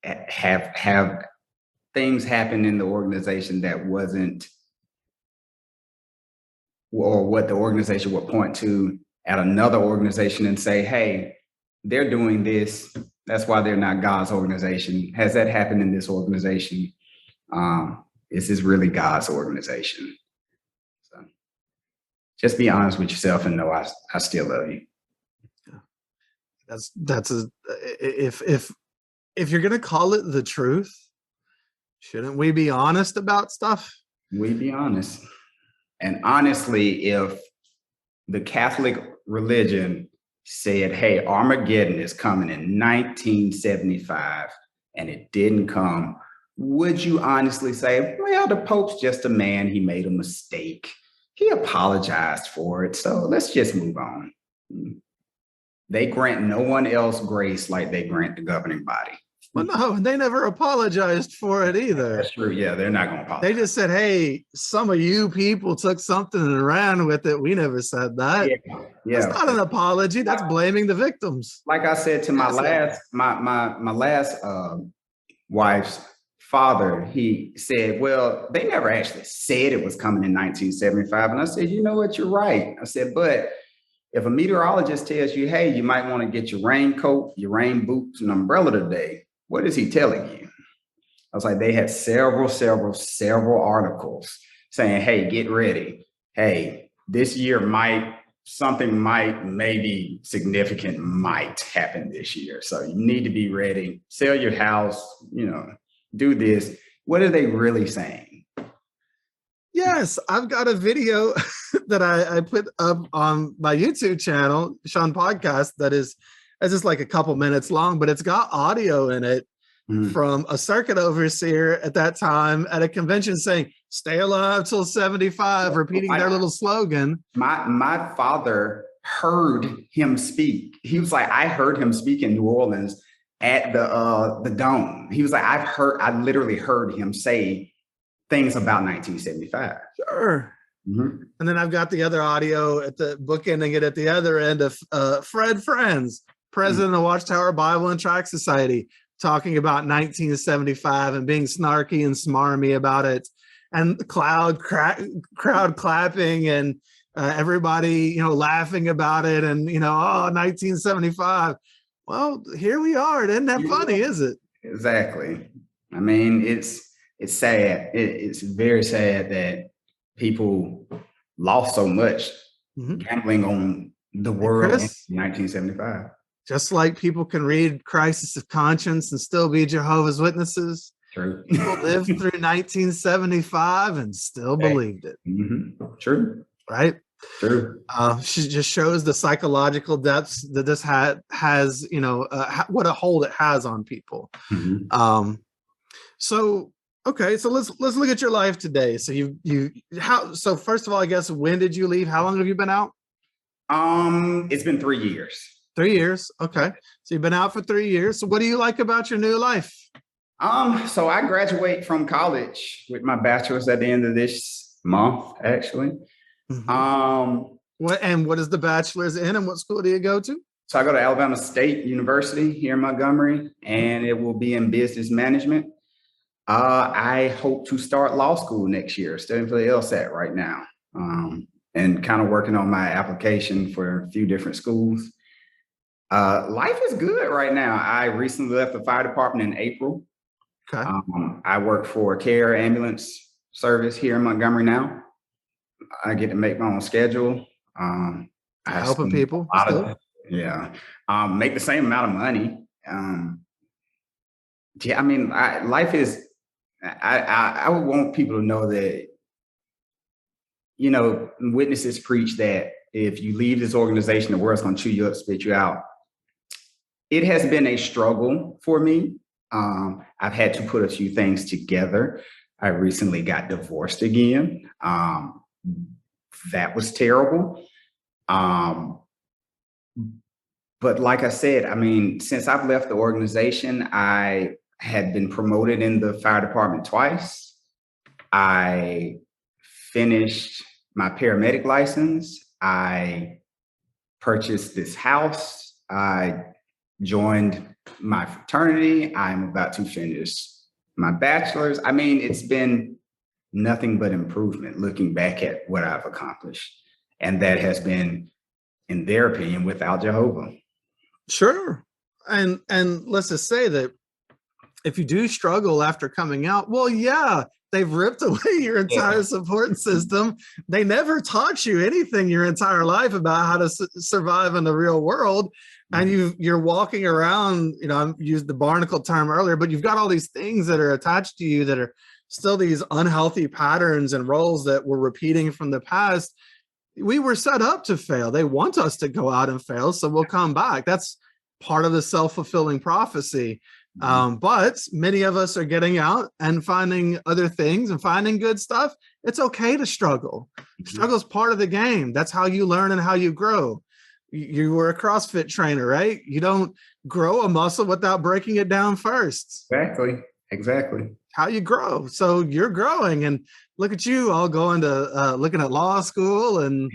have things happen in the organization that wasn't, or what the organization would point to at another organization and say, hey, they're doing this. That's why they're not God's organization. Has that happened in this organization? Is this really God's organization? So just be honest with yourself and know I still love you. If you're gonna call it the truth, shouldn't we be honest about stuff? We be honest. And honestly, if the Catholic religion said, hey, Armageddon is coming in 1975 and it didn't come, would you honestly say, well, the Pope's just a man, he made a mistake, he apologized for it, so let's just move on? They grant no one else grace like they grant the governing body. Well, no, they never apologized for it either. That's true. Yeah, they're not going to apologize. They just said, hey, some of you people took something and ran with it. We never said that. Yeah. That's not an apology. That's blaming the victims. Like I said to my last wife's father, he said, well, they never actually said it was coming in 1975. And I said, you know what, you're right. I said, but if a meteorologist tells you, hey, you might want to get your raincoat, your rain boots, and umbrella today, what is he telling you? I was like, they had several articles saying, hey, get ready. Hey, this year something maybe significant might happen this year. So you need to be ready. Sell your house, do this. What are they really saying? Yes, I've got a video that I put up on my YouTube channel, Shunned Podcast, that is just like a couple minutes long, but it's got audio in it from a circuit overseer at that time at a convention saying, stay alive till 75, repeating their little slogan. My father heard him speak. He was like, I heard him speak in New Orleans at the Dome. He was like, I literally heard him say things about 1975. Sure. Mm-hmm. And then I've got the other audio at the bookending it at the other end of Fred Friends, president of Watchtower Bible and Tract Society, talking about 1975 and being snarky and smarmy about it, and the crowd clapping and everybody, laughing about it, and 1975. Well, here we are. Isn't that funny? Is it? Exactly. I mean, it's sad. It's very sad that people lost so much gambling on the world in 1975. Just like people can read Crisis of Conscience and still be Jehovah's Witnesses. True. People lived through 1975 and still believed it. Mm-hmm. True. Right? True. She just shows the psychological depths that this has, what a hold it has on people. Mm-hmm. So let's look at your life today. So so first of all, I guess, when did you leave? How long have you been out? It's been 3 years. 3 years. Okay. So you've been out for 3 years. So what do you like about your new life? So I graduate from college with my bachelor's at the end of this month, actually. Mm-hmm. What is the bachelor's in, and what school do you go to? So I go to Alabama State University here in Montgomery, and it will be in business management. I hope to start law school next year, studying for the LSAT right now, and kind of working on my application for a few different schools. Life is good right now. I recently left the fire department in April. Okay. I work for a care ambulance service here in Montgomery now. I get to make my own schedule. Helping people. Make the same amount of money. I mean, life is, I would want people to know that, witnesses preach that if you leave this organization, the world's going to chew you up, spit you out. It has been a struggle for me. I've had to put a few things together. I recently got divorced again. That was terrible. But like I said, I mean, since I've left the organization, I had been promoted in the fire department twice. I finished my paramedic license. I purchased this house. I joined my fraternity. I'm about to finish My bachelor's, I mean, it's been nothing but improvement looking back at what I've accomplished. And that has been, in their opinion, without Jehovah. Sure. And let's just say that if you do struggle after coming out, well, yeah, they've ripped away your entire support system. They never taught you anything your entire life about how to survive in the real world. And you're walking around, you know, I used the barnacle term earlier, but you've got all these things that are attached to you that are still these unhealthy patterns and roles that we're repeating from the past. We were set up to fail. They want us to go out and fail, so we'll come back. That's part of the self-fulfilling prophecy. But many of us are getting out and finding other things and finding good stuff. It's okay to struggle. Struggle is part of the game. That's how you learn and how you grow. You were a CrossFit trainer, right? You don't grow a muscle without breaking it down first. Exactly. How you grow. So you're growing, and look at you all going to looking at law school. And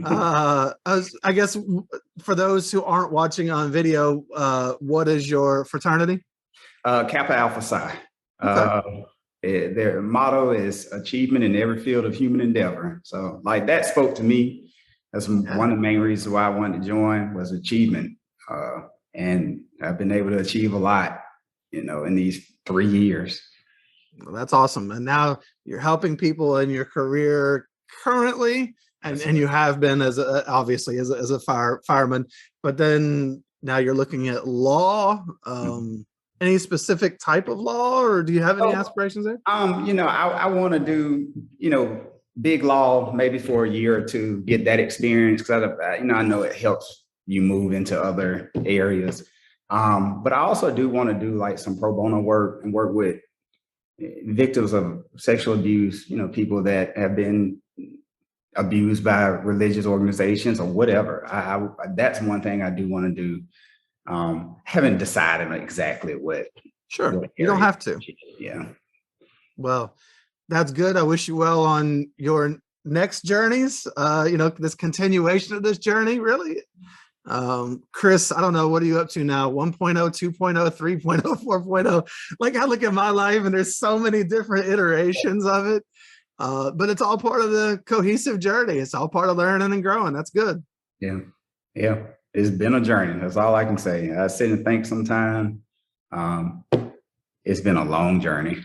I guess for those who aren't watching on video, what is your fraternity? Kappa Alpha Psi. Okay. Their motto is achievement in every field of human endeavor. So like that spoke to me. That's one of the main reasons why I wanted to join was achievement. And I've been able to achieve a lot, you know, in these 3 years. Well, that's awesome. And now you're helping people in your career currently, and you have been as obviously as a fireman, but then now you're looking at law. Any specific type of law, or do you have any aspirations there? You know, I want to do, you know, big law maybe for a year or two, get that experience, because you know, I know it helps you move into other areas. But I also do want to do like some pro bono work and work with victims of sexual abuse, you know, people that have been abused by religious organizations or whatever. That's one thing I do want to do. Haven't decided exactly what. Sure. You don't have to. Yeah. Well, that's good. I wish you well on your next journeys. You know, this continuation of this journey, really. Chris, I don't know, what are you up to now? 1.0, 2.0, 3.0, 4.0. Like, I look at my life and there's so many different iterations of it. But it's all part of the cohesive journey. It's all part of learning and growing. That's good. Yeah. Yeah. It's been a journey. That's all I can say. I sit and think sometime. It's been a long journey.